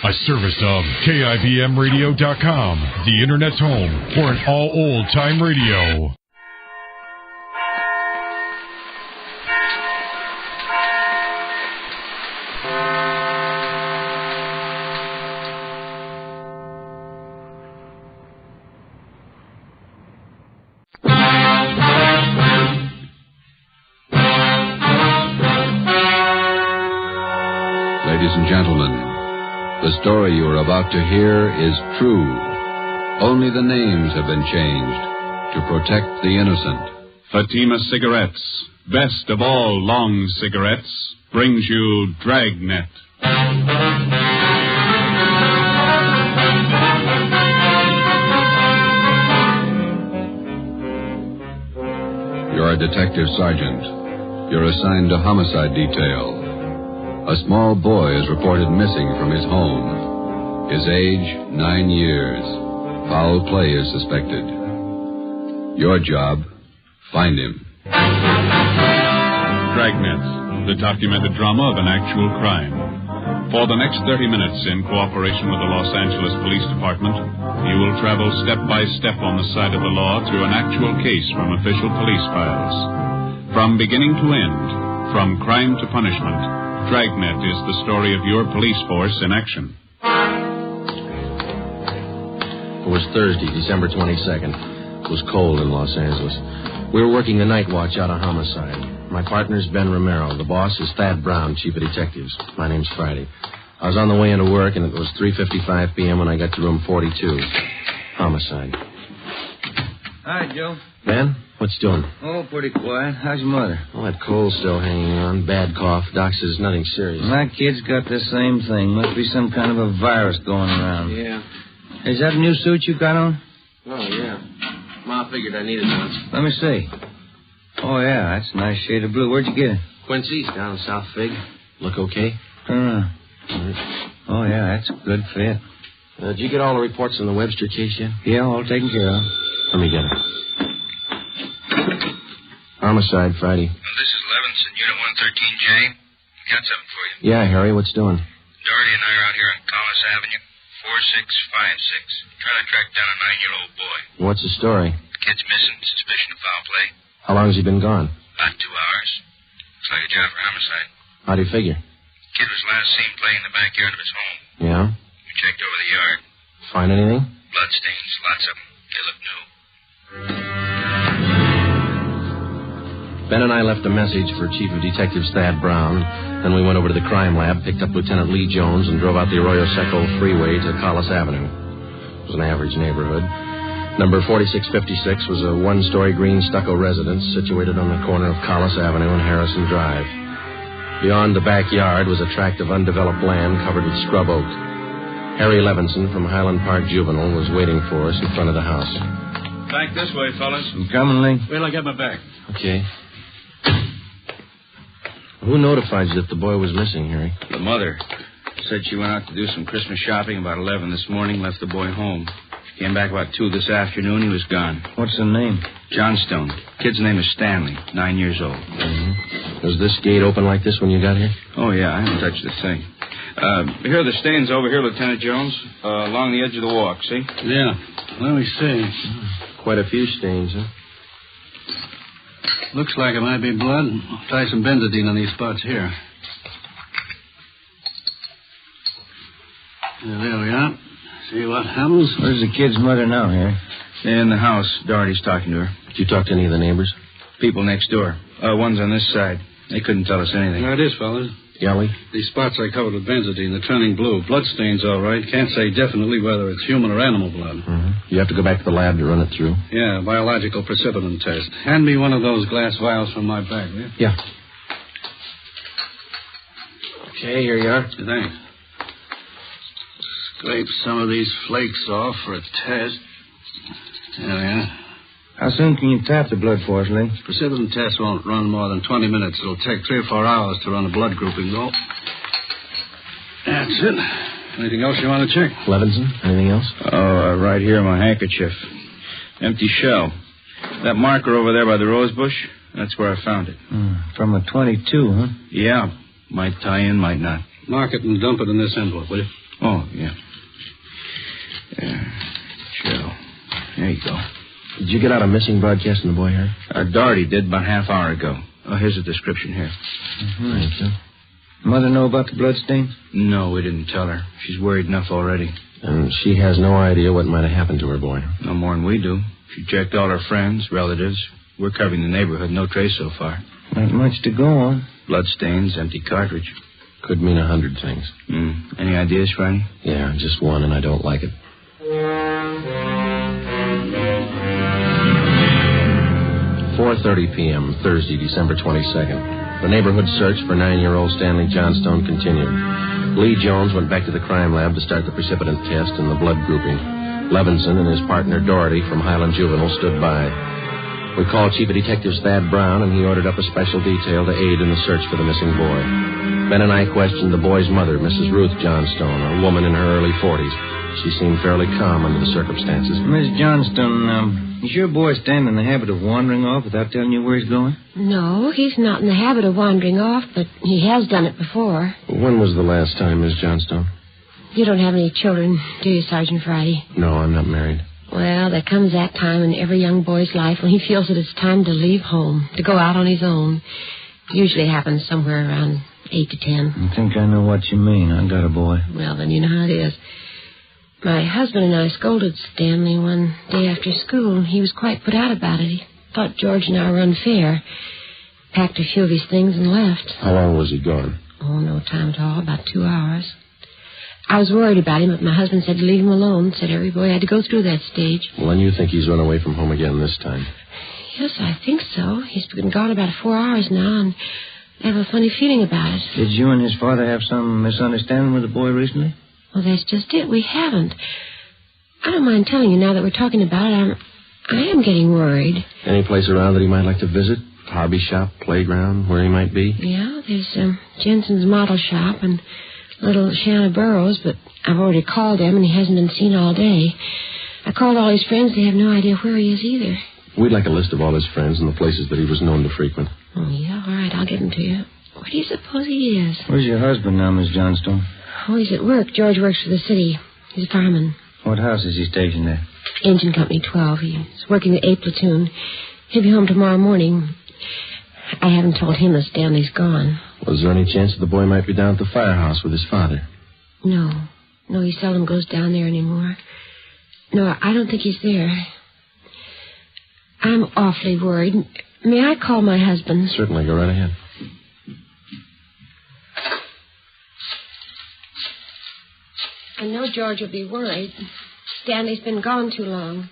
A service of KIBMradio.com, the Internet's home for an all old-time radio. Ladies and gentlemen, the story you are about to hear is true. Only the names have been changed to protect the innocent. Fatima Cigarettes, best of all long cigarettes, brings you Dragnet. You're a detective sergeant. You're assigned to homicide detail. A small boy is reported missing from his home. His age, 9 years. Foul play is suspected. Your job, find him. Dragnet, the documented drama of an actual crime. For the next 30 minutes, in cooperation with the Los Angeles Police Department, you will travel step by step on the side of the law through an actual case from official police files. From beginning to end, from crime to punishment, Dragnet is the story of your police force in action. It was Thursday, December 22nd. It was cold in Los Angeles. We were working the night watch out of homicide. My partner's Ben Romero. The boss is Thad Brown, chief of detectives. My name's Friday. I was on the way into work, and it was 3:55 p.m. when I got to room 42. Homicide. Hi, Joe. Ben, what's doing? Oh, pretty quiet. How's your mother? Well, that cold's still hanging on. Bad cough. Doc says nothing serious. My kid's got the same thing. Must be some kind of a virus going around. Yeah. Is that a new suit you got on? Oh, yeah. Ma figured I needed one. Let me see. Oh, yeah, that's a nice shade of blue. Where'd you get it? Quincy's down in South Fig. Look okay? Turn around. Oh, yeah, that's a good fit. Did you get all the reports on the Webster case yet? Yeah, all taken care of. Let me get it. Homicide, Friday. Well, this is Levinson, Unit 113J. Got something for you. Yeah, Harry, what's doing? Doherty and I are out here on Collis Avenue, 4656. Trying to track down a 9-year-old boy. What's the story? The kid's missing. Suspicion of foul play. How long has he been gone? About 2 hours. Looks like a job for homicide. How do you figure? Kid was last seen playing in the backyard of his home. Yeah? We checked over the yard. Find anything? Bloodstains, lots of them. They look new. Ben and I left a message for Chief of Detectives Thad Brown. Then we went over to the crime lab, picked up Lieutenant Lee Jones, and drove out the Arroyo Seco freeway to Collis Avenue. It was an average neighborhood. Number 4656 was a one-story green stucco residence situated on the corner of Collis Avenue and Harrison Drive. Beyond the backyard was a tract of undeveloped land covered with scrub oak. Harry Levinson from Highland Park Juvenile was waiting for us in front of the house. Back this way, fellas. I'm coming, Lee. Wait till I get my back. Okay. Who notified you that the boy was missing, Harry? The mother said she went out to do some Christmas shopping about 11 this morning, left the boy home. Came back about 2 this afternoon. He was gone. What's the name? Johnstone. Kid's name is Stanley, 9 years old. Mm-hmm. Was this gate open like this when you got here? Oh, yeah, I haven't touched the thing. Here are the stains over here, Lieutenant Jones, along the edge of the walk, see? Yeah. Let me see. Quite a few stains, huh? Looks like it might be blood. I'll try some benzodine on these spots here. There we are. See what happens. Where's the kid's mother now, Harry? In the house. Doherty's talking to her. Did you talk to any of the neighbors? People next door. One's on this side. They couldn't tell us anything. There it is, fellas. Yelly? These spots I covered with benzodine, they're turning blue. Bloodstains, all right. Can't say definitely whether it's human or animal blood. Mm-hmm. You have to go back to the lab to run it through? Yeah, biological precipitin test. Hand me one of those glass vials from my bag, will you? Yeah. Okay, here you are. Thanks. Scrape some of these flakes off for a test. There we are. How soon can you tap the blood for us, Lee? Precipitin test won't run more than 20 minutes. It'll take 3 or 4 hours to run a blood grouping, though. That's it. Anything else you want to check? Levinson, anything else? Oh, right here, my handkerchief. Empty shell. That marker over there by the rose bush, that's where I found it. From a .22, huh? Yeah. Might tie in, might not. Mark it and dump it in this envelope, will you? Oh, yeah. Joe. There you go. Did you get out a missing broadcast in the boy here? Doherty did about half hour ago. Oh, here's a description here. Mm-hmm. Thank you. Mother know about the bloodstains? No, we didn't tell her. She's worried enough already. And she has no idea what might have happened to her boy. No more than we do. She checked all her friends, relatives. We're covering the neighborhood. No trace so far. Not much to go on. Bloodstains, empty cartridge. Could mean 100 things. Any ideas, Friday? Yeah, just one, and I don't like it. 4:30 p.m., Thursday, December 22nd. The neighborhood search for 9-year-old Stanley Johnstone continued. Lee Jones went back to the crime lab to start the precipitant test and the blood grouping. Levinson and his partner Doherty from Highland Juvenile stood by. We called Chief of Detectives Thad Brown, and he ordered up a special detail to aid in the search for the missing boy. Ben and I questioned the boy's mother, Mrs. Ruth Johnstone, a woman in her early 40s. She seemed fairly calm under the circumstances. Miss Johnstone, is your boy Stan in the habit of wandering off without telling you where he's going? No, he's not in the habit of wandering off, but he has done it before. When was the last time, Miss Johnstone? You don't have any children, do you, Sergeant Friday? No, I'm not married. Well, there comes that time in every young boy's life when he feels that it's time to leave home, to go out on his own. It usually happens somewhere around 8 to 10. I think I know what you mean. I got a boy. Well, then you know how it is. My husband and I scolded Stanley one day after school. He was quite put out about it. He thought George and I were unfair. Packed a few of his things and left. How long was he gone? Oh, no time at all. About 2 hours. I was worried about him, but my husband said to leave him alone. Said every boy had to go through that stage. Well, then you think he's run away from home again this time? Yes, I think so. He's been gone about 4 hours now, and I have a funny feeling about it. Did you and his father have some misunderstanding with the boy recently? Well, that's just it. We haven't. I don't mind telling you now that we're talking about it. I am getting worried. Any place around that he might like to visit? Hobby shop, playground, where he might be? Yeah, there's Jensen's model shop and little Shanna Burroughs, but I've already called them, and he hasn't been seen all day. I called all his friends. They have no idea where he is either. We'd like a list of all his friends and the places that he was known to frequent. Oh, yeah? All right, I'll give them to you. Where do you suppose he is? Where's your husband now, Miss Johnstone? Oh, he's at work. George works for the city. He's a fireman. What house is he stationed at? Engine Company 12. He's working the A platoon. He'll be home tomorrow morning. I haven't told him that Stanley's gone. Was there any chance that the boy might be down at the firehouse with his father? No. No, he seldom goes down there anymore. No, I don't think he's there. I'm awfully worried. May I call my husband? Certainly. Go right ahead. I know George will be worried. Stanley's been gone too long.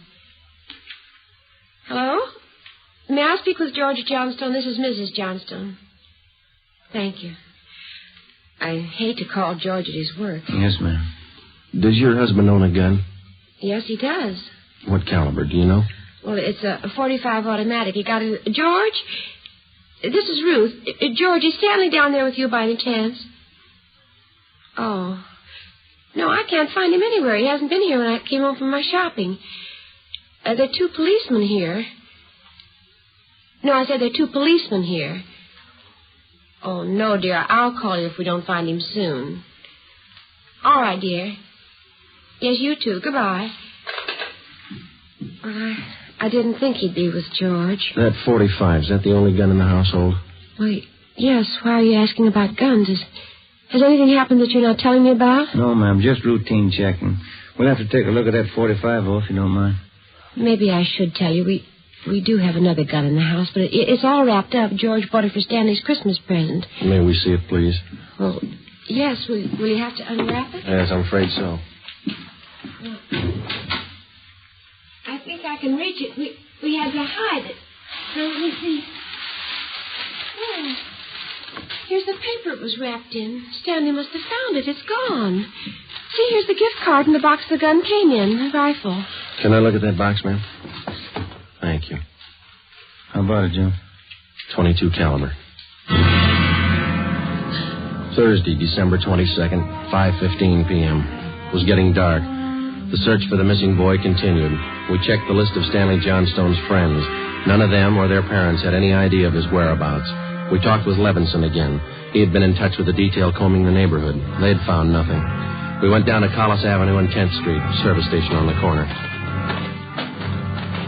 Hello? May I speak with George Johnstone? This is Mrs. Johnstone. Thank you. I hate to call George at his work. Yes, ma'am. Does your husband own a gun? Yes, he does. What caliber, do you know? Well, it's a .45 automatic. He got it. George? This is Ruth. George, is Stanley down there with you by any chance? Oh. No, I can't find him anywhere. He hasn't been here when I came home from my shopping. There are 2 policemen here. No, I said there are 2 policemen here. Oh, no, dear. I'll call you if we don't find him soon. All right, dear. Yes, you too. Goodbye. Well, I didn't think he'd be with George. That .45, is that the only gun in the household? Wait, yes. Why are you asking about guns? Has anything happened that you're not telling me about? No, ma'am. Just routine checking. We'll have to take a look at that .45, if you don't mind. Maybe I should tell you. We do have another gun in the house, but it's all wrapped up. George bought it for Stanley's Christmas present. May we see it, please? Well, yes. Will you have to unwrap it? Yes, I'm afraid so. Well, I think I can reach it. We had to hide it. Now, let me see. Oh, here's the paper it was wrapped in. Stanley must have found it. It's gone. See, here's the gift card and the box the gun came in, the rifle. Can I look at that box, ma'am? Thank you. How about it, Joe? .22 caliber. Thursday, December 22nd, 5:15 p.m. It was getting dark. The search for the missing boy continued. We checked the list of Stanley Johnstone's friends. None of them or their parents had any idea of his whereabouts. We talked with Levinson again. He had been in touch with the detail combing the neighborhood. They had found nothing. We went down to Collis Avenue and 10th Street, service station on the corner.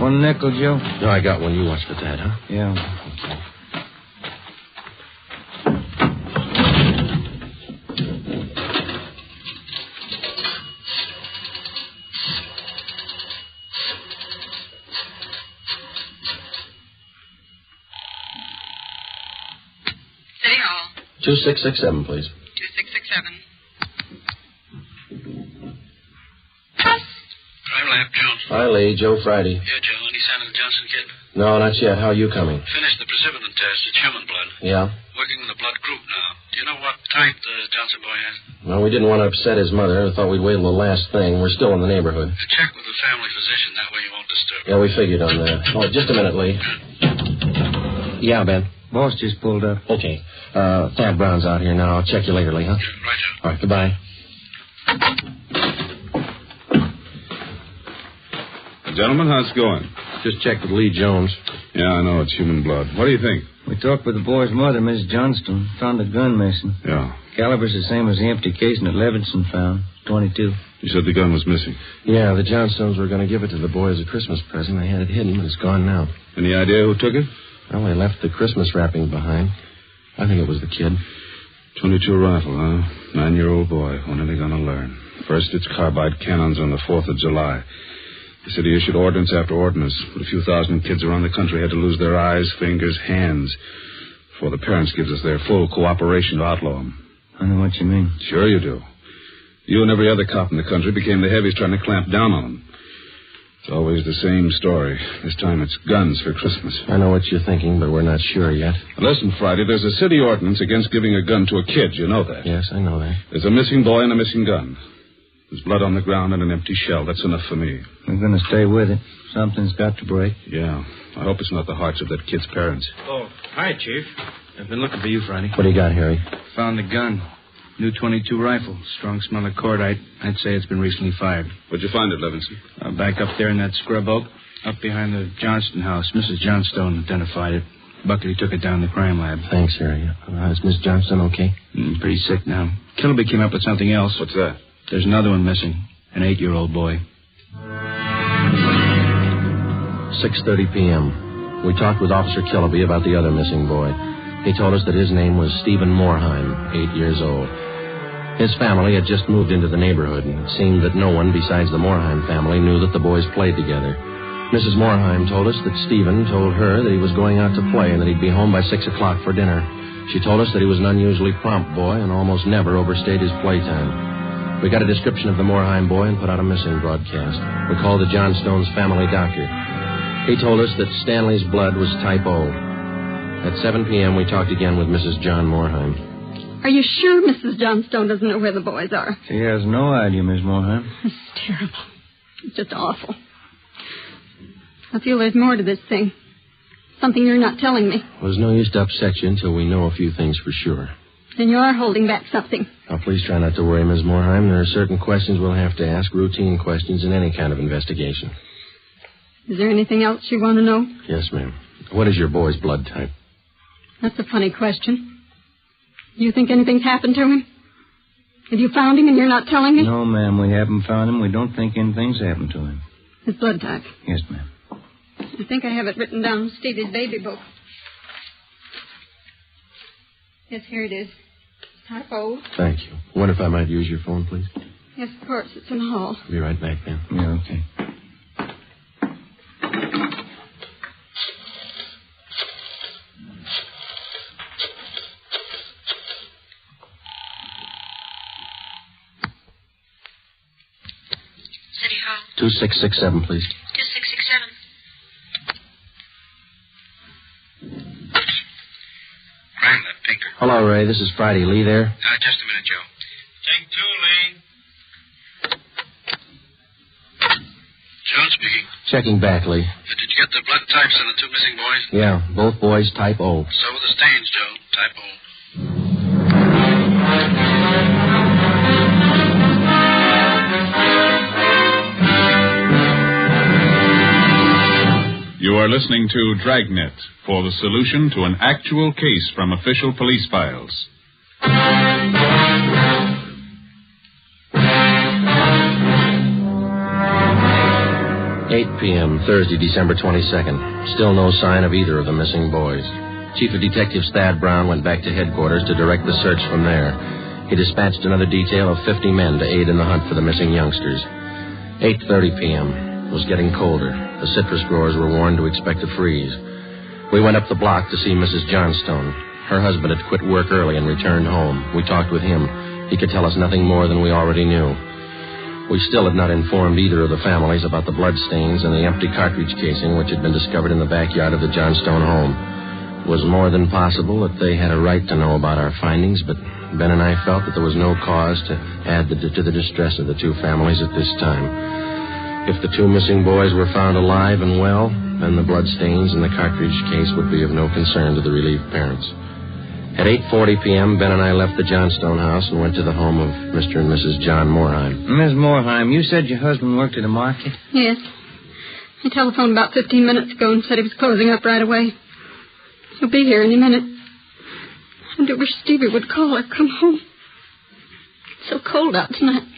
1 nickel, Joe? No, I got one. You watch for that, huh? Yeah. Okay. City Hall. 2667, please. 2667. Crime Lab, Jones. Hi, Lee. Joe Friday. Yeah, Joe. Any sign of the Johnson kid? No, not yet. How are you coming? Finished the precipitin test. It's human blood. Yeah? Working in the blood group now. Do you know what type the Johnson boy has? Well, we didn't want to upset his mother. I thought we'd wait till the last thing. We're still in the neighborhood. Check with the family physician. That way you won't disturb him. Yeah, we figured on that. Oh, just a minute, Lee. Yeah, Ben. Boss just pulled up. Okay. Thad Brown's out here now. I'll check you later, Lee, huh? Yeah, right, Joe. All right, goodbye. Gentlemen, how's it going? Just checked with Lee Jones. Yeah, I know. It's human blood. What do you think? We talked with the boy's mother, Miss Johnston. Found a gun missing. Yeah. Caliber's the same as the empty casing that Levinson found. 22. You said the gun was missing. Yeah, the Johnstones were going to give it to the boy as a Christmas present. They had it hidden, but it's gone now. Any idea who took it? Well, they left the Christmas wrapping behind. I think it was the kid. 22 rifle, huh? 9-year-old boy. When are they going to learn? First, it's carbide cannons on the 4th of July. The city issued ordinance after ordinance. But a few thousand kids around the country had to lose their eyes, fingers, hands before the parents gives us their full cooperation to outlaw them. I know what you mean. Sure you do. You and every other cop in the country became the heavies trying to clamp down on them. It's always the same story. This time it's guns for Christmas. I know what you're thinking, but we're not sure yet. Listen, Friday, there's a city ordinance against giving a gun to a kid. You know that? Yes, I know that. There's a missing boy and a missing gun. There's blood on the ground and an empty shell. That's enough for me. We're going to stay with it. Something's got to break. Yeah. I hope it's not the hearts of that kid's parents. Oh, hi, Chief. I've been looking for you, Friday. What do you got, Harry? Found the gun. New .22 rifle. Strong smell of cordite. I'd say it's been recently fired. Where'd you find it, Levinson? Back up there in that scrub oak. Up behind the Johnston house. Mrs. Johnstone identified it. Buckley took it down to the crime lab. Thanks, Harry. Is Miss Johnston okay? Pretty sick now. Kilby came up with something else. What's that? There's another one missing. An 8-year-old boy. 6:30 p.m. We talked with Officer Kilby about the other missing boy. He told us that his name was Stephen Moorheim, 8 years old. His family had just moved into the neighborhood, and it seemed that no one besides the Moorheim family knew that the boys played together. Mrs. Moorheim told us that Stephen told her that he was going out to play and that he'd be home by 6 o'clock for dinner. She told us that he was an unusually prompt boy and almost never overstayed his playtime. We got a description of the Moorheim boy and put out a missing broadcast. We called the Johnstones' family doctor. He told us that Stanley's blood was type O. At 7 p.m., we talked again with Mrs. John Moorheim. Are you sure Mrs. Johnstone doesn't know where the boys are? She has no idea, Miss Moorheim. It's terrible. It's just awful. I feel there's more to this thing. Something you're not telling me. Well, there's no use to upset you until we know a few things for sure. Then you are holding back something. Now, please try not to worry, Ms. Moorheim. There are certain questions we'll have to ask, routine questions in any kind of investigation. Is there anything else you want to know? Yes, ma'am. What is your boy's blood type? That's a funny question. Do you think anything's happened to him? Have you found him and you're not telling me? No, ma'am, we haven't found him. We don't think anything's happened to him. His blood type? Yes, ma'am. I think I have it written down in Stevie's baby book. Yes, here it is. Type O. Thank you. I wonder if I might use your phone, please? Yes, of course. It's in the hall. I'll be right back, then. Yeah, okay. City Hall. 2667, please. 2667. Crime Lab, Pinker. Hello, Ray. This is Friday. Lee there? Just a minute, Joe. Take 2, Lee. Joe speaking. Checking back, Lee. Did you get the blood types on the 2 missing boys? Yeah, both boys type O. So were the stains, Joe. Type O. You are listening to Dragnet for the solution to an actual case from official police files. 8 p.m., Thursday, December 22nd. Still no sign of either of the missing boys. Chief of Detectives Thad Brown went back to headquarters to direct the search from there. He dispatched another detail of 50 men to aid in the hunt for the missing youngsters. 8:30 p.m. It was getting colder. The citrus growers were warned to expect a freeze. We went up the block to see Mrs. Johnstone. Her husband had quit work early and returned home. We talked with him. He could tell us nothing more than we already knew. We still had not informed either of the families about the bloodstains and the empty cartridge casing which had been discovered in the backyard of the Johnstone home. It was more than possible that they had a right to know about our findings, but Ben and I felt that there was no cause to add to the distress of the two families at this time. If the two missing boys were found alive and well, then the bloodstains in the cartridge case would be of no concern to the relieved parents. At 8:40 p.m., Ben and I left the Johnstone house and went to the home of Mr. and Mrs. John Moorheim. Miss Moorheim, you said your husband worked at a market? Yes. He telephoned about 15 minutes ago and said he was closing up right away. He'll be here any minute. I do wish Stevie would call or come home. It's so cold out tonight.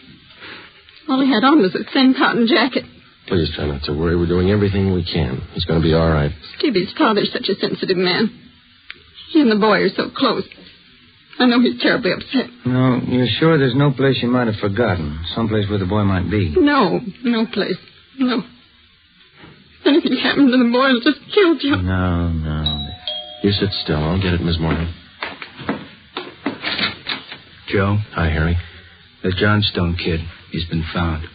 All he had on was a thin cotton jacket. Please try not to worry. We're doing everything we can. He's going to be all right. Stevie's father's such a sensitive man. He and the boy are so close. I know he's terribly upset. No, you're sure there's no place you might have forgotten? Someplace where the boy might be? No place. No. If anything happened to the boy, it'll just kill Joe. No. You sit still. I'll get it, Miss Morgan. Joe? Hi, Harry. The Johnstone kid. He's been found.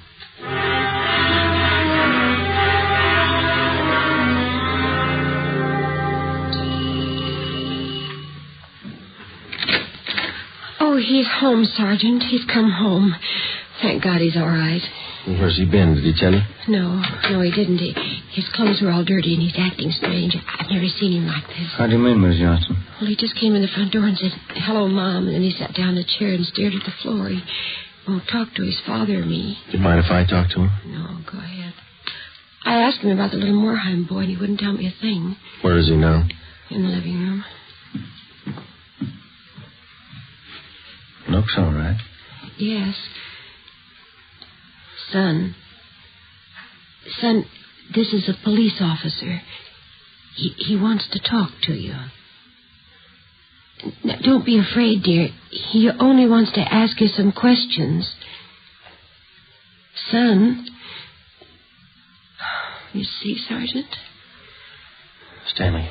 Oh, he's home, Sergeant. He's come home. Thank God he's all right. Where's he been? Did he tell you? No, he didn't. His clothes were all dirty and he's acting strange. I've never seen him like this. How do you mean, Miss Johnson? Well, he just came in the front door and said, "Hello, Mom," and then he sat down in a chair and stared at the floor. He won't talk to his father or me. Do you mind if I talk to him? No, go ahead. I asked him about the little Moorheim boy and he wouldn't tell me a thing. Where is he now? In the living room. Looks all right. Yes. Son, this is a police officer. He wants to talk to you. Now, don't be afraid, dear. He only wants to ask you some questions. Son. You see, Sergeant? Stanley,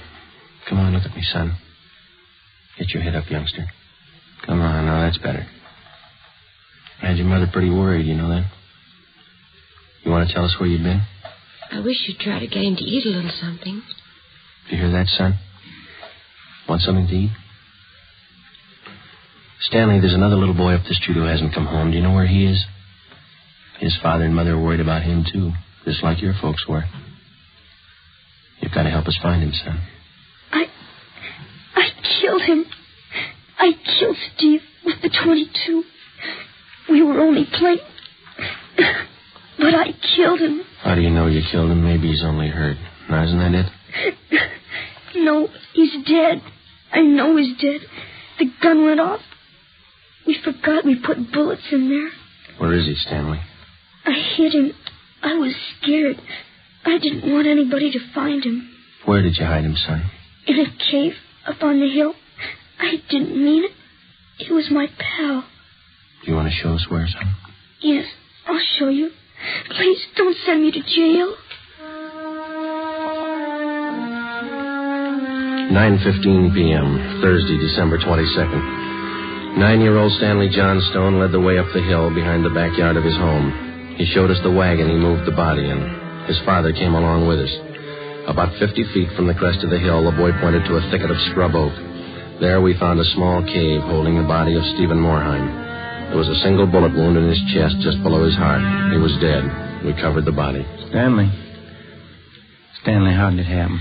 come on, look at me, son. Get your head up, youngster. Come on, now that's better. I had your mother pretty worried, you know that? You want to tell us where you've been? I wish you'd try to get him to eat a little something. You hear that, son? Want something to eat? Stanley, there's another little boy up the street who hasn't come home. Do you know where he is? His father and mother are worried about him, too, just like your folks were. You've got to help us find him, son. I killed him. I killed Steve with the .22. We were only playing. But I killed him. How do you know you killed him? Maybe he's only hurt. Now, isn't that it? No, he's dead. I know he's dead. The gun went off. We forgot we put bullets in there. Where is he, Stanley? I hid him. I was scared. I didn't want anybody to find him. Where did you hide him, son? In a cave up on the hill. I didn't mean it. It was my pal. You want to show us where, son? Yes, I'll show you. Please don't send me to jail. 9:15 p.m., Thursday, December 22nd. 9-year-old Stanley Johnstone led the way up the hill behind the backyard of his home. He showed us the wagon he moved the body in. His father came along with us. About 50 feet from the crest of the hill, the boy pointed to a thicket of scrub oak. There we found a small cave holding the body of Stephen Moorheim. There was a single bullet wound in his chest just below his heart. He was dead. We covered the body. Stanley, how did it happen?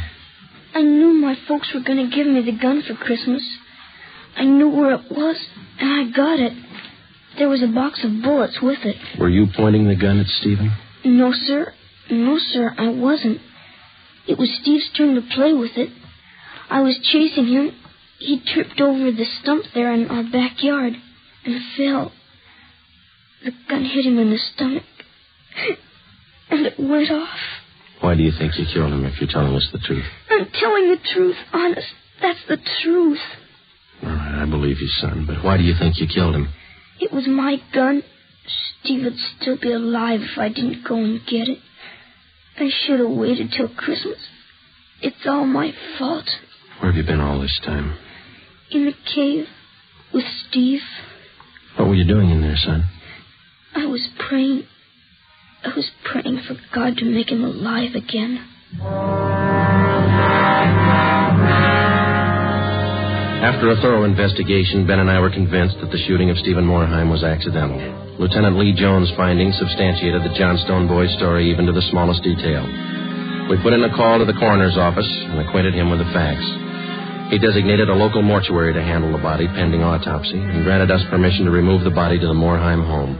I knew my folks were going to give me the gun for Christmas. I knew where it was, and I got it. There was a box of bullets with it. Were you pointing the gun at Stephen? No, sir. No, sir, I wasn't. It was Steve's turn to play with it. I was chasing him. He tripped over the stump there in our backyard and fell. The gun hit him in the stomach, and it went off. Why do you think you killed him if you're telling us the truth? I'm telling the truth, honest. That's the truth. All right, I believe you, son, but why do you think you killed him? It was my gun. Steve would still be alive if I didn't go and get it. I should have waited till Christmas. It's all my fault. Where have you been all this time? In the cave with Steve. What were you doing in there, son? I was praying. I was praying for God to make him alive again. After a thorough investigation, Ben and I were convinced that the shooting of Stephen Morheim was accidental. Lieutenant Lee Jones' findings substantiated the Johnstone boy's story even to the smallest detail. We put in a call to the coroner's office and acquainted him with the facts. He designated a local mortuary to handle the body pending autopsy and granted us permission to remove the body to the Morheim home.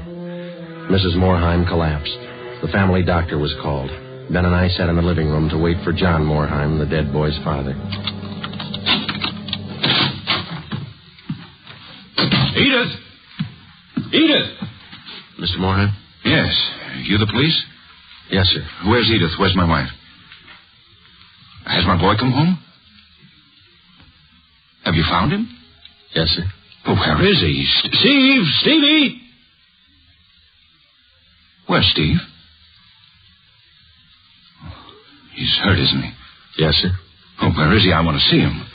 Mrs. Morheim collapsed. The family doctor was called. Ben and I sat in the living room to wait for John Morheim, the dead boy's father. Edith! Edith! Mr. Morheim? Yes. You the police? Yes, sir. Where's Edith? Where's my wife? Has my boy come home? Have you found him? Yes, sir. Oh, where is he? Steve! Stevie! Where's Steve? He's hurt, isn't he? Yes, sir. Oh, where is he? I want to see him.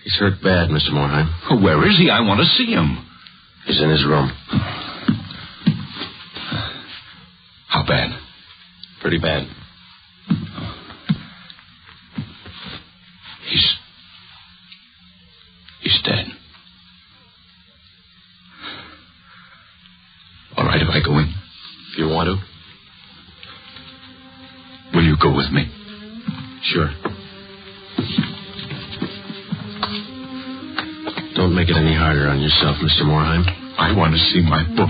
He's hurt bad, Mr. Morheim. Oh, where is he? I want to see him. He's in his room. How bad? Pretty bad. He's dead. All right, if I go in. If you want to. Will you go with me? Sure. Don't make it any harder on yourself, Mr. Morheim. I want to see my boy.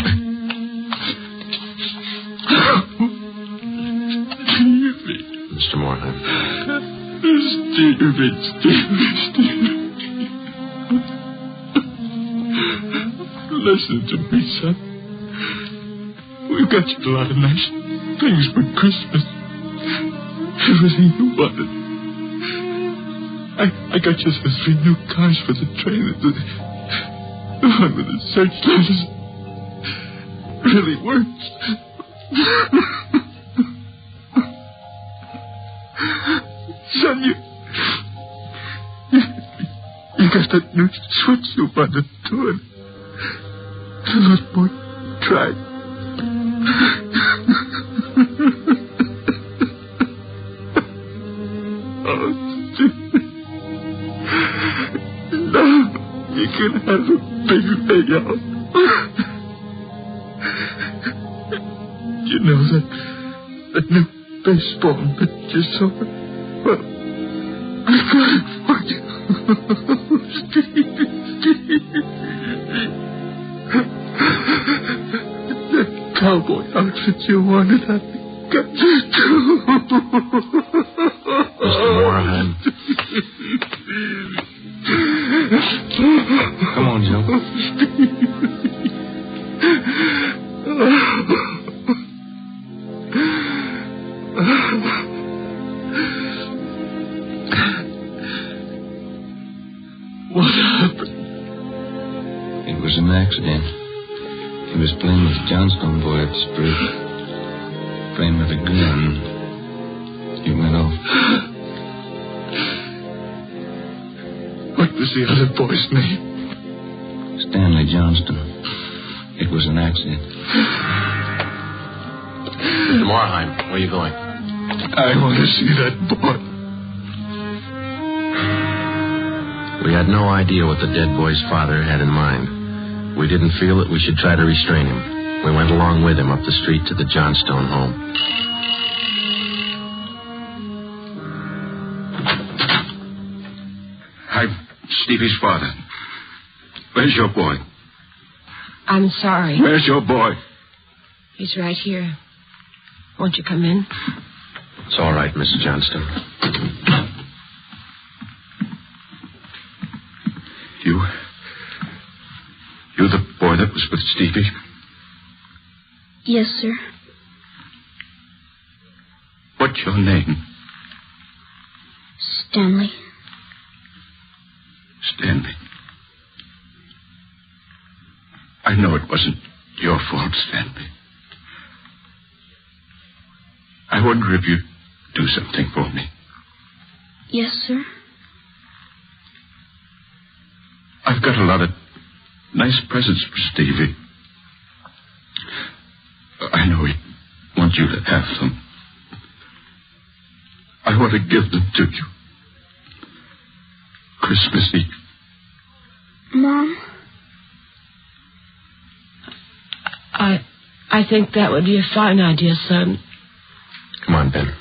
Mr. Morheim. Steve. Listen to me, son. We've got you a lot of nice things for Christmas. Everything you wanted. I got you some 3 new cars for the train. The one with the searchlights really works. Son, you got that new switch you wanted to it. A little more try. Oh, stupid. Now you can have a big payout. You know that new baseball that you saw? Well, I got it for you. Steve. That cowboy outfit you wanted, I got you too. Mr. Morheim. Come on, Joe. What happened? It was an accident. He was playing with the Johnstone boy at the street. Playing with a gun. He went off. What was the other boy's name? Stanley Johnston. It was an accident. Mr. Morheim, where are you going? I want to see that boy. We had no idea what the dead boy's father had in mind. We didn't feel that we should try to restrain him. We went along with him up the street to the Johnstone home. I'm Stevie's father. Where's your boy? I'm sorry. Where's your boy? He's right here. Won't you come in? It's all right, Mrs. Johnston. You the boy that was with Stevie? Yes, sir. What's your name? Stanley. Stanley. I know it wasn't your fault, Stanley. I wonder if you'd do something for me. Yes, sir. I've got a lot of nice presents for Stevie. I know he wants you to have them. I want to give them to you. Christmas Eve. Mom? I think that would be a fine idea, son. Come on, Ben.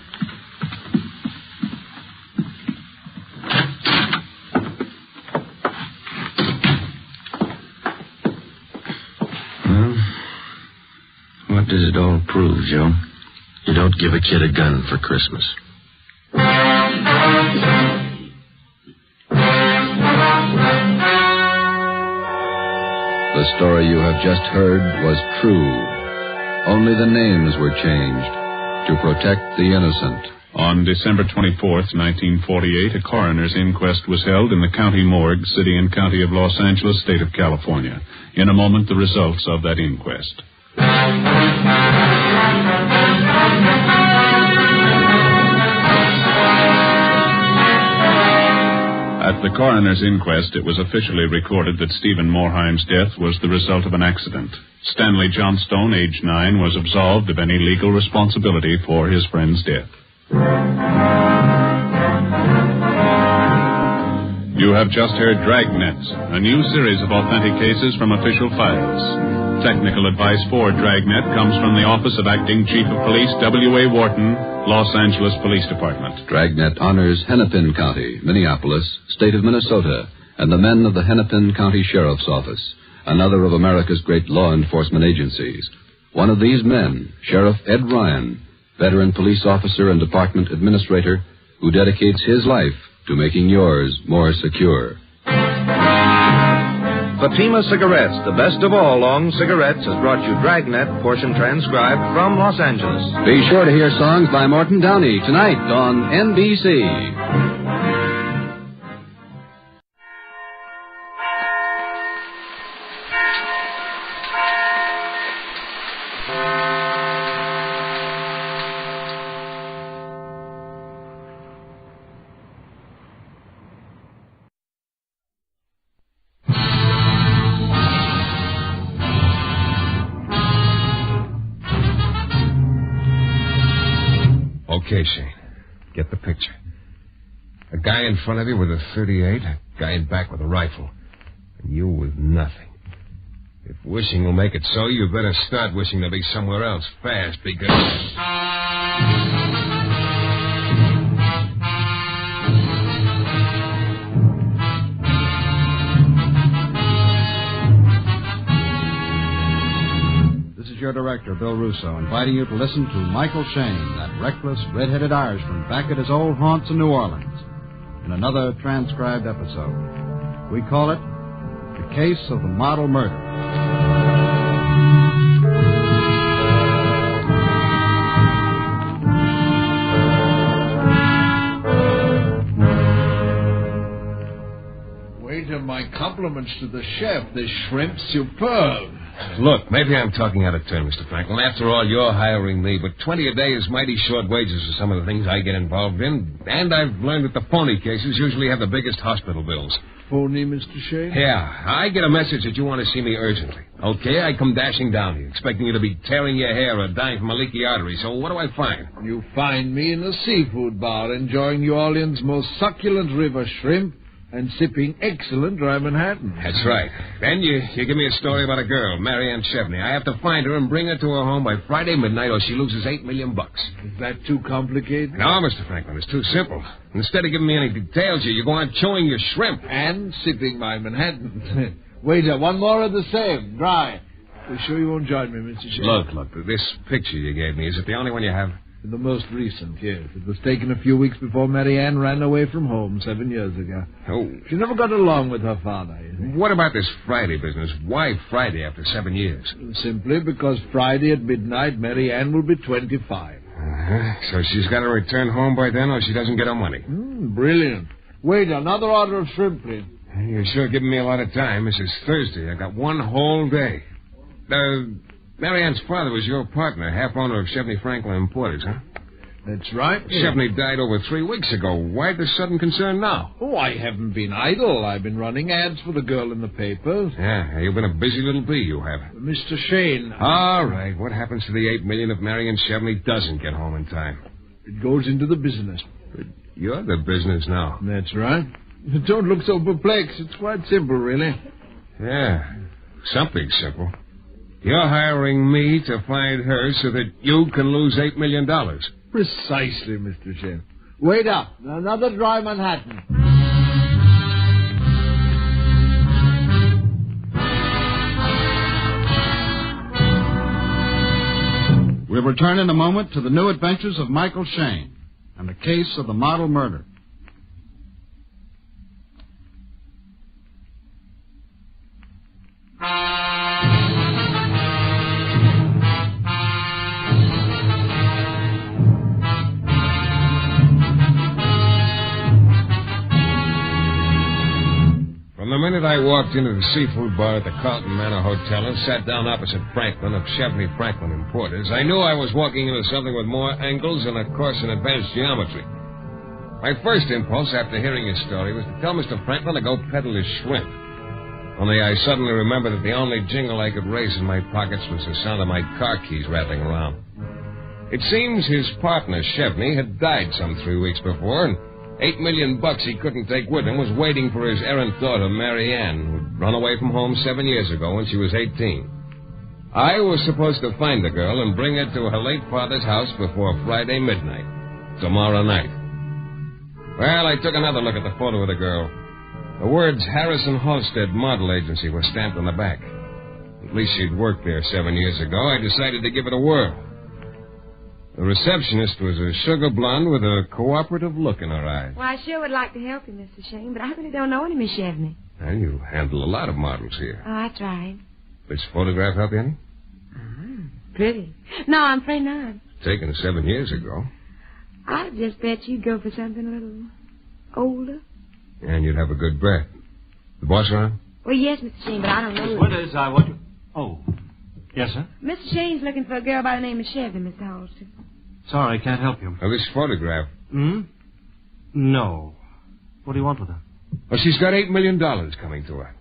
What does it all prove, Joe? You don't give a kid a gun for Christmas. The story you have just heard was true. Only the names were changed to protect the innocent. On December 24th, 1948, a coroner's inquest was held in the county morgue, city and county of Los Angeles, state of California. In a moment, the results of that inquest. At the coroner's inquest, it was officially recorded that Stephen Morheim's death was the result of an accident. Stanley Johnstone, age 9, was absolved of any legal responsibility for his friend's death. You have just heard Dragnet, a new series of authentic cases from official files. Technical advice for Dragnet comes from the Office of Acting Chief of Police W.A. Wharton, Los Angeles Police Department. Dragnet honors Hennepin County, Minneapolis, state of Minnesota, and the men of the Hennepin County Sheriff's Office, another of America's great law enforcement agencies. One of these men, Sheriff Ed Ryan, veteran police officer and department administrator, who dedicates his life to making yours more secure. Fatima Cigarettes, the best of all long cigarettes, has brought you Dragnet, portion transcribed from Los Angeles. Be sure to hear songs by Morton Downey tonight on NBC. Okay, Shayne. Get the picture. A guy in front of you with a .38, a guy in back with a rifle, and you with nothing. If wishing will make it so, you better start wishing to be somewhere else fast, because... Your director, Bill Russo, inviting you to listen to Michael Shayne, that reckless, red-headed Irishman back at his old haunts in New Orleans, in another transcribed episode. We call it The Case of the Model Murder. Waiter, my compliments to the chef. This shrimp's superb. Look, maybe I'm talking out of turn, Mr. Franklin. After all, you're hiring me, but 20 a day is mighty short wages for some of the things I get involved in, and I've learned that the phony cases usually have the biggest hospital bills. Phony, Mr. Shayne? Yeah, I get a message that you want to see me urgently. Okay, I come dashing down here, expecting you to be tearing your hair or dying from a leaky artery, so what do I find? You find me in a seafood bar, enjoying New Orleans' most succulent river shrimp, and sipping excellent dry Manhattan. That's right. Then you give me a story about a girl, Marianne Chevney. I have to find her and bring her to her home by Friday midnight or she loses $8 million. Is that too complicated? No, Mr. Franklin, it's too simple. Instead of giving me any details, you go on chewing your shrimp. And sipping my Manhattan. Waiter, one more of the same, dry. You sure you won't join me, Mr. Shayne? Look, this picture you gave me, is it the only one you have? The most recent, yes. It was taken a few weeks before Mary Ann ran away from home 7 years ago. Oh. She never got along with her father, you see. What about this Friday business? Why Friday after 7 years? Simply because Friday at midnight, Mary Ann will be 25. So she's got to return home by then or she doesn't get her money. Brilliant. Wait, another order of shrimp, please. You're sure giving me a lot of time. This is Thursday. I got one whole day. Mary Ann's father was your partner, half owner of Shevney Franklin Importers, huh? That's right. Shevney died over 3 weeks ago. Why the sudden concern now? Oh, I haven't been idle. I've been running ads for the girl in the papers. Yeah, you've been a busy little bee, you have. Mr. Shayne. All right. What happens to the $8 million if Mary Ann Shevney doesn't get home in time? It goes into the business. But you're the business now. That's right. Don't look so perplexed. It's quite simple, really. Yeah, something simple. You're hiring me to find her so that you can lose $8 million. Precisely, Mr. Shayne. Wait up. Another dry Manhattan. We'll return in a moment to the new adventures of Michael Shayne and the case of the model murder. The minute I walked into the seafood bar at the Carlton Manor Hotel and sat down opposite Franklin of Shevney Franklin Importers, I knew I was walking into something with more angles and a course in advanced geometry. My first impulse after hearing his story was to tell Mr. Franklin to go peddle his shrimp. Only I suddenly remembered that the only jingle I could raise in my pockets was the sound of my car keys rattling around. It seems his partner, Shevney, had died some 3 weeks before, and $8 million he couldn't take with him was waiting for his errant daughter, Mary Ann, who'd run away from home 7 years ago when she was 18. I was supposed to find the girl and bring her to her late father's house before Friday midnight, tomorrow night. Well, I took another look at the photo of the girl. The words Harrison Halstead Model Agency were stamped on the back. At least she'd worked there 7 years ago. I decided to give it a whirl. The receptionist was a sugar blonde with a cooperative look in her eyes. Well, I sure would like to help you, Mr. Shayne, but I really don't know any Miss Shevney. Well, you handle a lot of models here. Oh, I tried. This photograph help you any? Pretty. No, I'm afraid not. Taken 7 years ago. I'd just bet you'd go for something a little older. And you'd have a good bet. The boss around? Well, yes, Mr. Shayne, but I don't know. What is I want to... Oh. Yes, sir? Mr. Shayne's looking for a girl by the name of Shevney, Mr. Halstead. Sorry, I can't help you. Oh, this photograph. No. What do you want with her? Well, she's got $8 million coming to her.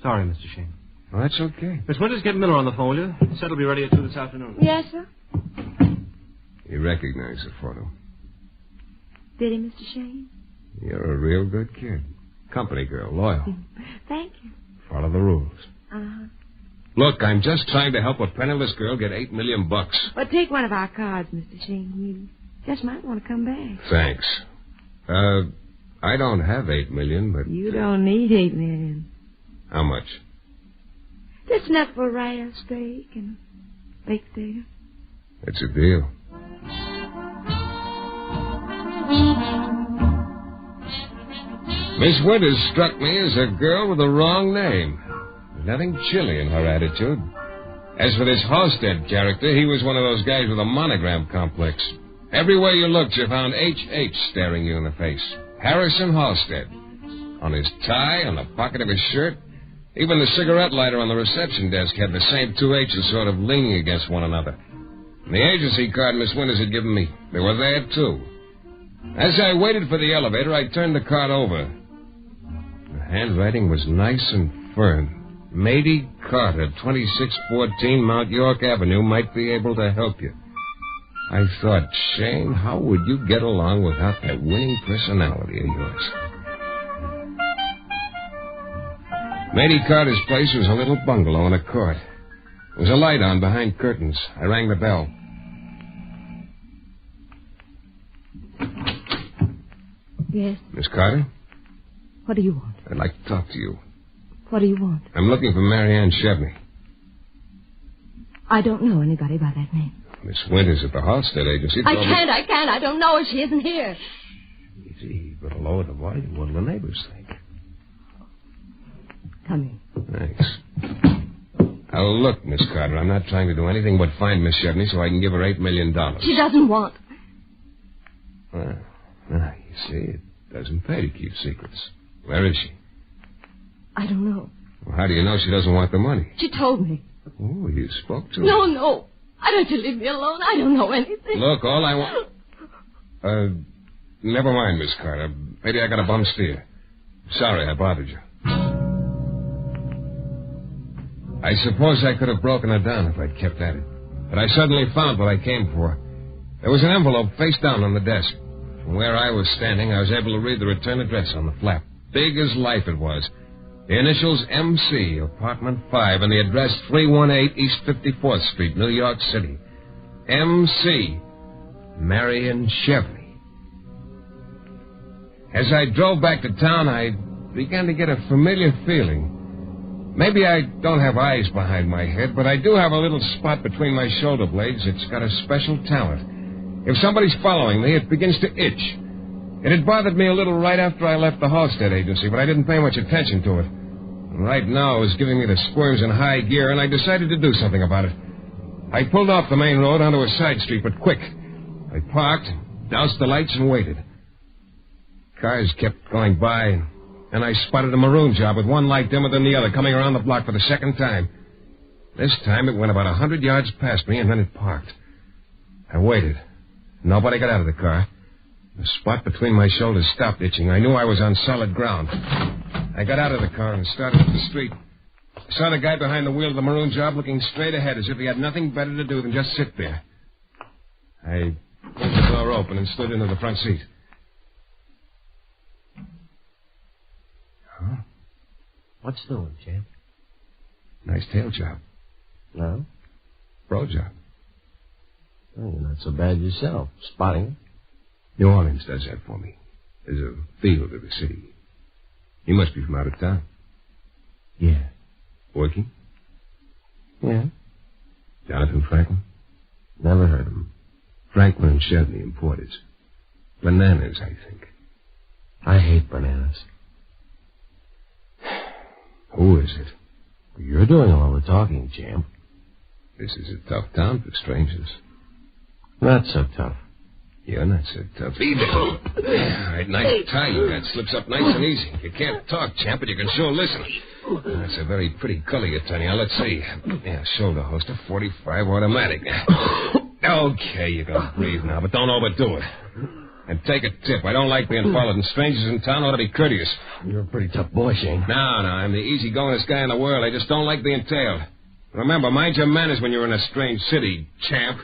Sorry, Mr. Shayne. Oh, that's okay. Miss Winters, get Miller on the phone, will you? He said he'll be ready at 2 this afternoon. Yes, sir. You recognize the photo. Did he, Mr. Shayne? You're a real good kid. Company girl, loyal. Thank you. Follow the rules. Uh-huh. Look, I'm just trying to help a penniless girl get $8 million. Well, take one of our cards, Mr. Shayne. You just might want to come back. Thanks. I don't have $8 million, but... You don't need $8 million. How much? Just enough for a rye steak and baked potato. It's a deal. Miss Winters struck me as a girl with the wrong name. Nothing chilly in her attitude. As for this Halstead character, he was one of those guys with a monogram complex. Everywhere you looked, you found H.H. staring you in the face. Harrison Halstead. On his tie, on the pocket of his shirt. Even the cigarette lighter on the reception desk had the same two H's sort of leaning against one another. And the agency card Miss Winters had given me, they were there, too. As I waited for the elevator, I turned the card over. The handwriting was nice and firm. Mady Carter, 2614 Mount York Avenue, might be able to help you. I thought, Shayne, how would you get along without that winning personality of yours? Mady Carter's place was a little bungalow in a court. There was a light on behind curtains. I rang the bell. Yes? Miss Carter? What do you want? I'd like to talk to you. What do you want? I'm looking for Mary Ann Shevney. I don't know anybody by that name. Miss Winters at the Halstead agency. I can't. I don't know her. She isn't here. Easy. You better lower the volume. What'll the neighbors think? Come here. Thanks. Now, look, Miss Carter, I'm not trying to do anything but find Miss Chevney so I can give her $8 million. She doesn't want. Well, you see, it doesn't pay to keep secrets. Where is she? I don't know. Well, how do you know she doesn't want the money? She told me. Oh, you spoke to her. No. I don't you leave me alone. I don't know anything. Look, all I want... never mind, Miss Carter. Maybe I got a bum steer. Sorry I bothered you. I suppose I could have broken her down if I'd kept at it. But I suddenly found what I came for. There was an envelope face down on the desk. From where I was standing, I was able to read the return address on the flap. Big as life it was. The initials MC, apartment 5, and the address 318 East 54th Street, New York City. MC, Marion Chevney. As I drove back to town, I began to get a familiar feeling. Maybe I don't have eyes behind my head, but I do have a little spot between my shoulder blades that's got a special talent. If somebody's following me, it begins to itch. It had bothered me a little right after I left the Halstead agency, but I didn't pay much attention to it. And right now, it was giving me the squirms in high gear, and I decided to do something about it. I pulled off the main road onto a side street, but quick. I parked, doused the lights, and waited. Cars kept going by, and I spotted a maroon job with one light dimmer than the other coming around the block for the second time. This time, it went about 100 yards past me, and then it parked. I waited. Nobody got out of the car. The spot between my shoulders stopped itching. I knew I was on solid ground. I got out of the car and started up the street. I saw the guy behind the wheel of the maroon job looking straight ahead as if he had nothing better to do than just sit there. I pulled the door open and stood into the front seat. Huh? What's doing, champ? Nice tail job. No? Pro job. Well, you're not so bad yourself. Spotting it. New Orleans does that for me. There's a feel to the city. You must be from out of town. Yeah. Working? Yeah. Jonathan Franklin? Never heard of him. Franklin and Chevney importers. Bananas, I think. I hate bananas. Who is it? You're doing all the talking, champ. This is a tough town for strangers. Not so tough. You're not so tough either. All right, nice tie you got. Slips up nice and easy. You can't talk, champ, but you can sure listen. That's a very pretty color you're turning. Now, let's see. Yeah, shoulder holster, 45 automatic. Okay, you can breathe now, but don't overdo it. And take a tip. I don't like being followed, and strangers in town ought to be courteous. You're a pretty tough boy, Shayne. No, I'm the easygoingest guy in the world. I just don't like being tailed. Remember, mind your manners when you're in a strange city, champ.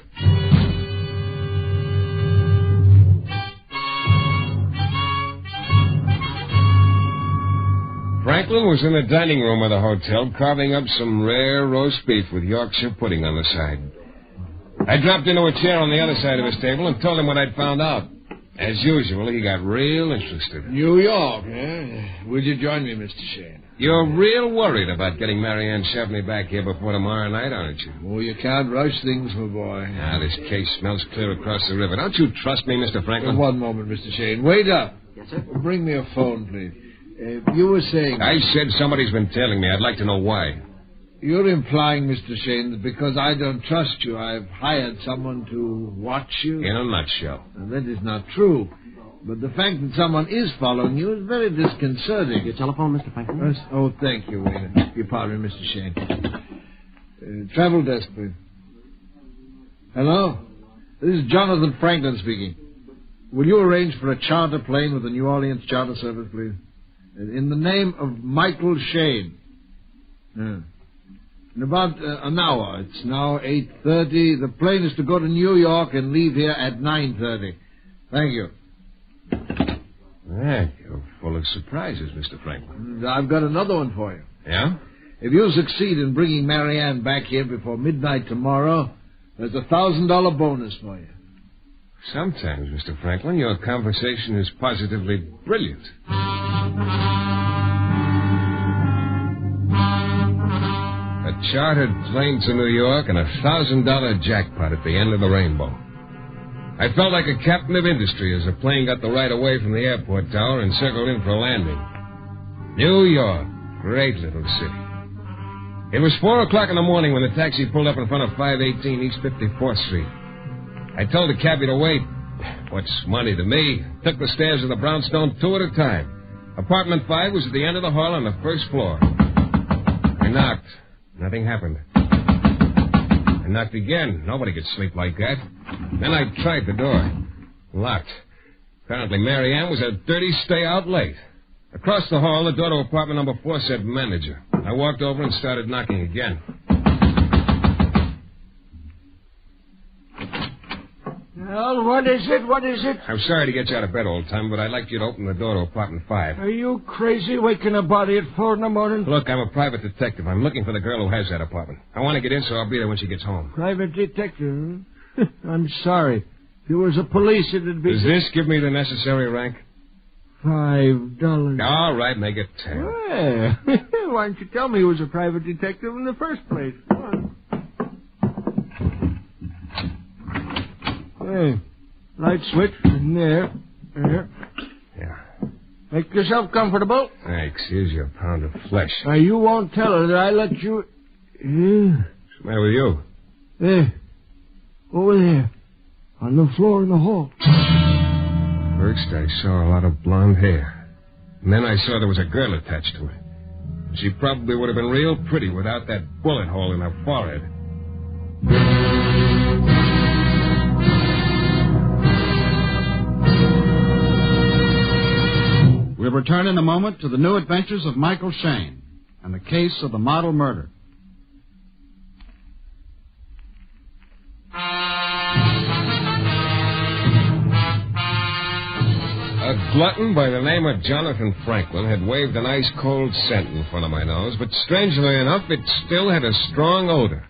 Franklin was in the dining room of the hotel carving up some rare roast beef with Yorkshire pudding on the side. I dropped into a chair on the other side of his table and told him what I'd found out. As usual, he got real interested. New York, eh? Would you join me, Mr. Shayne? You're real worried about getting Marianne Chevney back here before tomorrow night, aren't you? Oh, you can't rush things, my boy. Now, this case smells clear across the river. Don't you trust me, Mr. Franklin? One moment, Mr. Shayne. Wait up. Yes, sir? Bring me a phone, please. You were saying... I said somebody's been tailing me. I'd like to know why. You're implying, Mr. Shayne, that because I don't trust you, I've hired someone to watch you? In a nutshell. Now, that is not true. But the fact that someone is following you is very disconcerting. Your telephone, Mr. Franklin? Oh, thank you, waiter. Your pardon, Mr. Shayne. Travel desk, please. Hello? This is Jonathan Franklin speaking. Will you arrange for a charter plane with the New Orleans Charter Service, please? In the name of Michael Shayne. In about an hour. It's now 8:30. The plane is to go to New York and leave here at 9:30. Thank you. Yeah, you're full of surprises, Mr. Franklin. I've got another one for you. Yeah? If you succeed in bringing Marianne back here before midnight tomorrow, there's a $1,000 bonus for you. Sometimes, Mr. Franklin, your conversation is positively brilliant. A chartered plane to New York and $1,000 jackpot at the end of the rainbow. I felt like a captain of industry as the plane got the right of way from the airport tower and circled in for landing. New York, great little city. It was 4 o'clock in the morning when the taxi pulled up in front of 518 East 54th Street. I told the cabbie to wait. What's money to me? Took the stairs of the brownstone 2 at a time. Apartment 5 was at the end of the hall on the first floor. I knocked. Nothing happened. I knocked again. Nobody could sleep like that. Then I tried the door. Locked. Apparently Mary Ann was at dirty stay out late. Across the hall, the door to apartment number 4 said manager. I walked over and started knocking again. Well, what is it? What is it? I'm sorry to get you out of bed, old time, but I'd like you to open the door to apartment 5. Are you crazy waking a body at 4 in the morning? Look, I'm a private detective. I'm looking for the girl who has that apartment. I want to get in, so I'll be there when she gets home. Private detective? Huh? I'm sorry. If it was a police, it'd be... Does this give me the necessary rank? $5. All right, make it 10. Well, why didn't you tell me he was a private detective in the first place? Come on. Hey, light switch in there. There. Yeah. Make yourself comfortable. Thanks. Here's your pound of flesh. Now, you won't tell her that I let you... Yeah. What's the matter with you? There. Over there. On the floor in the hall. First, I saw a lot of blonde hair. And then I saw there was a girl attached to it. She probably would have been real pretty without that bullet hole in her forehead. We'll return in a moment to the new adventures of Michael Shayne and the case of the model murder. A glutton by the name of Jonathan Franklin had waved an ice-cold scent in front of my nose, but strangely enough, it still had a strong odor.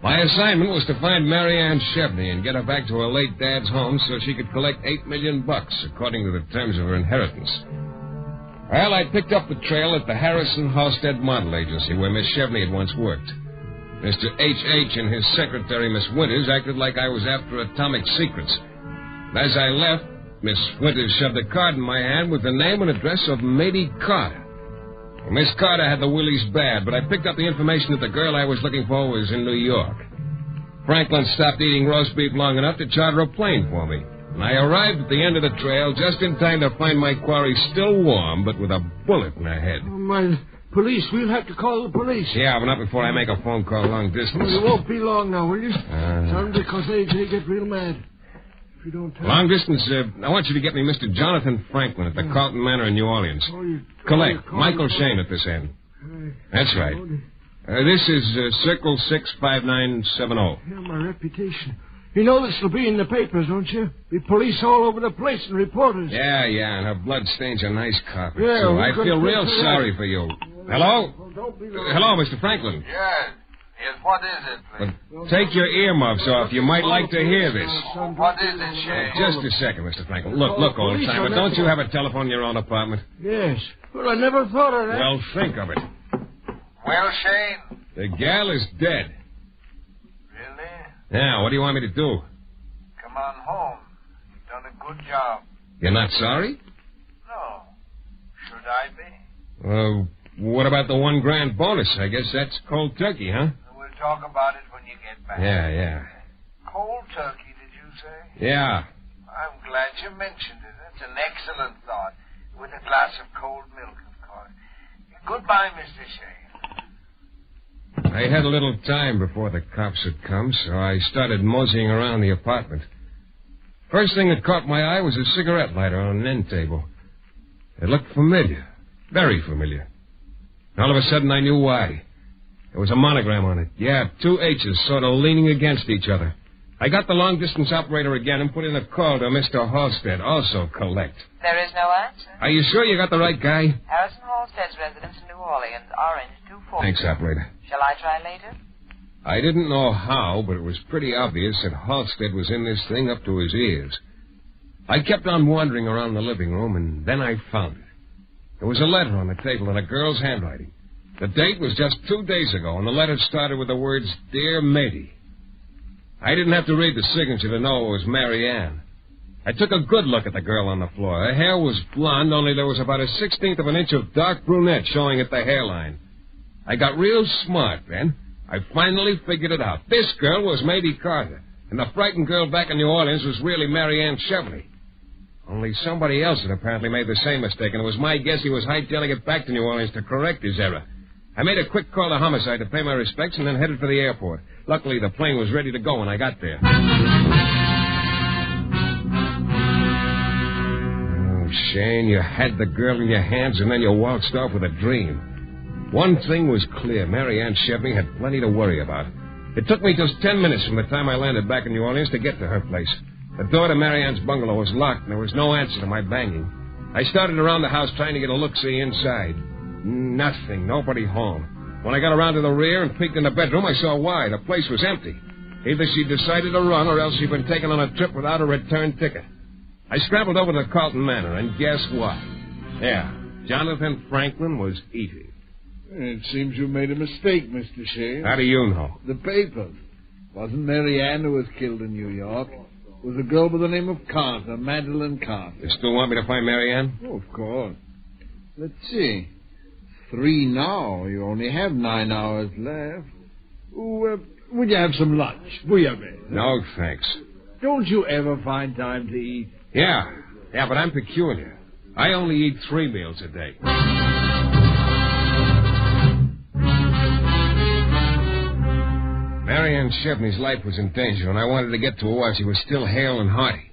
My assignment was to find Mary Ann Shevney and get her back to her late dad's home so she could collect $8 million, according to the terms of her inheritance. Well, I picked up the trail at the Harrison Halstead Model Agency where Miss Shevney had once worked. Mr. H.H. and his secretary, Miss Winters, acted like I was after atomic secrets. And as I left, Miss Winters shoved a card in my hand with the name and address of Mady Carter. Well, Miss Carter had the willies bad, but I picked up the information that the girl I was looking for was in New York. Franklin stopped eating roast beef long enough to charter a plane for me. And I arrived at the end of the trail just in time to find my quarry still warm, but with a bullet in her head. Oh, my police. We'll have to call the police. Yeah, but not before I make a phone call long distance. Well, it won't be long now, will you? Tell them because they get real mad. If you don't tell long distance, I want you to get me Mr. Jonathan Franklin at the Carlton Manor in New Orleans. Collect. Michael Shayne at this end. That's right. This is Circle 65970. Yeah, my reputation. You know this will be in the papers, don't you? Be police all over the place and reporters. Yeah, and her blood stains a nice carpet, yeah, too. I feel real sorry for you. Hello? Hello, Mr. Franklin. Yes, what is it, please? Take your earmuffs off. You might like to hear this. What is it, Shayne? Just a second, Mr. Franklin. Look, old timer. Don't you have a telephone in your own apartment? Yes. Well, I never thought of that. Well, think of it. Well, Shayne? The gal is dead. Really? Now, what do you want me to do? Come on home. You've done a good job. You're not sorry? No. Should I be? What about the $1,000 bonus? I guess that's cold turkey, huh? We'll talk about it when you get back. Yeah. Cold turkey, did you say? Yeah. I'm glad you mentioned it. That's an excellent thought. With a glass of cold milk, of course. Goodbye, Mr. Shayne. I had a little time before the cops had come, so I started moseying around the apartment. First thing that caught my eye was a cigarette lighter on an end table. It looked familiar. Very familiar. All of a sudden, I knew why. There was a monogram on it. Yeah, 2 H's sort of leaning against each other. I got the long-distance operator again and put in a call to Mr. Halstead, also collect. There is no answer. Are you sure you got the right guy? Harrison Halstead's residence in New Orleans, Orange 240. Thanks, operator. Shall I try later? I didn't know how, but it was pretty obvious that Halstead was in this thing up to his ears. I kept on wandering around the living room, and then I found it. There was a letter on the table in a girl's handwriting. The date was just 2 days ago, and the letter started with the words, Dear Matey. I didn't have to read the signature to know it was Mary Ann. I took a good look at the girl on the floor. Her hair was blonde, only there was about a 1/16 of an inch of dark brunette showing at the hairline. I got real smart then. I finally figured it out. This girl was Matey Carter, and the frightened girl back in New Orleans was really Mary Ann Chevney. Only somebody else had apparently made the same mistake, and it was my guess he was hightailing it back to New Orleans to correct his error. I made a quick call to homicide to pay my respects and then headed for the airport. Luckily, the plane was ready to go when I got there. Oh, Shayne, you had the girl in your hands and then you waltzed off with a dream. One thing was clear. Mary Ann Chevney had plenty to worry about. It took me just 10 minutes from the time I landed back in New Orleans to get to her place. The door to Mary Ann's bungalow was locked, and there was no answer to my banging. I started around the house trying to get a look-see inside. Nothing. Nobody home. When I got around to the rear and peeked in the bedroom, I saw why. The place was empty. Either she decided to run or else she'd been taken on a trip without a return ticket. I scrambled over to Carlton Manor, and guess what? Yeah, Jonathan Franklin was eating. It seems you made a mistake, Mr. Shayne. How do you know? The papers. Wasn't Mary Ann who was killed in New York. It was a girl by the name of Carter, Madeline Carter. You still want me to find Mary Ann? Oh, of course. Let's see. 3 now. You only have 9 hours left. Would you have some lunch? Bouillabaisse? No, thanks. Don't you ever find time to eat? Yeah, but I'm peculiar. I only eat 3 meals a day. Mary Ann Chevney's life was in danger, and I wanted to get to her while she was still hale and hearty.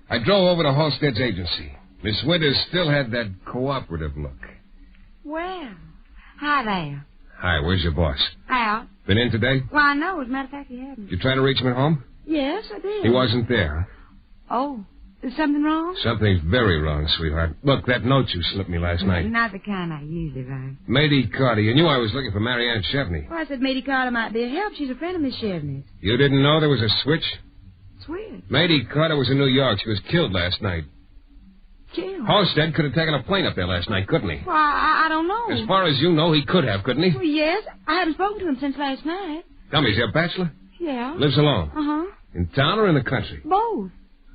I drove over to Halstead's agency. Miss Winters still had that cooperative look. Well, hi there. Hi, where's your boss? Al. Been in today? Why, no, as a matter of fact, he hadn't. Did you try to reach him at home? Yes, I did. He wasn't there. Oh, is something wrong? Something's very wrong, sweetheart. Look, that note you slipped me last night. Not the kind I usually write. Matey Carter, you knew I was looking for Mary Ann Chevney. Well, I said Matey Carter might be a help. She's a friend of Miss Chevney's. You didn't know there was a switch? Switch? Matey Carter was in New York. She was killed last night. Killed? Halstead could have taken a plane up there last night, couldn't he? Well, I don't know. As far as you know, he could have, couldn't he? Well, yes. I haven't spoken to him since last night. Tell me, is he a bachelor? Yeah. Lives alone? Uh-huh. In town or in the country? Both.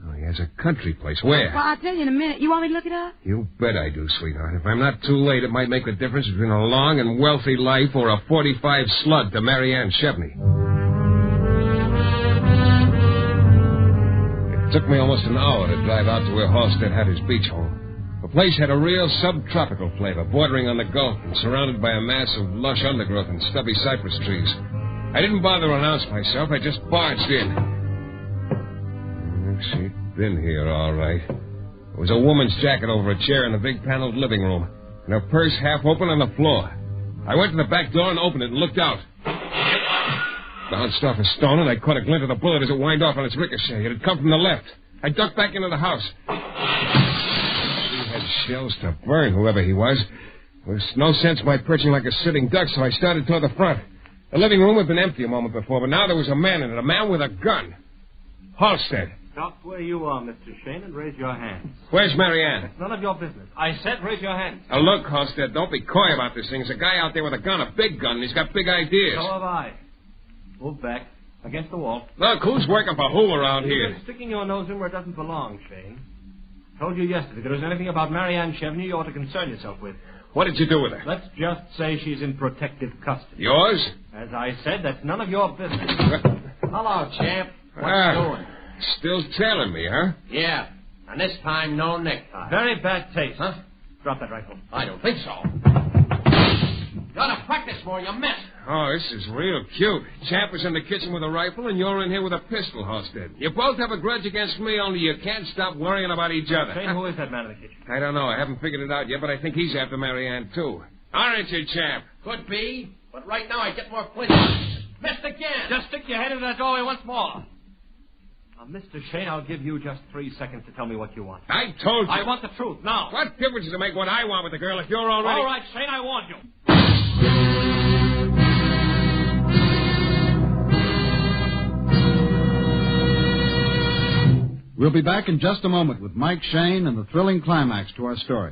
Oh, he has a country place. Where? Well, I'll tell you in a minute. You want me to look it up? You bet I do, sweetheart. If I'm not too late, it might make the difference between a long and wealthy life or a 45 slug to Mary Ann Chevney. It took me almost an hour to drive out to where Halstead had his beach home. The place had a real subtropical flavor, bordering on the Gulf and surrounded by a mass of lush undergrowth and stubby cypress trees. I didn't bother to announce myself. I just barged in. She'd been here, all right. There was a woman's jacket over a chair in the big paneled living room, and her purse half open on the floor. I went to the back door and opened it and looked out. Bounced off a stone, and I caught a glint of the bullet as it whined off on its ricochet. It had come from the left. I ducked back into the house. He had shells to burn, whoever he was. There was no sense my perching like a sitting duck, so I started toward the front. The living room had been empty a moment before, but now there was a man in it, a man with a gun. Halstead. Stop where you are, Mr. Shayne, and raise your hands. Where's Mary Ann? It's none of your business. I said raise your hands. Now, look, Halstead, don't be coy about this thing. There's a guy out there with a gun, a big gun, and he's got big ideas. So have I. Move back. Against the wall. Look, who's working for who around You're here? sticking your nose in where it doesn't belong, Shayne. Told you yesterday, if there was anything about Mary Ann Chevney you ought to concern yourself with. What did you do with her? Let's just say she's in protective custody. Yours? As I said, that's none of your business. Hello, champ. What you doing? Still tailing me, huh? Yeah. And this time, no necktie. Very bad taste. Huh? Drop that rifle. I don't think so. You ought to practice more, you miss. Oh, this is real cute. Champ is in the kitchen with a rifle, and you're in here with a pistol, Halstead. You both have a grudge against me, only you can't stop worrying about each other. Shayne, who is that man in the kitchen? I don't know. I haven't figured it out yet, but I think he's after Mary Ann, too. Aren't you, Champ? Could be, but right now I get more flinty. Missed again. Just stick your head in that doorway once more. Now, Mr. Shayne, I'll give you just 3 seconds to tell me what you want. I told you. I want the truth, now. What difference does it make what I want with the girl if you're already... All right, Shayne, I warned you. We'll be back in just a moment with Mike Shayne and the thrilling climax to our story.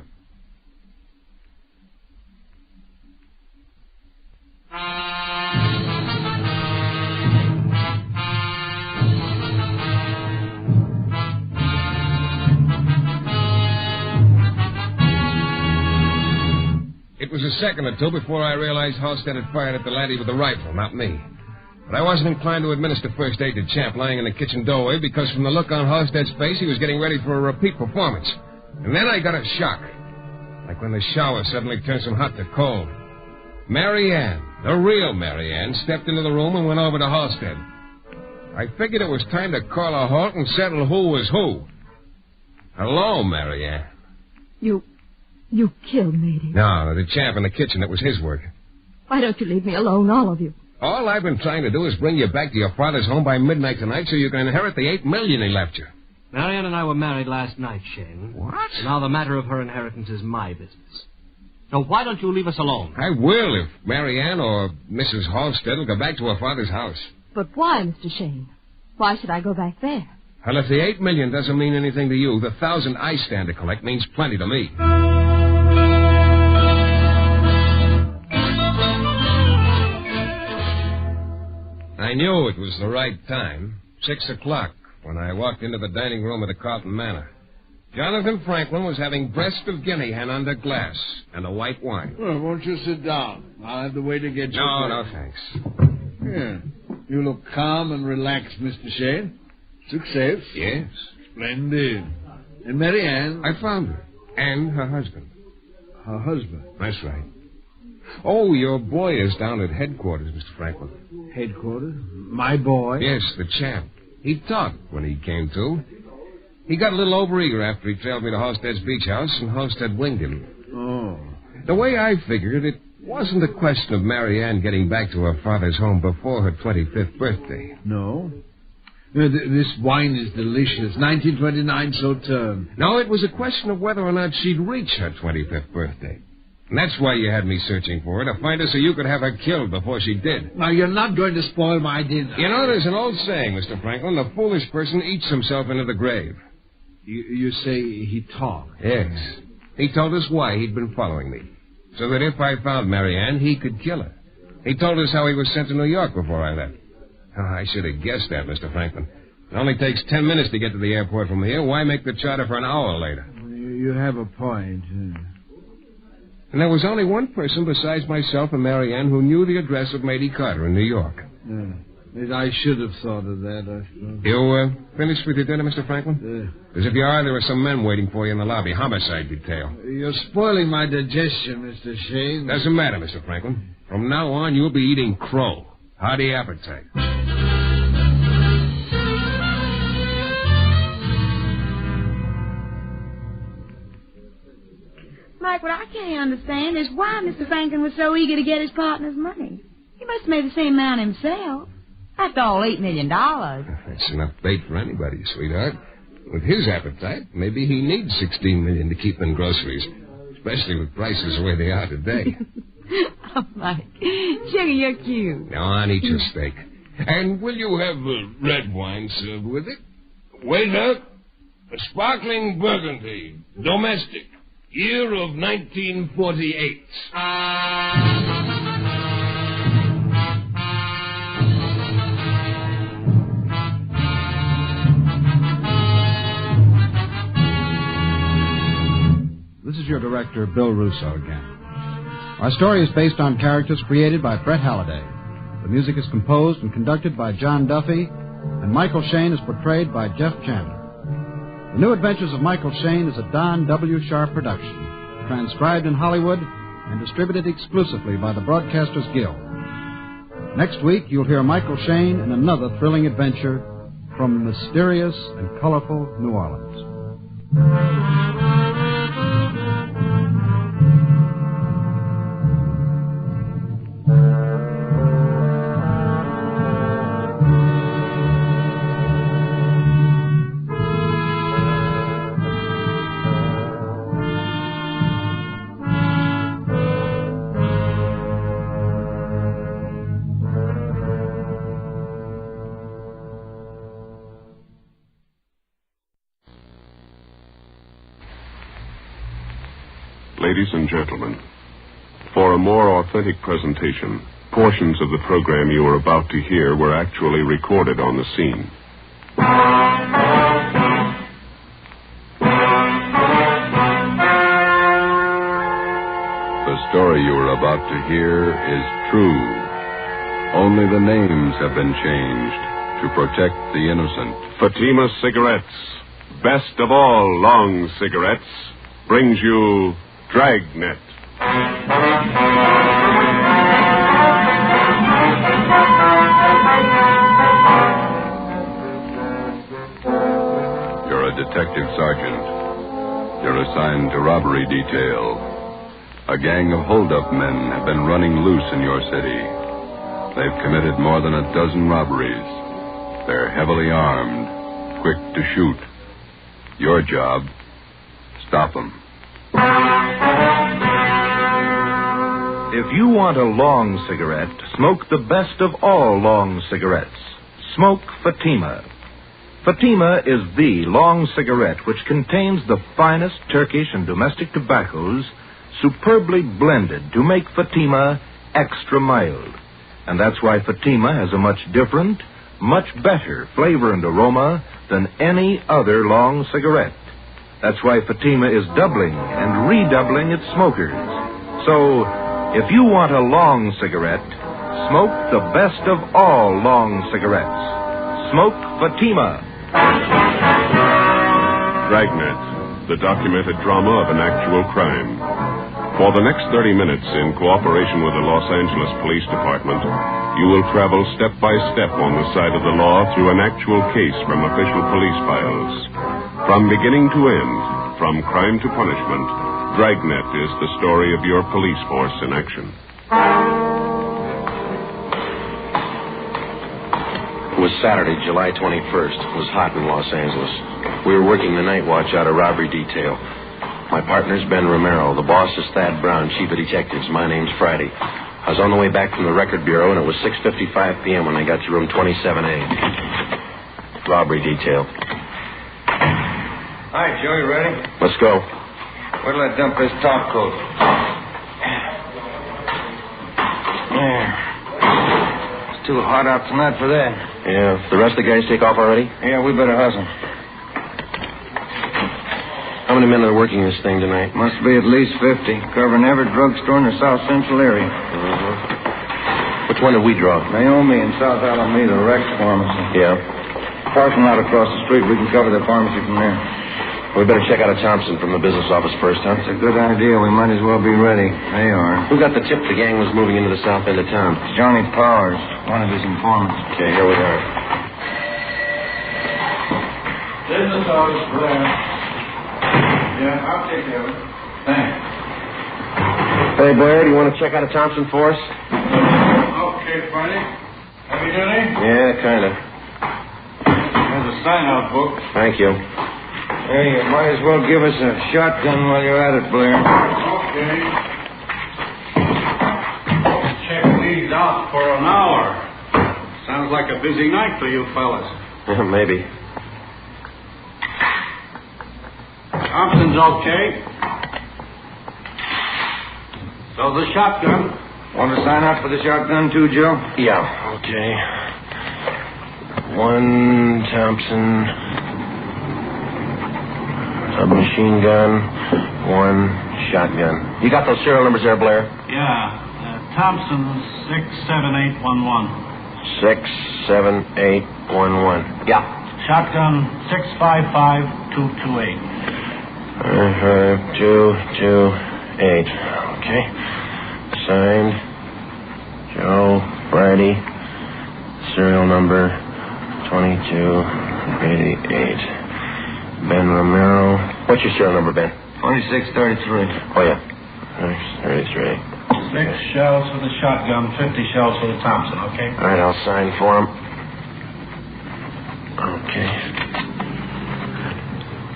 was a second or two before I realized Halstead had fired at the laddie with the rifle, not me. But I wasn't inclined to administer first aid to Champ lying in the kitchen doorway because from the look on Halstead's face, he was getting ready for a repeat performance. And then I got a shock. Like when the shower suddenly turns from hot to cold. Mary Ann, the real Mary Ann, stepped into the room and went over to Halstead. I figured it was time to call a halt and settle who was who. Hello, Mary Ann. You killed Matey. No, the Champ in the kitchen, it was his work. Why don't you leave me alone, all of you? All I've been trying to do is bring you back to your father's home by midnight tonight so you can inherit the $8 million he left you. Marianne and I were married last night, Shayne. What? Now the matter of her inheritance is my business. So why don't you leave us alone? I will if Marianne or Mrs. Halstead will go back to her father's house. But why, Mr. Shayne? Why should I go back there? Well, if the $8 million doesn't mean anything to you, the 1,000 I stand to collect means plenty to me. I knew it was the right time, 6 o'clock, when I walked into the dining room of the Carlton Manor. Jonathan Franklin was having breast of guinea hen under glass and a white wine. Well, won't you sit down? I'll have to wait to get you. No, thanks. Yeah. You look calm and relaxed, Mr. Shayne. Success? Yes. Splendid. And Mary Ann? I found her. And her husband. Her husband? That's right. Oh, your boy is down at headquarters, Mr. Franklin. Headquarters? My boy? Yes, the Champ. He talked when he came to. He got a little overeager after he trailed me to Halstead's beach house, and Halstead winged him. Oh. The way I figured, it wasn't a question of Mary Ann getting back to her father's home before her 25th birthday. No? This wine is delicious. 1929 Sauterne. No, it was a question of whether or not she'd reach her 25th birthday. And that's why you had me searching for her, to find her so you could have her killed before she did. Now, you're not going to spoil my dinner. You know, there's an old saying, Mr. Franklin, the foolish person eats himself into the grave. You say he talked? Yes. He told us why he'd been following me. So that if I found Mary Ann, he could kill her. He told us how he was sent to New York before I left. Oh, I should have guessed that, Mr. Franklin. It only takes 10 minutes to get to the airport from here. Why make the charter for an hour later? You have a point. And there was only one person besides myself and Mary Ann who knew the address of Matey Carter in New York. I should have thought of that, I suppose. You finished with your dinner, Mr. Franklin? Because if you are, there are some men waiting for you in the lobby. Homicide detail. You're spoiling my digestion, Mr. Shayne. Doesn't matter, Mr. Franklin. From now on, you'll be eating crow. Hearty appetite. Mike, what I can't understand is why Mr. Franklin was so eager to get his partner's money. He must have made the same amount himself. After all, $8 million. That's enough bait for anybody, sweetheart. With his appetite, maybe he needs $16 million to keep in groceries, especially with prices the way they are today. Oh, Mike. Sugar, you're cute. Now on, eat your steak. And will you have red wine served with it? Waiter, a sparkling burgundy, domestic, year of 1948. This is your director, Bill Russo, again. Our story is based on characters created by Brett Halliday. The music is composed and conducted by John Duffy, and Michael Shayne is portrayed by Jeff Chandler. The New Adventures of Michael Shayne is a Don W. Sharp production, transcribed in Hollywood and distributed exclusively by the Broadcasters Guild. Next week, you'll hear Michael Shayne in another thrilling adventure from mysterious and colorful New Orleans. Ladies and gentlemen, for a more authentic presentation, portions of the program you are about to hear were actually recorded on the scene. The story story you are about to hear is true. Only the names have been changed to protect the innocent. Fatima Cigarettes, best of all long cigarettes, brings you Dragnet. You're a detective sergeant. You're assigned to robbery detail. A gang of hold-up men have been running loose in your city. They've committed more than a dozen robberies. They're heavily armed, quick to shoot. Your job, stop them. If you want a long cigarette, smoke the best of all long cigarettes. Smoke Fatima. Fatima is the long cigarette which contains the finest Turkish and domestic tobaccos superbly blended to make Fatima extra mild. And that's why Fatima has a much different, much better flavor and aroma than any other long cigarette. That's why Fatima is doubling and redoubling its smokers. So, if you want a long cigarette, smoke the best of all long cigarettes. Smoke Fatima. Dragnet, the documented drama of an actual crime. For the next 30 minutes, in cooperation with the Los Angeles Police Department, you will travel step by step on the side of the law through an actual case from official police files. From beginning to end, from crime to punishment, Dragnet is the story of your police force in action. It was Saturday, July 21st. It was hot in Los Angeles. We were working the night watch out of robbery detail. My partner's Ben Romero. The boss is Thad Brown, chief of detectives. My name's Friday. I was on the way back from the record bureau, and it was 6:55 p.m. when I got to room 27A. Robbery detail. Hi, Joe, you ready? Let's go. Where'll I dump this top coat? There. It's too hot out tonight for that. Yeah, the rest of the guys take off already? Yeah, we better hustle. How many men are working this thing tonight? Must be at least 50, covering every drugstore in the South Central area. Which one did we draw? Naomi in South Alameda, Rex Pharmacy. Yeah. Parking lot across the street. We can cover the pharmacy from there. We better check out a Thompson from the business office first, huh? That's a good idea. We might as well be ready. They are. Who got the tip the gang was moving into the south end of town? Johnny Powers, one of his informants. Okay, here we are. Business office, Blair. Yeah, I'll take care of it. Thanks. Hey, Blair, do you want to check out a Thompson for us? Okay, Friday. Heavy duty? Yeah, kind of. There's a sign-out book. Thank you. Hey, you might as well give us a shotgun while you're at it, Blair. Okay. Check these out for an hour. Sounds like a busy night for you fellas. Maybe. Thompson's okay. So the shotgun. Want to sign up for the shotgun too, Joe? Yeah, okay. One Thompson submachine gun, one shotgun. You got those serial numbers there, Blair? Yeah. Thompson 67811. 67811. Yeah. Shotgun 655228. 5228. Okay. Signed, Joe Friday. Serial number 2288. Ben Romero. What's your serial number, Ben? 2633. Oh, yeah. 33. 6 shells for the shotgun, 50 shells for the Thompson, okay? All right, I'll sign for him. Okay.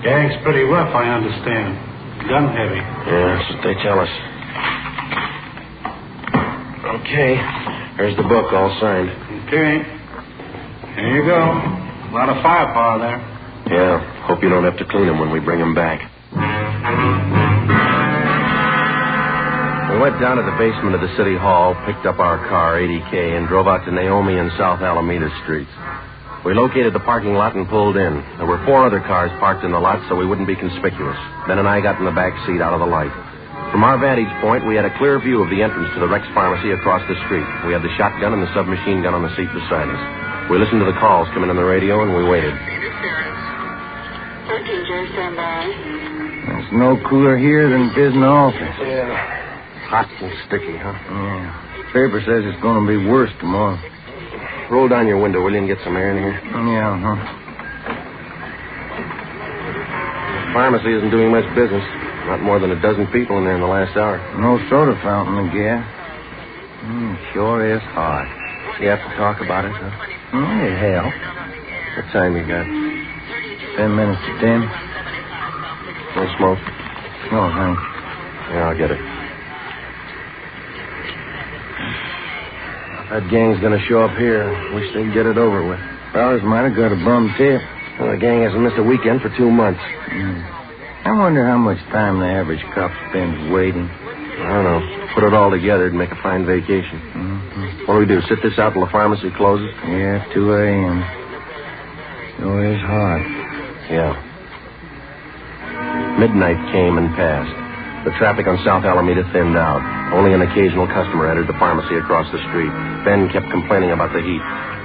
Gang's pretty rough, I understand. Gun heavy. Yeah, that's what they tell us. Okay. Here's the book, all signed. Okay. Here you go. A lot of firepower there. Yeah. Hope you don't have to clean them when we bring them back. We went down to the basement of the city hall, picked up our car, 80K, and drove out to Naomi and South Alameda streets. We located the parking lot and pulled in. There were 4 other cars parked in the lot so we wouldn't be conspicuous. Ben and I got in the back seat out of the light. From our vantage point, we had a clear view of the entrance to the Rex Pharmacy across the street. We had the shotgun and the submachine gun on the seat beside us. We listened to the calls coming on the radio, and we waited. 13, Jerry, stand by. It's no cooler here than it is in the office. Yeah. Hot and sticky, huh? Yeah. Paper says it's going to be worse tomorrow. Roll down your window, will you, and get some air in here? Yeah, huh? The pharmacy isn't doing much business. Not more than a dozen people in there in the last hour. No soda fountain, I guess. Sure is hot. You have to talk about it, huh? It helps. What time you got? 10 minutes to 10. No smoke? No, thanks. Yeah, I'll get it. That gang's gonna show up here. Wish they'd get it over with. Fellas might have got a bum tip. Well, the gang hasn't missed a weekend for 2 months. I wonder how much time the average cop spends waiting. I don't know. Put it all together and make a fine vacation. What do we do, sit this out till the pharmacy closes? Yeah, 2 a.m. Sure is hot. Yeah. Midnight came and passed. The traffic on South Alameda thinned out. Only an occasional customer entered the pharmacy across the street. Ben kept complaining about the heat.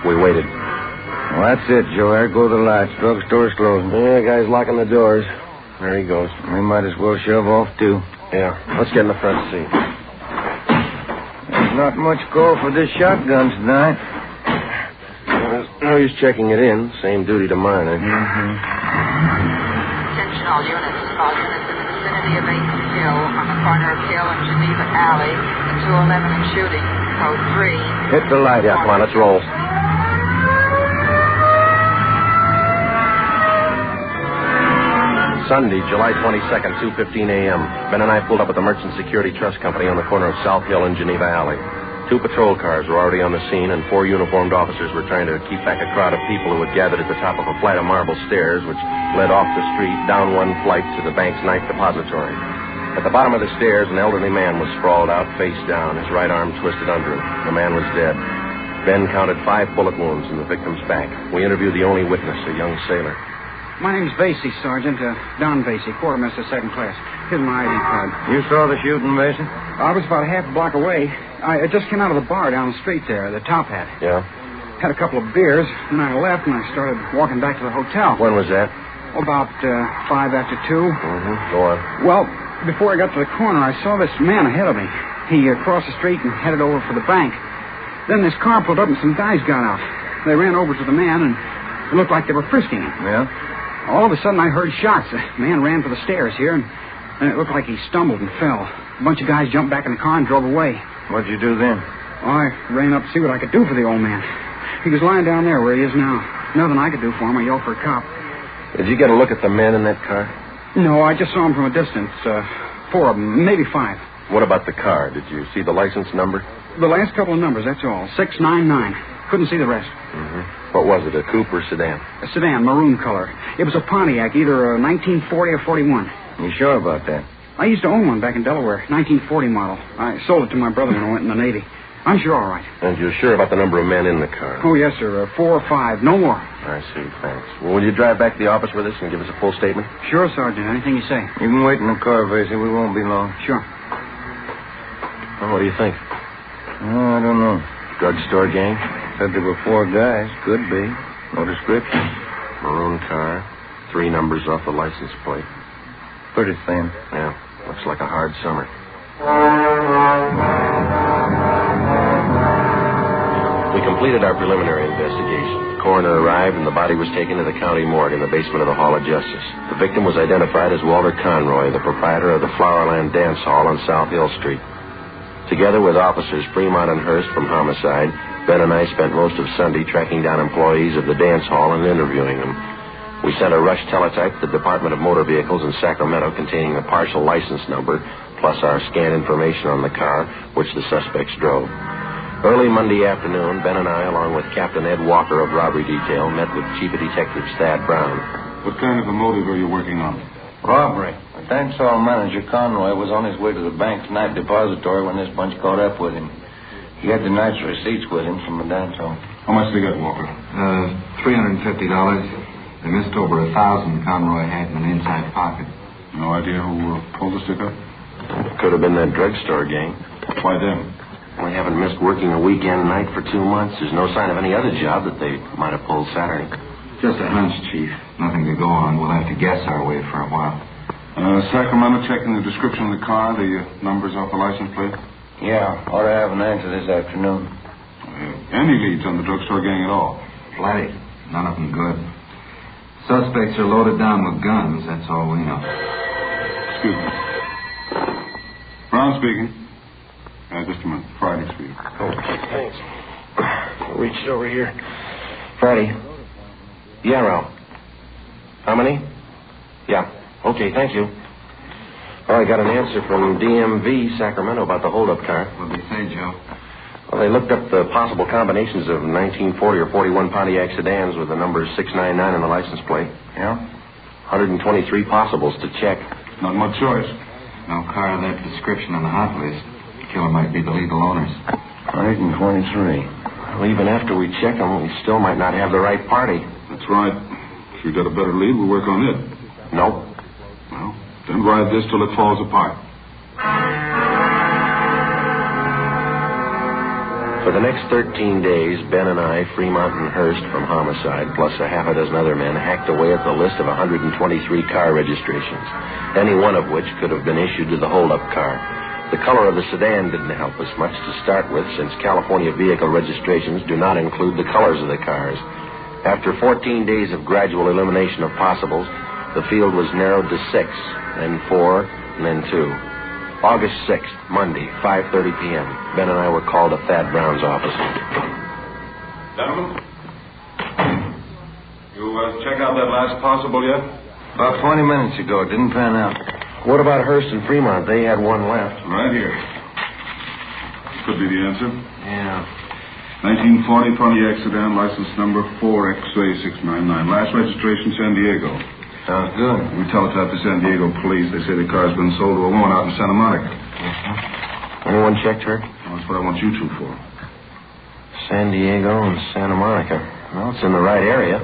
We waited. Well, that's it, Joe. There go the lights. Drugstore's closing. Yeah, guy's locking the doors. There he goes. We might as well shove off, too. Yeah. Let's get in the front seat. There's not much call for this shotgun tonight. No use checking it in. Same duty to mine, eh? Attention all units. All units in the vicinity of 8th and Hill, on the corner of Hill and Geneva Alley, the 211 and shooting. Code 3. Hit the light. Yeah, come on, let's roll. Sunday, July 22nd, 2:15 a.m. Ben and I pulled up at the Merchant Security Trust Company on the corner of South Hill and Geneva Alley. 2 patrol cars were already on the scene, and 4 uniformed officers were trying to keep back a crowd of people who had gathered at the top of a flight of marble stairs which led off the street, down one flight to the bank's night depository. At the bottom of the stairs, an elderly man was sprawled out, face down, his right arm twisted under him. The man was dead. Ben counted 5 bullet wounds in the victim's back. We interviewed the only witness, a young sailor. My name's Vasey, Sergeant. Don Vasey, quartermaster, 2nd class. Here's my ID card. You saw the shooting, Vasey? I was about a half a block away. I just came out of the bar down the street there, the Top Hat. Yeah? Had a couple of beers, then I left and I started walking back to the hotel. When was that? About 5 after 2. Go on. Well, before I got to the corner, I saw this man ahead of me. He crossed the street and headed over for the bank. Then this car pulled up and some guys got out. They ran over to the man and it looked like they were frisking him. Yeah? All of a sudden, I heard shots. The man ran for the stairs here, and it looked like he stumbled and fell. A bunch of guys jumped back in the car and drove away. What'd you do then? Well, I ran up to see what I could do for the old man. He was lying down there where he is now. Nothing I could do for him. I yelled for a cop. Did you get a look at the men in that car? No, I just saw them from a distance. 4 of them, maybe 5. What about the car? Did you see the license number? The last couple of numbers, that's all. 699. Couldn't see the rest. What was it, a coupe or sedan? A sedan, maroon color. It was a Pontiac, either a 1940 or 41. You sure about that? I used to own one back in Delaware, 1940 model. I sold it to my brother when I went in the Navy. I'm sure all right. And you're sure about the number of men in the car? Oh, yes, sir. 4 or 5, no more. I see, thanks. Well, will you drive back to the office with us and give us a full statement? Sure, Sergeant. Anything you say. You can wait in the car, Vasey. We won't be long. Sure. Well, what do you think? I don't know. Drugstore gang? Said there were 4 guys. Could be. No description. Maroon car. 3 numbers off the license plate. Pretty thin. Yeah. Looks like a hard summer. We completed our preliminary investigation. The coroner arrived and the body was taken to the county morgue in the basement of the Hall of Justice. The victim was identified as Walter Conroy, the proprietor of the Flowerland Dance Hall on South Hill Street. Together with officers Fremont and Hurst from Homicide, Ben and I spent most of Sunday tracking down employees of the dance hall and interviewing them. We sent a rush teletype to the Department of Motor Vehicles in Sacramento containing the partial license number, plus our scan information on the car, which the suspects drove. Early Monday afternoon, Ben and I, along with Captain Ed Walker of Robbery Detail, met with Chief of Detectives Thad Brown. What kind of a motive are you working on? Robbery. The dance hall manager, Conroy, was on his way to the bank's night depository when this bunch caught up with him. He had the night's receipts with him from the dance hall. How much they got, Walker? $350. They missed over 1,000 Conroy had in an inside pocket. No idea who pulled the stick up? Could have been that drugstore gang. Why them? We haven't missed working a weekend night for 2 months. There's no sign of any other job that they might have pulled Saturday. Just a hunch, Chief. Nothing to go on. We'll have to guess our way for a while. Sacramento, checking the description of the car, the numbers off the license plate? Yeah, ought to have an answer this afternoon. Any leads on the drugstore gang at all? Plenty. None of them good. Suspects are loaded down with guns. That's all we know. Excuse me. Brown speaking. Just a minute. Friday speaking. Oh, thanks. I'll reach it over here. Friday. Yeah, Ralph. How many? Yeah. Okay, thank you. Well, I got an answer from DMV Sacramento about the holdup car. What'd they say, Joe? Well, they looked up the possible combinations of 1940 or 41 Pontiac sedans with the number 699 on the license plate. Yeah? 123 possibles to check. Not much choice. No car of that description on the hot list. Killer might be the legal owners. 123. Well, even after we check them, we still might not have the right party. That's right. If we get a better lead, we'll work on it. Nope. Well, then ride this till it falls apart. For the next 13 days, Ben and I, Fremont and Hurst from homicide, plus a half a dozen other men, hacked away at the list of 123 car registrations, any one of which could have been issued to the holdup car. The color of the sedan didn't help us much to start with, since California vehicle registrations do not include the colors of the cars. After 14 days of gradual elimination of possibles, the field was narrowed to 6, then 4, and then 2. August 6th, Monday, 5:30 p.m. Ben and I were called to Thad Brown's office. Gentlemen, you check out that last possible yet? About 20 minutes ago. It didn't pan out. What about Hurst and Fremont? They had one left. Right here. Could be the answer. Yeah. 1940 Pontiac sedan, license number 4XA699. Last registration, San Diego. Sounds good. We teletyped to San Diego police. They say the car's been sold to a woman out in Santa Monica. Anyone checked her? Well, that's what I want you two for. San Diego and Santa Monica. Well, it's in the right area.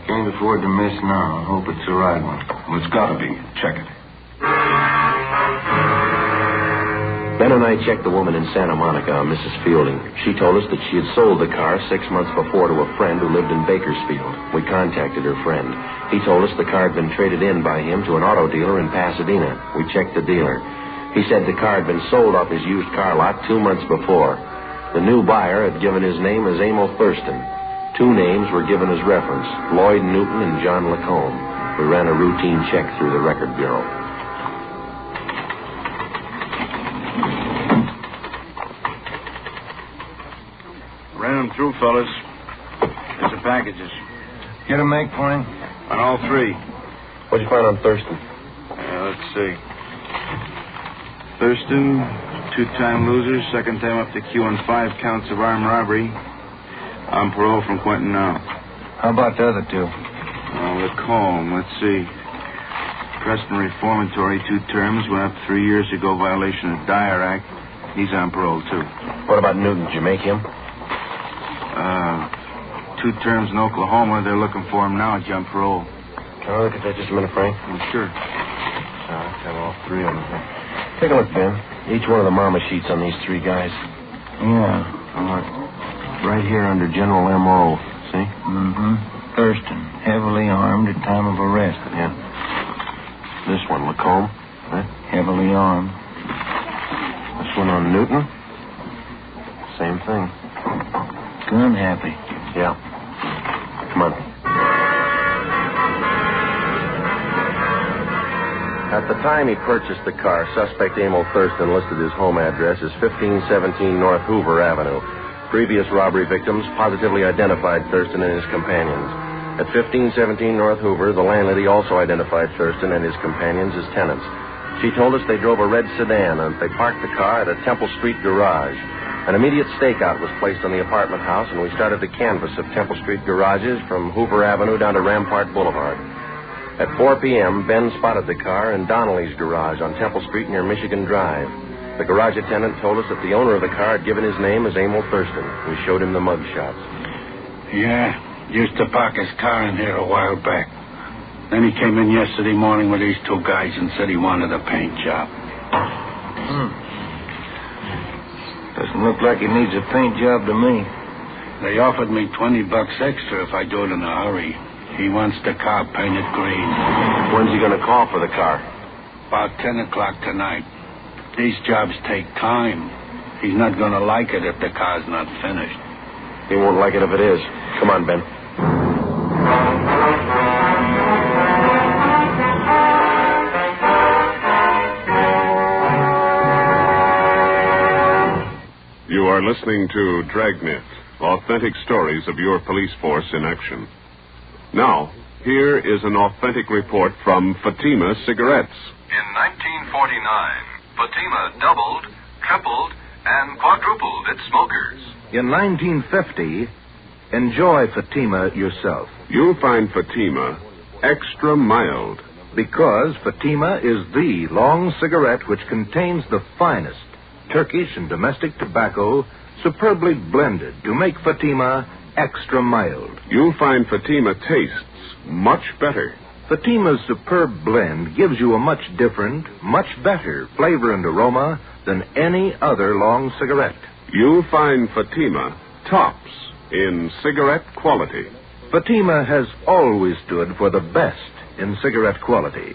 Can't afford to miss now. I hope it's the right one. Well, it's got to be. Check it. Ben and I checked the woman in Santa Monica, Mrs. Fielding. She told us that she had sold the car 6 months before to a friend who lived in Bakersfield. We contacted her friend. He told us the car had been traded in by him to an auto dealer in Pasadena. We checked the dealer. He said the car had been sold off his used car lot 2 months before. The new buyer had given his name as Emil Thurston. 2 names were given as reference, Lloyd Newton and John Lacombe. We ran a routine check through the record bureau. Ran them through, fellas. Here's the packages. Get a make for him? On all 3. What'd you find on Thurston? Let's see. Thurston, 2-time loser, second time up to Q on 5 counts of armed robbery. On parole from Quentin now. How about the other 2? Lacombe, let's see. Preston reformatory, 2 terms, went up 3 years ago, violation of Dyer Act. He's on parole, too. What about Newton? Did you make him? 2 terms in Oklahoma. They're looking for him now. He's on parole. Can I look at that just a minute, Frank? Sure. I've got all 3 of them. Take a look, Ben. Each one of the mama sheets on these 3 guys. Yeah. Right here under General M.O. See? Mm-hmm. Thurston, heavily armed at time of arrest. Yeah. This one, Lacombe. Huh? Heavily armed. This one on Newton. Same thing. Gun happy. Yeah. Come on. At the time he purchased the car, suspect Emil Thurston listed his home address as 1517 North Hoover Avenue. Previous robbery victims positively identified Thurston and his companions. At 1517 North Hoover, the landlady also identified Thurston and his companions as tenants. She told us they drove a red sedan and they parked the car at a Temple Street garage. An immediate stakeout was placed on the apartment house, and we started the canvass of Temple Street garages from Hoover Avenue down to Rampart Boulevard. At 4 p.m., Ben spotted the car in Donnelly's garage on Temple Street near Michigan Drive. The garage attendant told us that the owner of the car had given his name as Emil Thurston. We showed him the mug shots. Yeah, used to park his car in here a while back. Then he came in yesterday morning with these 2 guys and said he wanted a paint job. Doesn't look like he needs a paint job to me. They offered me $20 extra if I do it in a hurry. He wants the car painted green. When's he going to call for the car? About 10 o'clock tonight. These jobs take time. He's not going to like it if the car's not finished. He won't like it if it is. Come on, Ben. You are listening to Dragnet, authentic stories of your police force in action. Now, here is an authentic report from Fatima Cigarettes. In 1949, Fatima doubled, tripled, and quadrupled its smokers. In 1950, enjoy Fatima yourself. You'll find Fatima extra mild. Because Fatima is the long cigarette which contains the finest Turkish and domestic tobacco superbly blended to make Fatima extra mild. You'll find Fatima tastes much better. Fatima's superb blend gives you a much different, much better flavor and aroma than any other long cigarette. You'll find Fatima tops in cigarette quality. Fatima has always stood for the best in cigarette quality.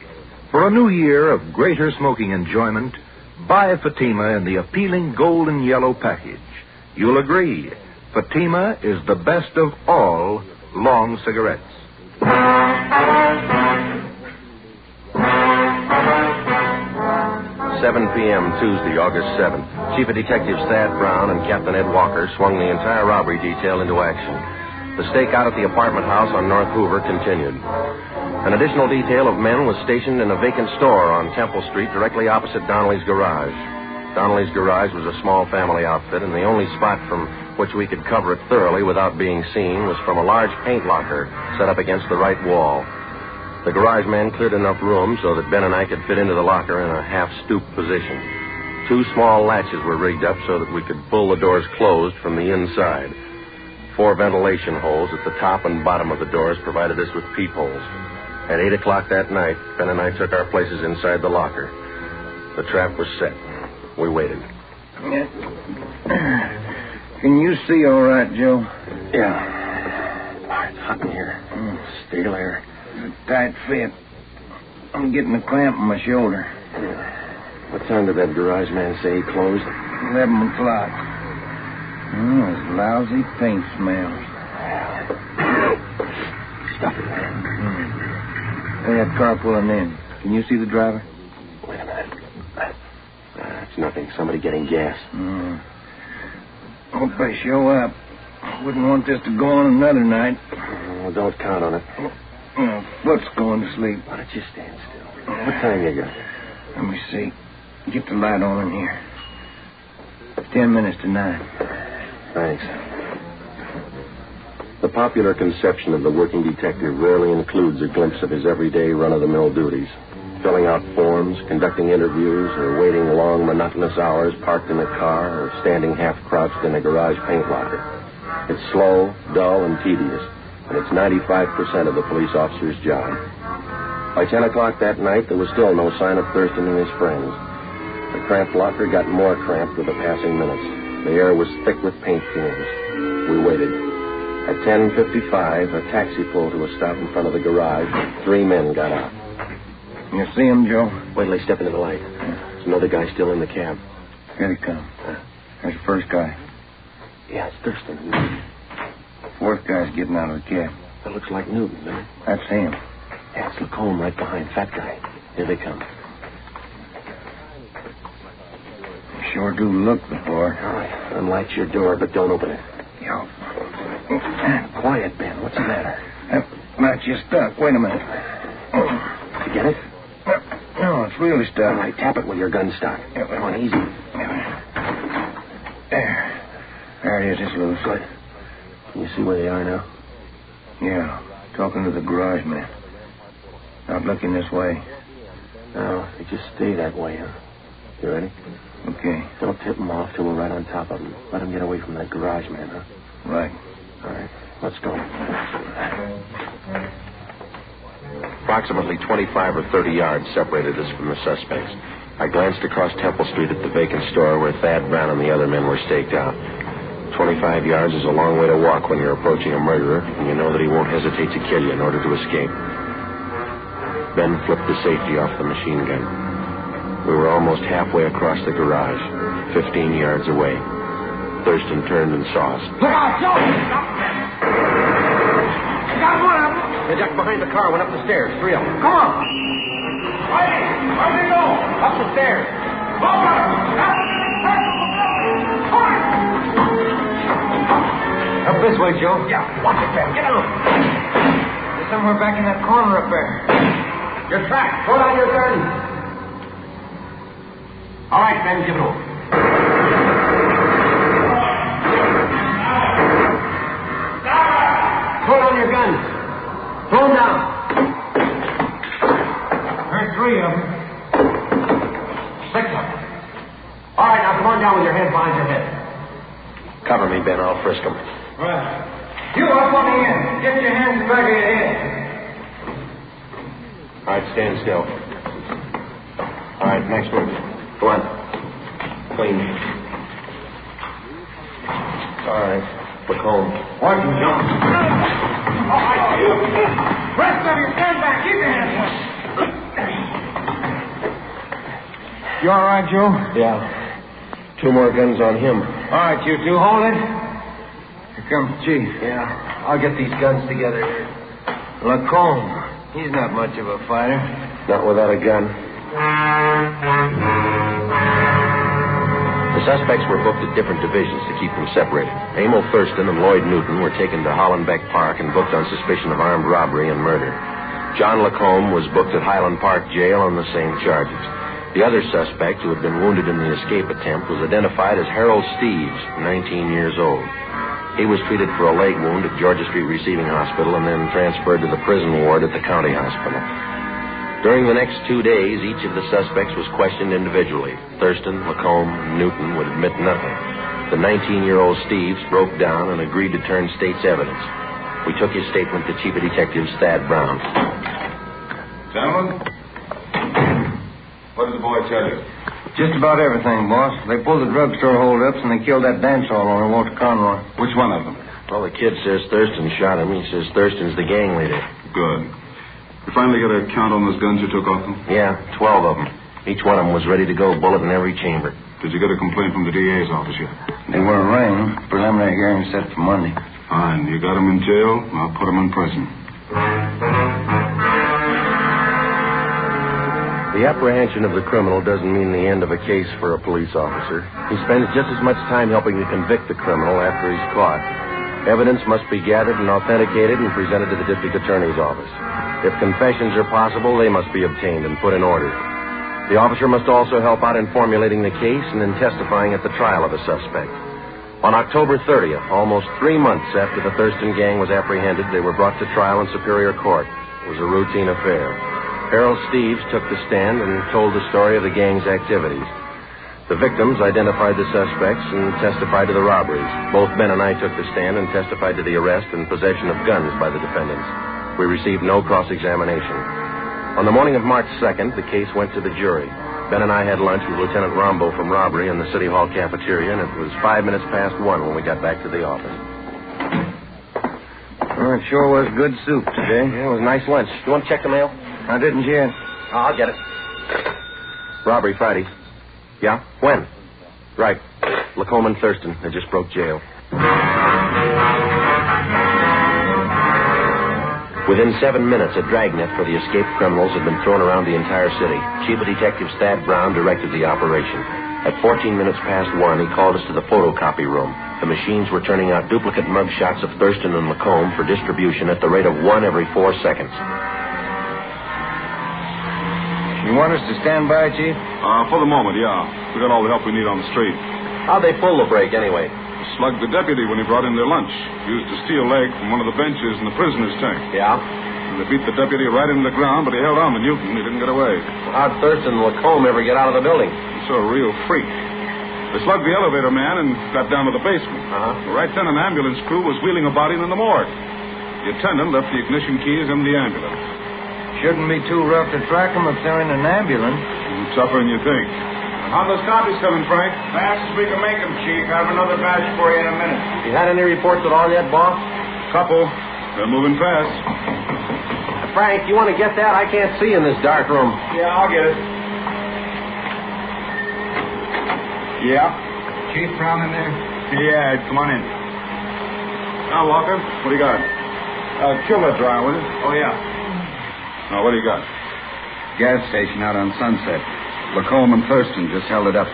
For a new year of greater smoking enjoyment, buy Fatima in the appealing golden yellow package. You'll agree, Fatima is the best of all long cigarettes. 7 p.m. Tuesday, August 7th. Chief of Detectives Thad Brown and Captain Ed Walker swung the entire robbery detail into action. The stakeout at the apartment house on North Hoover continued. An additional detail of men was stationed in a vacant store on Temple Street directly opposite Donnelly's garage. Donnelly's garage was a small family outfit, and the only spot from which we could cover it thoroughly without being seen was from a large paint locker set up against the right wall. The garage man cleared enough room so that Ben and I could fit into the locker in a half-stooped position. 2 small latches were rigged up so that we could pull the doors closed from the inside. 4 ventilation holes at the top and bottom of the doors provided us with peepholes. At 8 o'clock that night, Ben and I took our places inside the locker. The trap was set. We waited. Can you see all right, Joe? Yeah. It's hot in here. Stale air. It's a tight fit. I'm getting a clamp in my shoulder. What time did that garage man say he closed? 11 o'clock. It's lousy paint smells. Stop it, man. Hey, that car pulling in. Can you see the driver? Wait a minute. It's nothing. Somebody getting gas. Hope they show up. Wouldn't want this to go on another night. Well, don't count on it. Foot's going to sleep. Why don't you stand still? What time you got? Let me see. Get the light on in here. 10 minutes to 9. Thanks. The popular conception of the working detective rarely includes a glimpse of his everyday run-of-the-mill duties. Filling out forms, conducting interviews, or waiting long, monotonous hours parked in a car or standing half-crouched in a garage paint locker. It's slow, dull, and tedious, and it's 95% of the police officer's job. By 10 o'clock that night, there was still no sign of Thurston and his friends. The cramped locker got more cramped with the passing minutes. The air was thick with paint fumes. We waited. At 10:55, a taxi pulled to a stop in front of the garage. 3 men got out. You see him, Joe? Wait till they step into the light. There's another guy still in the cab. Here he comes. There's the first guy. Yeah, it's Thurston. Fourth guy's getting out of the cab. That looks like Newton, man. That's him. Yeah, it's Lacombe right behind. Fat guy. Here they come. Sure do look the part. All right. Unlatch your door, but don't open it. Yo. Quiet, Ben. What's the matter? That latch is stuck. Wait a minute. Did you get it? No, it's really stuck. All right, tap it with your gun stock. Come on, easy. There it is. It's loose. Good. Can you see where they are now? Yeah. Talking to the garage man. Not looking this way. No, they just stay that way, huh? You ready? Okay. Don't tip them off till we're right on top of them. Let them get away from that garage man, huh? Right. All right. Let's go. Approximately 25 or 30 yards separated us from the suspects. I glanced across Temple Street at the vacant store where Thad Brown and the other men were staked out. 25 yards is a long way to walk when you're approaching a murderer, and you know that he won't hesitate to kill you in order to escape. Ben flipped the safety off the machine gun. We were almost halfway across the garage, 15 yards away. Thurston turned and saw us. Look out, Joe! I got one of them. They're ducked behind the car, went up the stairs. 3 of them. Come on. Where they go? Up the stairs. Up this way, Joe. Yeah, watch it, Ben. Get out. They're somewhere back in that corner up there. Your track. Throw down your gun. All right, Ben, give it over. Throw down your guns. Throw them down. Heard 3 of them. 6 of them. All right, now come on down with your head behind your head. Cover me, Ben. I'll frisk them. Right. You up on the end. Get your hands back of your head. All right, stand still. All right, next one. Go on. Clean. All right, look home. Watch him, John. All right, you. Rest of you, stand back. Keep your hands up. You all right, Joe? Yeah. 2 more guns on him. All right, you two, hold it. Here comes Chief. Yeah, I'll get these guns together. Lacombe, he's not much of a fighter. Not without a gun. The suspects were booked at different divisions to keep them separated. Emil Thurston and Lloyd Newton were taken to Hollenbeck Park and booked on suspicion of armed robbery and murder. John Lacombe was booked at Highland Park Jail on the same charges. The other suspect, who had been wounded in the escape attempt, was identified as Harold Steves, 19 years old. He was treated for a leg wound at Georgia Street Receiving Hospital and then transferred to the prison ward at the county hospital. During the next 2 days, each of the suspects was questioned individually. Thurston, Lacombe, and Newton would admit nothing. The 19-year-old Steves broke down and agreed to turn state's evidence. We took his statement to Chief of Detectives Thad Brown. Gentlemen, what did the boy tell you? Just about everything, boss. They pulled the drugstore holdups and they killed that dance hall owner, Walter Conroy. Which one of them? Well, the kid says Thurston shot him. He says Thurston's the gang leader. Good. You finally got a count on those guns you took off them? Yeah, 12 of them. Each one of them was ready to go, bullet in every chamber. Did you get a complaint from the DA's office yet? They were arraigned. Preliminary hearing set for Monday. Fine. You got them in jail. I'll put them in prison. The apprehension of the criminal doesn't mean the end of a case for a police officer. He spends just as much time helping to convict the criminal after he's caught. Evidence must be gathered and authenticated and presented to the district attorney's office. If confessions are possible, they must be obtained and put in order. The officer must also help out in formulating the case and in testifying at the trial of a suspect. On October 30th, almost 3 months after the Thurston gang was apprehended, they were brought to trial in Superior Court. It was a routine affair. Harold Steves took the stand and told the story of the gang's activities. The victims identified the suspects and testified to the robberies. Both Ben and I took the stand and testified to the arrest and possession of guns by the defendants. We received no cross-examination. On the morning of March 2nd, the case went to the jury. Ben and I had lunch with Lieutenant Rombo from robbery in the City Hall cafeteria, and it was 5 minutes past 1 when we got back to the office. Oh, it sure was good soup today. Yeah, it was a nice lunch. You want to check the mail? I didn't yet. Oh, I'll get it. Robbery Friday. Yeah? When? Right. Lacombe and Thurston. They just broke jail. Within 7 minutes, a dragnet for the escaped criminals had been thrown around the entire city. Chief of Detectives Thad Brown directed the operation. At 14 minutes past 1, he called us to the photocopy room. The machines were turning out duplicate mug shots of Thurston and Lacombe for distribution at the rate of 1 every 4 seconds. You want us to stand by, Chief? For the moment, yeah. We got all the help we need on the street. How'd they pull the break, anyway? Slugged the deputy when he brought in their lunch. Used a steel leg from one of the benches in the prisoner's tank. Yeah? And they beat the deputy right into the ground, but he held on to Newton. He didn't get away. How'd Thurston and Lacombe ever get out of the building? He's a real freak. They slugged the elevator man and got down to the basement. The right then an ambulance crew was wheeling a body into the morgue. The attendant left the ignition keys in the ambulance. Shouldn't be too rough to track them if they're in an ambulance. tougher than you think. How those copies coming, Frank? Fast as we can make them, Chief. I have another batch for you in a minute. You had any reports at all yet, boss? Couple. They're moving fast. Frank, you want to get that? I can't see in this dark room. Yeah, I'll get it. Yeah? Chief Brown in there? Yeah, come on in. Now, Walker, what do you got? Kill that dry, will you? Oh, yeah. Now, what do you got? Gas station out on Sunset. Lacombe and Thurston just held it up.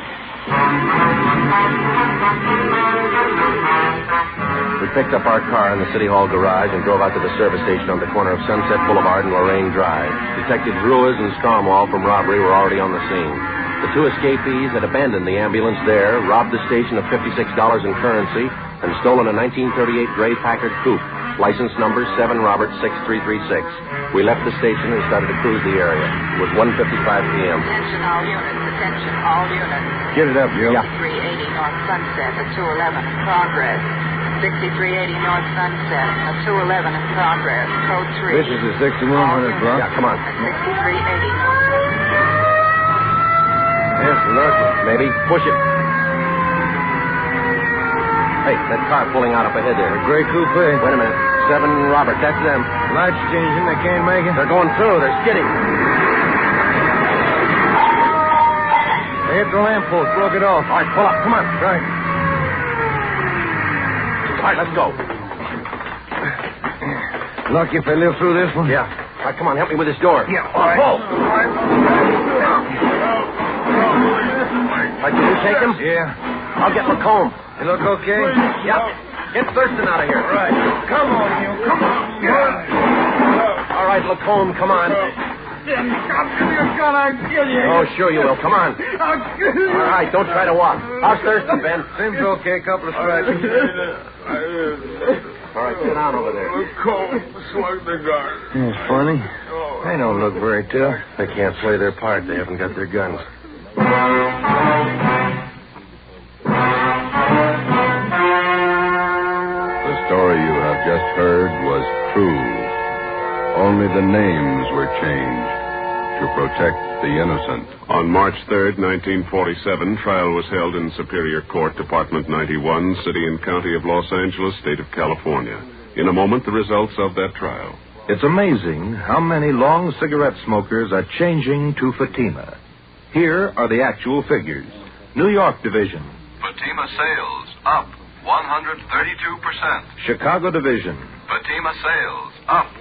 We picked up our car in the City Hall garage and drove out to the service station on the corner of Sunset Boulevard and Lorraine Drive. Detectives Ruiz and Stromwall from robbery were already on the scene. The two escapees had abandoned the ambulance there, robbed the station of $56 in currency, and stolen a 1938 gray Packard coupe, license number 7 Robert 6336. We left the station and started to cruise the area. It was 1:55 p.m. Attention all units. Attention all units. Get it up, Joe. Yeah. 6380 North Sunset at 211 in progress. 6380 North Sunset at 211 in progress. Code 3. This is the 6100 block. Yeah, come on. 6380 North Sunset. Yes, look. Maybe. Push it. Hey, that car pulling out up ahead there. Gray coupe. Wait a minute. 7 Robert, that's them. Lights changing. They can't make it. They're going through. They're skidding. They hit the lamppost. Broke it off. All right, pull up. Come on. Right. All right, let's go. Lucky if they live through this one. Yeah. All right, come on. Help me with this door. Yeah, all right. Pull. All right, can you take him? Yeah. I'll get Lacombe. You look okay? Yeah. Get Thurston out of here. Right. Come on, you. Come on. Yeah. All right, Lacombe, come on. I'll kill you. Oh, sure you will. Come on. I'll kill you. All right, don't try to walk. How's Thurston, Ben? Seems okay. Couple of scratches. All right, sit down over there. Slug the guard. It's funny. They don't look very tough. They can't play their part. They haven't got their guns. The story you have just heard was true. Only the names were changed to protect the innocent. On March 3rd, 1947, trial was held in Superior Court, Department 91, City and County of Los Angeles, State of California. In a moment, the results of that trial. It's amazing how many long cigarette smokers are changing to Fatima. Here are the actual figures. New York Division. Fatima sales up 132%. Chicago Division. Fatima sales up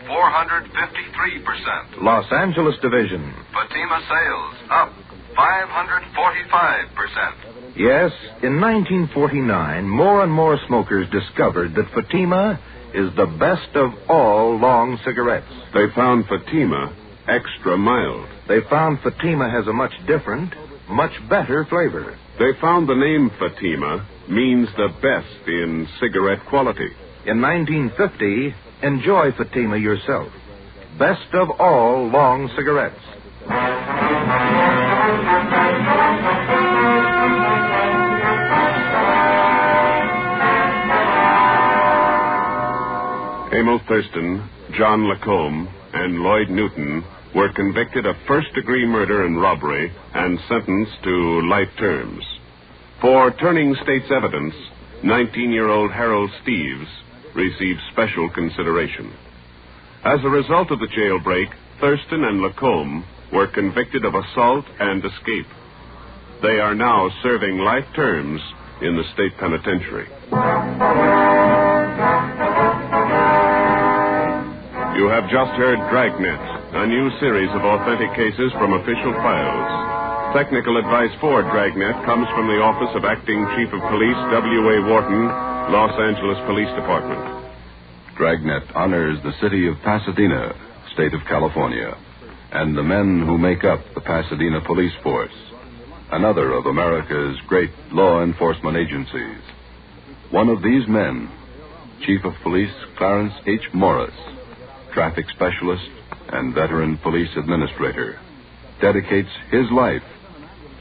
453%. Los Angeles Division. Fatima sales up 545%. Yes, in 1949, more and more smokers discovered that Fatima is the best of all long cigarettes. They found Fatima extra mild. They found Fatima has a much different, much better flavor. They found the name Fatima means the best in cigarette quality. In 1950, enjoy Fatima yourself. Best of all long cigarettes. Emil Thurston, John Lacombe, and Lloyd Newton were convicted of first-degree murder and robbery and sentenced to life terms. For turning state's evidence, 19-year-old Harold Steves received special consideration. As a result of the jailbreak, Thurston and Lacombe were convicted of assault and escape. They are now serving life terms in the state penitentiary. You have just heard Dragnet, a new series of authentic cases from official files. Technical advice for Dragnet comes from the Office of Acting Chief of Police W.A. Wharton, Los Angeles Police Department. Dragnet honors the city of Pasadena, state of California, and the men who make up the Pasadena Police Force, another of America's great law enforcement agencies. One of these men, Chief of Police Clarence H. Morris, traffic specialist and veteran police administrator, dedicates his life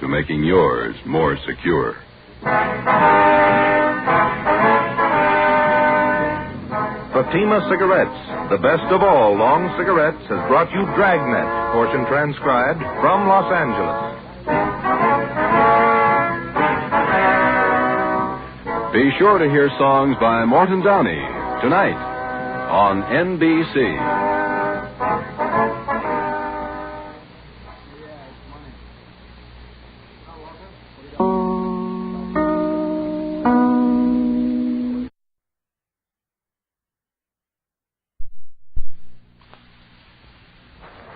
to making yours more secure. Fatima Cigarettes, the best of all long cigarettes, has brought you Dragnet, portion transcribed from Los Angeles. Be sure to hear songs by Morton Downey tonight on NBC.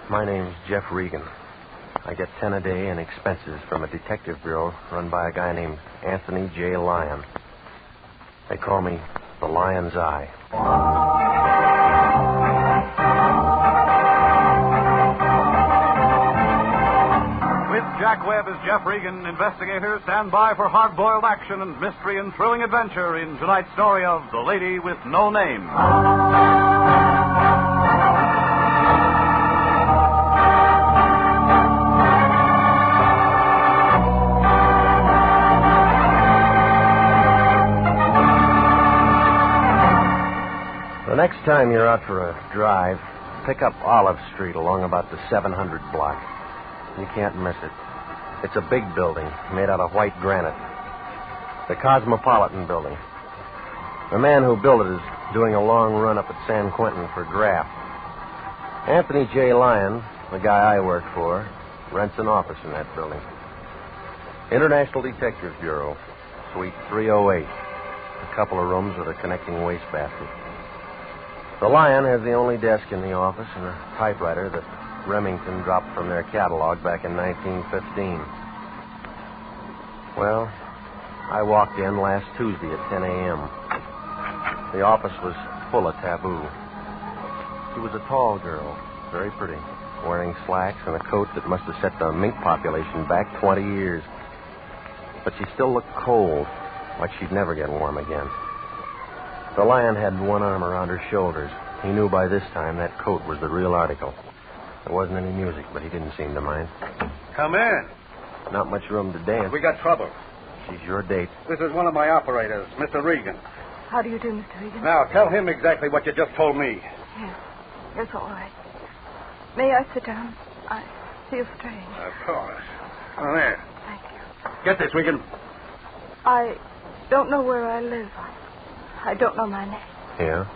My name's Jeff Regan. I get 10 a day in expenses from a detective bureau run by a guy named Anthony J. Lyon. They call me the Lion's Eye. With Jack Webb as Jeff Regan, Investigator, stand by for hard-boiled action and mystery and thrilling adventure in tonight's story of The Lady with No Name. The next time you're out for a drive, pick up Olive Street along about the 700 block. You can't miss it. It's a big building made out of white granite. The Cosmopolitan Building. The man who built it is doing a long run up at San Quentin for graft. Anthony J. Lyon, the guy I work for, rents an office in that building. International Detectives Bureau, Suite 308. A couple of rooms with a connecting wastebasket. The Lion has the only desk in the office and a typewriter that Remington dropped from their catalog back in 1915. Well, I walked in last Tuesday at 10 a.m. The office was full of taboo. She was a tall girl, very pretty, wearing slacks and a coat that must have set the mink population back 20 years. But she still looked cold, like she'd never get warm again. The Lion had one arm around her shoulders. He knew by this time that coat was the real article. There wasn't any music, but he didn't seem to mind. Come in. Not much room to dance. We got trouble. She's your date. This is one of my operators, Mr. Regan. How do you do, Mr. Regan? Now, tell him exactly what you just told me. Yes. Yes, all right. May I sit down? I feel strange. Of course. Oh, there. Thank you. Get this, Regan. I don't know where I live. I don't know my name. Yeah?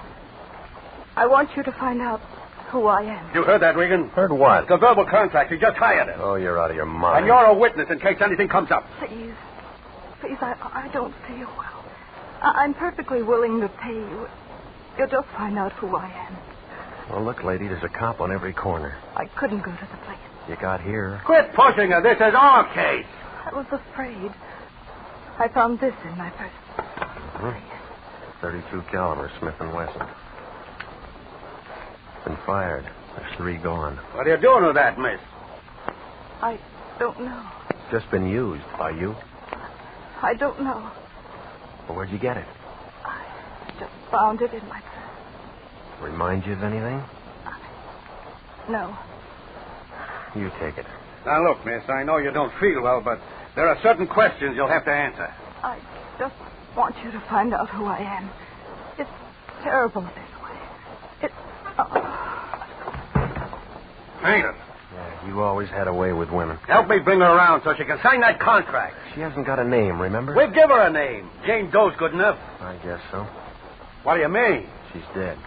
I want you to find out who I am. You heard that, Regan? Heard what? The verbal contract. You just hired him. Oh, you're out of your mind. And you're a witness in case anything comes up. Please. Please, I don't feel well. I'm perfectly willing to pay you. You'll just find out who I am. Well, look, lady, there's a cop on every corner. I couldn't go to the place. You got here. Quit pushing her. This is our case. I was afraid. I found this in my purse. 32 caliber Smith & Wesson. Been fired. There's 3 gone. What are you doing with that, miss? I don't know. Just been used by you. I don't know. Well, where'd you get it? I just found it in my purse. Remind you of anything? No. You take it. Now, look, miss, I know you don't feel well, but there are certain questions you'll have to answer. I just want you to find out who I am. It's terrible this way. It's... Ain't it? Yeah, you always had a way with women. Help me bring her around so she can sign that contract. She hasn't got a name, remember? We'll give her a name. Jane Doe's good enough. I guess so. What do you mean? She's dead.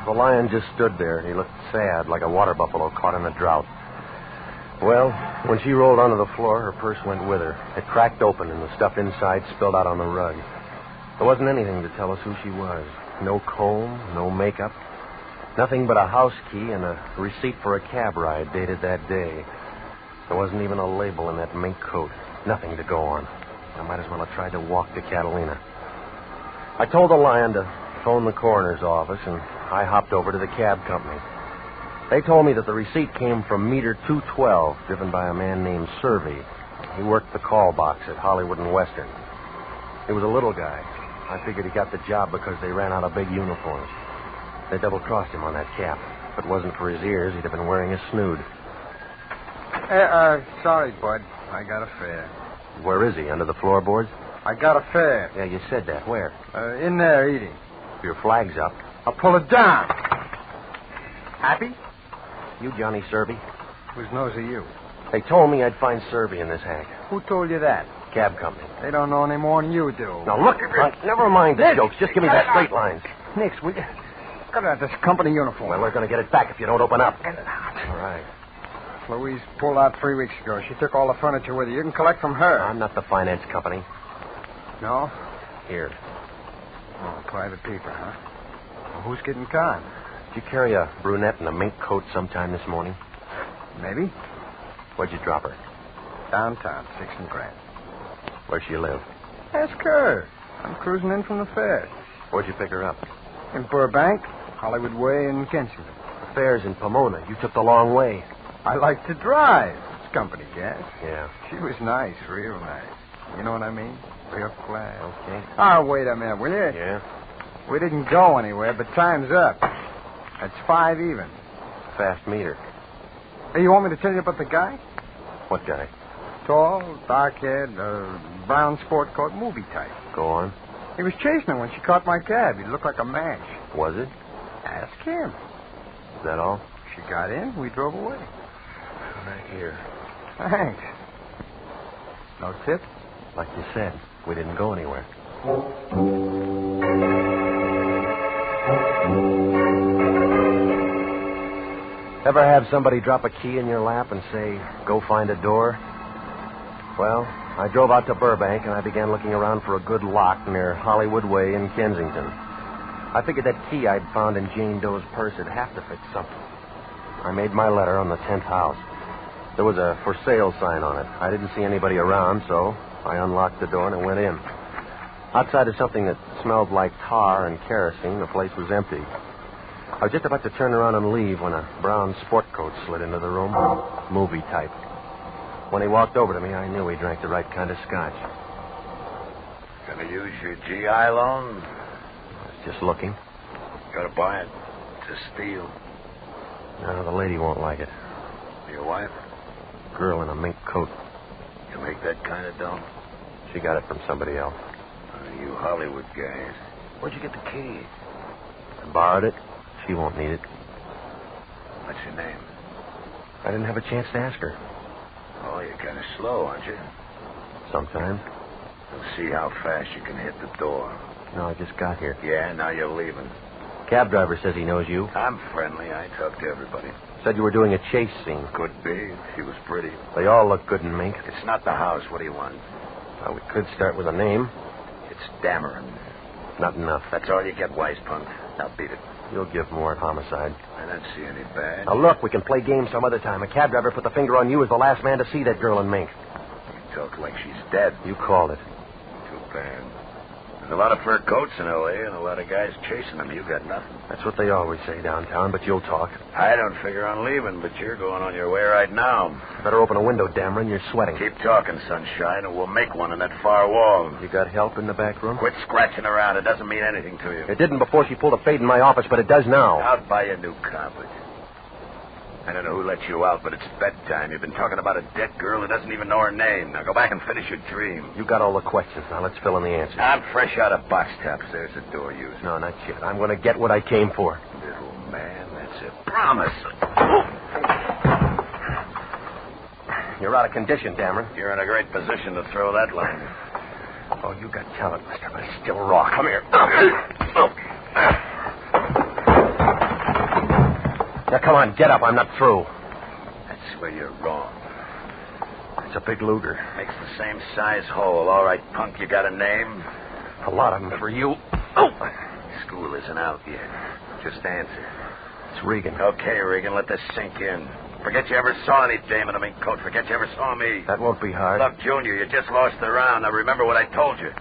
The Lion just stood there. He looked sad, like a water buffalo caught in a drought. Well, when she rolled onto the floor, her purse went with her. It cracked open, and the stuff inside spilled out on the rug. There wasn't anything to tell us who she was. No comb, no makeup. Nothing but a house key and a receipt for a cab ride dated that day. There wasn't even a label in that mink coat. Nothing to go on. I might as well have tried to walk to Catalina. I told the Lion to phone the coroner's office, and I hopped over to the cab company. They told me that the receipt came from meter 212, driven by a man named Servey. He worked the call box at Hollywood and Western. He was a little guy. I figured he got the job because they ran out of big uniforms. They double-crossed him on that cap. If it wasn't for his ears, he'd have been wearing a snood. Sorry, bud. I got a fare. Where is he? Under the floorboards? I got a fare. Yeah, you said that. Where? In there eating. Your flag's up. I'll pull it down. Happy? You Johnny Servey? Whose nose are you? They told me I'd find Serby in this hack. Who told you that? Cab company. They don't know any more than you do. Now, look, never mind the jokes. Just give me that straight line. Nix, will you? Cut out this company uniform. Well, we're going to get it back if you don't open up. Get it out. All right. Louise pulled out 3 weeks ago. She took all the furniture with her. You can collect from her. I'm not the finance company. No? Here. Oh, private paper, huh? Well, who's getting conned? Did you carry a brunette in a mink coat sometime this morning? Maybe. Where'd you drop her? Downtown, 6th and Grand. Where'd she live? Ask her. I'm cruising in from the fair. Where'd you pick her up? In Burbank, Hollywood Way, and Kensington. The fair's in Pomona. You took the long way. I like to drive. It's company gas. Yeah. She was nice, real nice. You know what I mean? Real class. Okay. Oh, wait a minute, will you? Yeah. We didn't go anywhere, but time's up. That's 5 even. Fast meter. Hey, you want me to tell you about the guy? What guy? Tall, dark-haired, brown sport coat, movie type. Go on. He was chasing her when she caught my cab. He looked like a match. Was it? Ask him. Is that all? She got in. We drove away. Right here. Thanks. No tip? Like you said, we didn't go anywhere. Ever have somebody drop a key in your lap and say, go find a door? Well, I drove out to Burbank and I began looking around for a good lock near Hollywood Way in Kensington. I figured that key I'd found in Jane Doe's purse would have to fit something. I made my letter on the 10th house. There was a for sale sign on it. I didn't see anybody around, so I unlocked the door and I went in. Outside of something that smelled like tar and kerosene, the place was empty. I was just about to turn around and leave when a brown sport coat slid into the room, movie type. When he walked over to me, I knew he drank the right kind of scotch. Gonna use your GI loan? I was just looking. Gotta buy it to steal. No, the lady won't like it. Your wife? Girl in a mink coat. You make that kind of dough? She got it from somebody else. You Hollywood guys. Where'd you get the key? I borrowed it. She won't need it. What's your name? I didn't have a chance to ask her. Oh, you're kind of slow, aren't you? Sometimes. We'll see how fast you can hit the door. No, I just got here. Yeah, now you're leaving. Cab driver says he knows you. I'm friendly. I talk to everybody. Said you were doing a chase scene. Could be. She was pretty. They all look good in mink. It's not the house. What do you want? Well, we could start with a name. It's Dameron. Not enough. That's all you get, wise punk. Now beat it. You'll give more at homicide. I don't see any bad. Now, look, we can play games some other time. A cab driver put the finger on you as the last man to see that girl in mink. You talk like she's dead. You called it. Too bad. There's a lot of fur coats in L.A. and a lot of guys chasing them. You got nothing. That's what they always say downtown, but you'll talk. I don't figure on leaving, but you're going on your way right now. Better open a window, Dameron. You're sweating. Keep talking, sunshine, and we'll make one in that far wall. You got help in the back room? Quit scratching around. It doesn't mean anything to you. It didn't before she pulled a fade in my office, but it does now. I'll buy you a new carpet. I don't know who let you out, but it's bedtime. You've been talking about a dead girl who doesn't even know her name. Now go back and finish your dream. You got all the questions. Now let's fill in the answers. I'm fresh out of box tops. There's the door user. No, not yet. I'm going to get what I came for. Little man, that's a promise. You're out of condition, Dameron. You're in a great position to throw that line. Oh, you got talent, mister, but it's still raw. Come here. Now, come on, get up. I'm not through. That's where you're wrong. It's a big Luger. Makes the same size hole. All right, punk, you got a name? A lot of them for you. School isn't out yet. Just answer. It's Regan. Okay, Regan, let this sink in. Forget you ever saw any dame in a mink coat. Forget you ever saw me. That won't be hard. Look, Junior, you just lost the round. Now remember what I told you.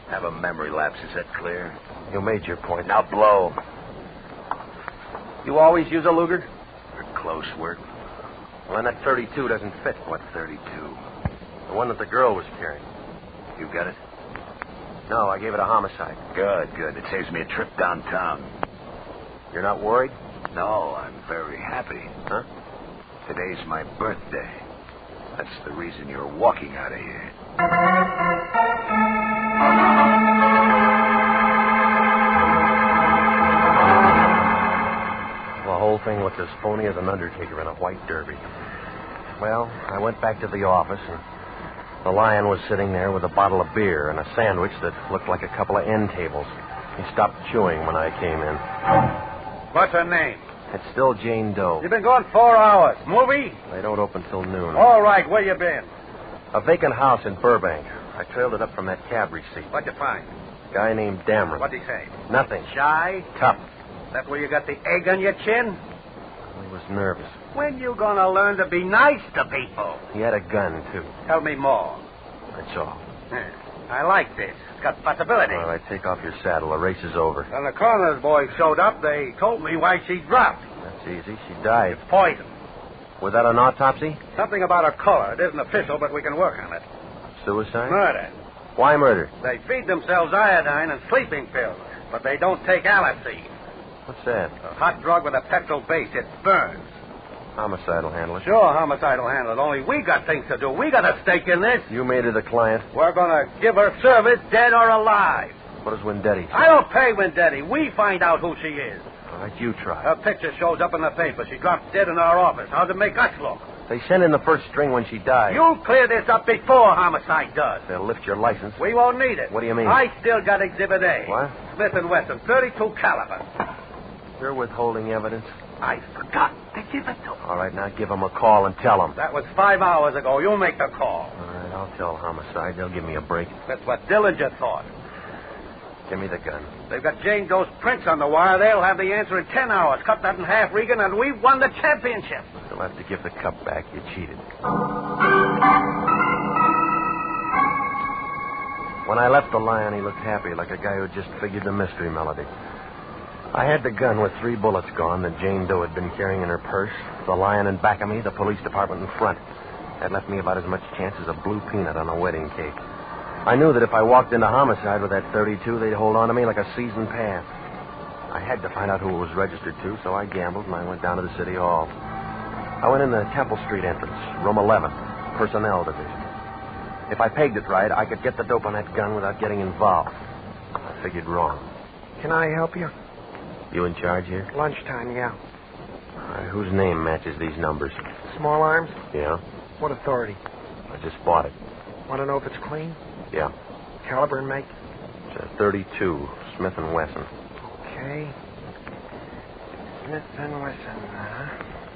Have a memory lapse. Is that clear? You made your point. Now blow. You always use a Luger? For close work. Well, then that 32 doesn't fit. What 32? The one that the girl was carrying. You got it? No, I gave it a homicide. Good. It saves me a trip downtown. You're not worried? No, I'm very happy. Huh? Today's my birthday. That's the reason you're walking out of here. The whole thing looked as phony as an undertaker in a white derby. Well, I went back to the office, and the lion was sitting there with a bottle of beer and a sandwich that looked like a couple of end tables. He stopped chewing when I came in. What's her name? It's still Jane Doe. You've been gone 4 hours. Movie? They don't open till noon. All right, where you been? A vacant house in Burbank. I trailed it up from that cab receipt. What'd you find? Guy named Dameron. What'd he say? Nothing. Shy? Tough. That where you got the egg on your chin? He was nervous. When you gonna learn to be nice to people? He had a gun, too. Tell me more. That's all. I like this. It's got possibility. All right, take off your saddle. The race is over. When the coroner's boys showed up, they told me why she dropped. That's easy. She died. Poison. Without an autopsy? Something about her color. It isn't official, but we can work on it. Suicide? Murder. Why murder? They feed themselves iodine and sleeping pills, but they don't take Aliceine. What's that? A hot drug with a petrol base. It burns. Homicide will handle it. Sure, homicide will handle it. Only we got things to do. We got a stake in this. You made it a client. We're going to give her service, dead or alive. What does Wendetti say? I don't pay Wendetti. We find out who she is. All right, you try. Her picture shows up in the paper. She dropped dead in our office. How's it make us look? They sent in the first string when she died. You'll clear this up before homicide does. They'll lift your license. We won't need it. What do you mean? I still got Exhibit A. What? Smith & Wesson, 32 caliber. You're withholding evidence? I forgot to give it to them. All right, now give them a call and tell them. That was 5 hours ago. You'll make the call. All right, I'll tell homicide. They'll give me a break. That's what Dillinger thought. Give me the gun. They've got Jane Doe's prints on the wire. They'll have the answer in 10 hours. Cut that in half, Regan, and we've won the championship. You'll have to give the cup back. You cheated. When I left the lion, he looked happy, like a guy who just figured the mystery melody. I had the gun with 3 bullets gone that Jane Doe had been carrying in her purse, the lion in back of me, the police department in front. That left me about as much chance as a blue peanut on a wedding cake. I knew that if I walked into homicide with that .32, they'd hold on to me like a season pass. I had to find out who it was registered to, so I gambled and I went down to the city hall. I went in the Temple Street entrance, room 11, personnel division. If I pegged it right, I could get the dope on that gun without getting involved. I figured wrong. Can I help you? You in charge here? Lunchtime, yeah. Whose name matches these numbers? Small arms? Yeah. What authority? I just bought it. Want to know if it's clean? Yeah. Caliber and make? It's a .32, Smith & Wesson. Okay. Smith & Wesson,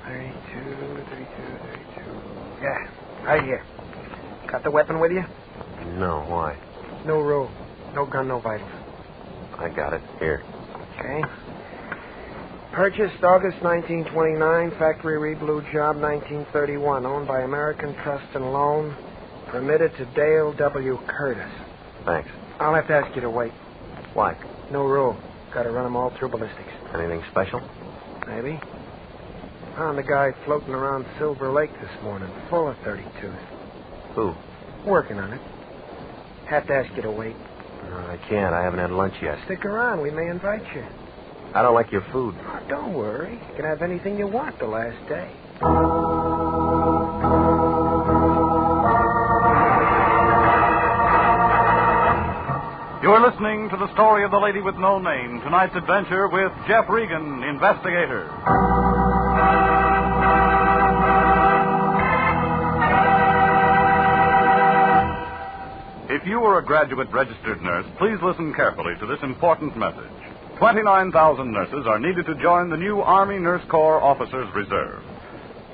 32. Yeah, right here. Got the weapon with you? No, why? No rule. No gun, no vitals. I got it. Here. Okay. Purchased August 1929, factory reblue job 1931, owned by American Trust and Loan, permitted to Dale W. Curtis. Thanks. I'll have to ask you to wait. Why? No rule. Got to run them all through ballistics. Anything special? Maybe. Found a guy floating around Silver Lake this morning, full of 32s. Who? Working on it. Have to ask you to wait. No, I can't. I haven't had lunch yet. Stick around. We may invite you. I don't like your food. Oh, don't worry. You can have anything you want the last day. You're listening to the story of the lady with no name. Tonight's adventure with Jeff Regan, Investigator. If you are a graduate registered nurse, please listen carefully to this important message. 29,000 nurses are needed to join the new Army Nurse Corps Officers Reserve.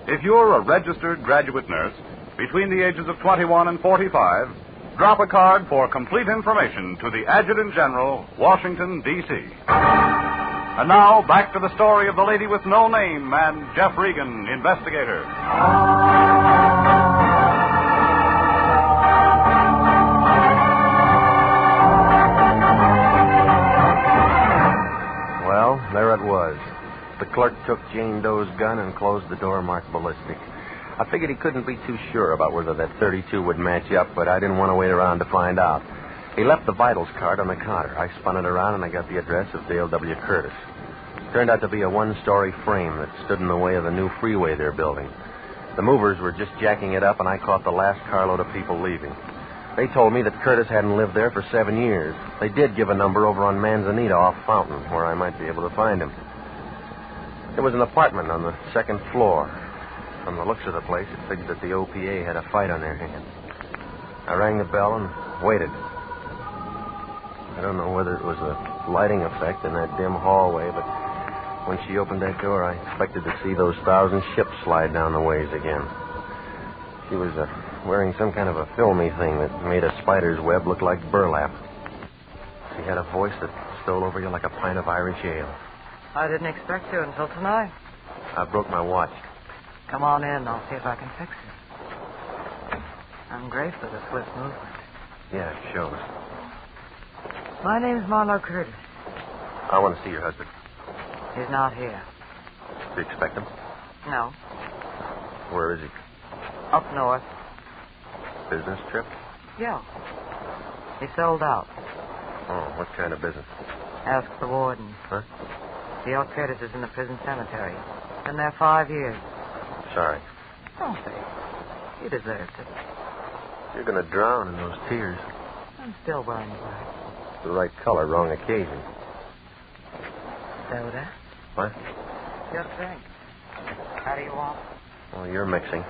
If you're a registered graduate nurse between the ages of 21 and 45, drop a card for complete information to the Adjutant General, Washington, D.C. And now, back to the story of the lady with no name and Jeff Regan, Investigator. Well, there it was. The clerk took Jane Doe's gun and closed the door marked ballistic. I figured he couldn't be too sure about whether that .32 would match up, but I didn't want to wait around to find out. He left the vitals card on the counter. I spun it around and I got the address of Dale W. Curtis. It turned out to be a one-story frame that stood in the way of the new freeway they're building. The movers were just jacking it up and I caught the last carload of people leaving. They told me that Curtis hadn't lived there for 7 years. They did give a number over on Manzanita off Fountain, where I might be able to find him. There was an apartment on the second floor. From the looks of the place, it figured that the OPA had a fight on their hands. I rang the bell and waited. I don't know whether it was a lighting effect in that dim hallway, but when she opened that door, I expected to see those 1,000 ships slide down the ways again. She was wearing some kind of a filmy thing that made a spider's web look like burlap. She had a voice that stole over you like a pint of Irish ale. I didn't expect you until tonight. I broke my watch. Come on in. I'll see if I can fix it. I'm grateful for the swift movement. Yeah, it shows. My name's Marlowe Curtis. I want to see your husband. He's not here. Do you expect him? No. Where is he? Up north. Business trip? Yeah. He sold out. Oh, what kind of business? Ask the warden. Huh? The Curtis is in the prison cemetery. Been there 5 years. Sorry. Don't be. He deserves it. You're going to drown in those tears. I'm still wearing black. The right color, wrong occasion. Soda? What? Just drink. How do you want? Well, you're mixing.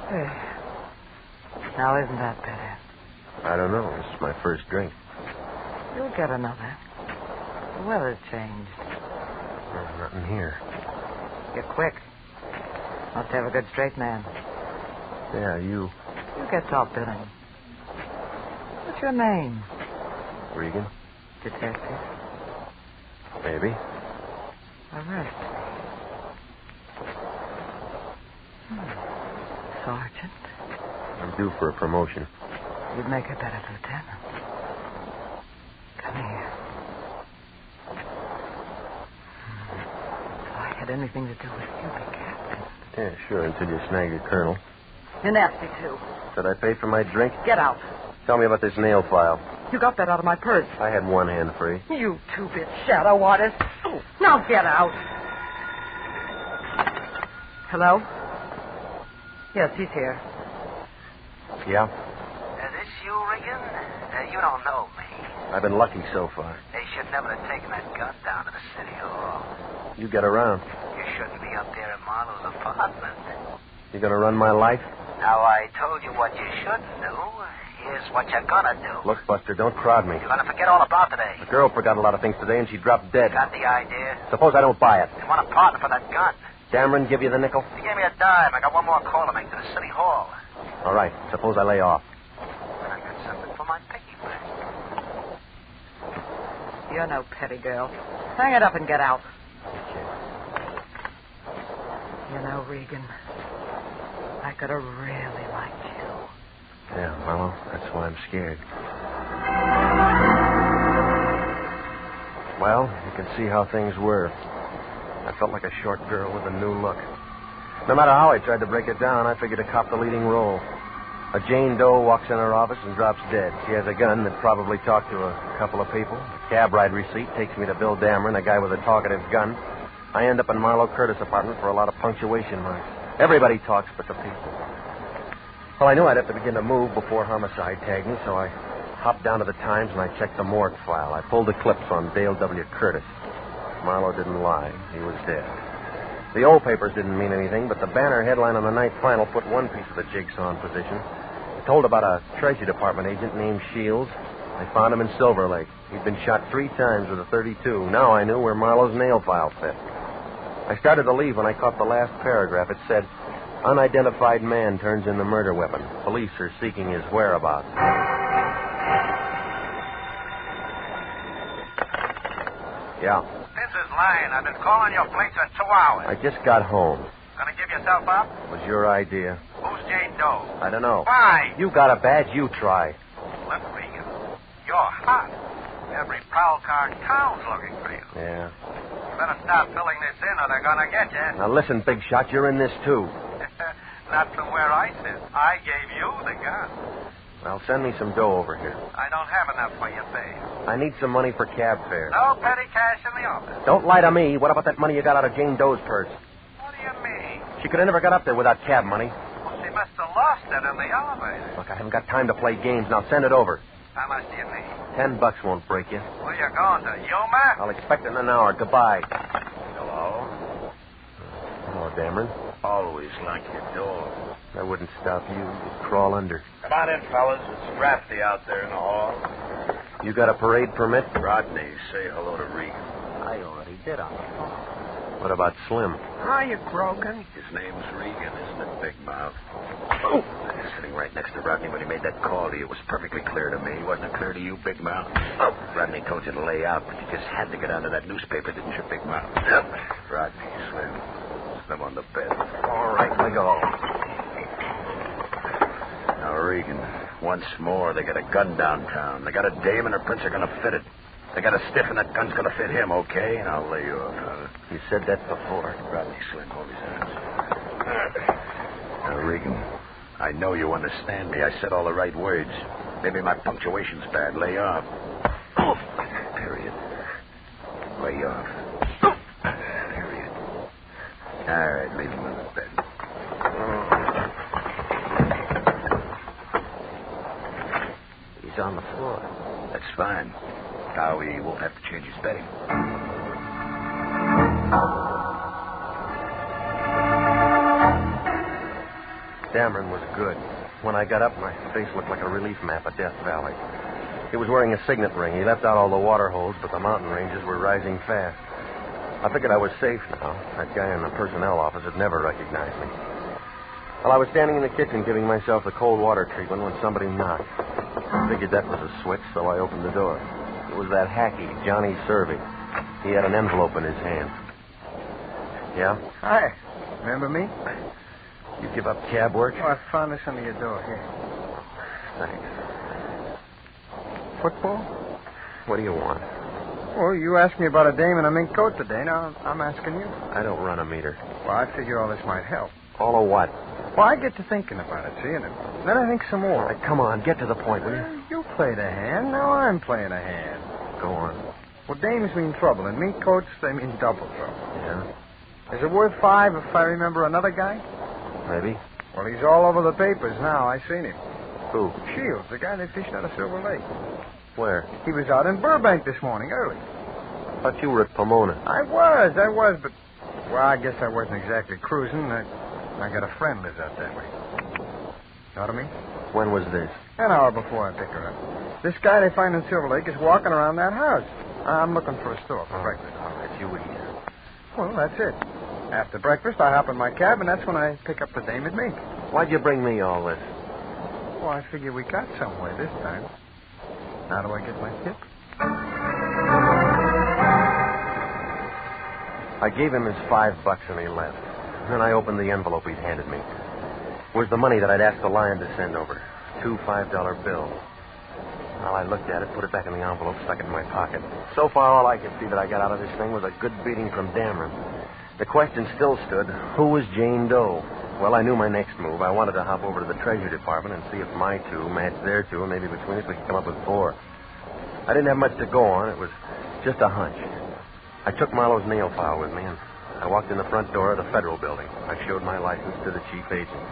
Hey. Now, isn't that better? I don't know. This is my first drink. You'll get another. The weather's changed. There's nothing here. You're quick. Must have a good straight man. Yeah, you. You get top billing. What's your name? Regan? Detective. Maybe. Arrest. Sergeant. I'm due for a promotion. You'd make a better lieutenant. Come here. If I had anything to do with you, be captain. Yeah, sure, until you snag your colonel. You're nasty, too. Did I pay for my drink? Get out. Tell me about this nail file. You got that out of my purse. I had one hand free. You two-bit shadow artist. Now get out. Hello? Yes, he's here. Yeah? This you, Regan? You don't know me. I've been lucky so far. They should never have taken that gun down to the city hall. You get around. You shouldn't be up there in Marlowe's apartment. You gonna run my life? Now, I told you what you shouldn't do. Here's what you're gonna do. Look, Buster, don't crowd me. You're gonna forget all about today. The girl forgot a lot of things today, and she dropped dead. Got the idea? Suppose I don't buy it. You want a partner for that gun. Cameron give you the nickel? He gave me a dime. I got one more call to make to the city hall. All right. Suppose I lay off. And I got something for my piggy bank. You're no petty girl. Hang it up and get out. You know, Regan, I could have really liked you. Yeah, well, that's why I'm scared. Well, you can see how things were. I felt like a short girl with a new look. No matter how I tried to break it down, I figured to cop the leading role. A Jane Doe walks in her office and drops dead. She has a gun that probably talked to a couple of people. A cab ride receipt takes me to Bill Dameron, a guy with a talkative gun. I end up in Marlowe Curtis' apartment for a lot of punctuation marks. Everybody talks but the people. Well, I knew I'd have to begin to move before homicide tagged me, so I hopped down to the Times and I checked the morgue file. I pulled the clips on Dale W. Curtis. Marlowe didn't lie. He was dead. The old papers didn't mean anything, but the banner headline on the night final put one piece of the jigsaw in position. It told about a Treasury Department agent named Shields. They found him in Silver Lake. He'd been shot 3 times with a .32. Now I knew where Marlowe's nail file fit. I started to leave when I caught the last paragraph. It said, "Unidentified man turns in the murder weapon. Police are seeking his whereabouts." Yeah. This is Lane. I've been calling your place for 2 hours. I just got home. Gonna give yourself up? It was your idea. Who's Jane Doe? I don't know. Why? You got a badge, you try. Look, Regan, you're hot. Every prowl car in town's looking for you. Yeah. You better start filling this in or they're gonna get you. Now listen, big shot, you're in this too. Not from where I sit. I gave you the gun. Well, send me some dough over here. I don't have enough for your pay. I need some money for cab fare. No petty cash in the office. Don't lie to me. What about that money you got out of Jane Doe's purse? What do you mean? She could have never got up there without cab money. Well, she must have lost it in the elevator. Look, I haven't got time to play games. Now send it over. How much do you need? $10 won't break you. Where you going to, Yuma? I'll expect it in an hour. Goodbye. Hello? Dameron. Always like your door. That wouldn't stop you. You'd crawl under. Come on in, fellas. It's drafty out there in the hall. You got a parade permit? Rodney, say hello to Regan. I already did on the phone. What about Slim? Hiya, Grogan. His name's Regan, isn't it, Big Mouth? Oh! Sitting right next to Rodney when he made that call to you, it was perfectly clear to me. Wasn't it clear to you, Big Mouth? Oh, Rodney told you to lay out, but you just had to get onto that newspaper, didn't you, Big Mouth? Yep. Rodney, Slim on the bed. All right, let go. Now, Regan, once more, they got a gun downtown. They got a dame and her prince are going to fit it. They got a stiff and that gun's going to fit him, okay? And I'll lay you off. You said that before. Rodney, Slim, hold his hands. Now, Regan, I know you understand me. I said all the right words. Maybe my punctuation's bad. Lay off. Period. Lay off. Period. All right, leave him in the bed. He's on the floor. That's fine. Now he won't have to change his bedding. Dameron was good. When I got up, my face looked like a relief map of Death Valley. He was wearing a signet ring. He left out all the water holes, but the mountain ranges were rising fast. I figured I was safe now. That guy in the personnel office had never recognized me. Well, I was standing in the kitchen giving myself the cold water treatment when somebody knocked. I figured that was a switch, so I opened the door. It was that hacky, Johnny Servey. He had an envelope in his hand. Yeah? Hi. Remember me? You give up cab work? Oh, I found this under your door. Here. Thanks. Football? What do you want? Well, you asked me about a dame in a mink coat today. Now, I'm asking you. I don't run a meter. Well, I figure all this might help. All of what? Well, I get to thinking about it, see, and then I think some more. All right, come on, get to the point, will you? You played a hand, now I'm playing a hand. Go on. Well, dames mean trouble, and mink coats, they mean double trouble. Yeah? Is it worth $5 if I remember another guy? Maybe. Well, he's all over the papers now. I seen him. Who? Shields, the guy they fished out of Silver Lake. Where? He was out in Burbank this morning, early. I thought you were at Pomona. I was, but... Well, I guess I wasn't exactly cruising. I got a friend lives out that way. Know what I mean? When was this? An hour before I picked her up. This guy they find in Silver Lake is walking around that house. I'm looking for a store for breakfast. All right, you eat. Well, that's it. After breakfast, I hop in my cab, and that's when I pick up the dame at Mink. Why'd you bring me all this? Well, I figure we got somewhere this time. How do I get my tip? I gave him his $5 and he left. Then I opened the envelope he'd handed me. It was the money that I'd asked the Lion to send over. 2 $5 bills. Well, I looked at it, put it back in the envelope, stuck it in my pocket. So far, all I could see that I got out of this thing was a good beating from Dameron. The question still stood, who was Jane Doe? Well, I knew my next move. I wanted to hop over to the Treasury Department and see if my 2 matched their 2, and maybe between us we could come up with 4. I didn't have much to go on. It was just a hunch. I took Marlowe's nail file with me, and I walked in the front door of the Federal Building. I showed my license to the chief agent.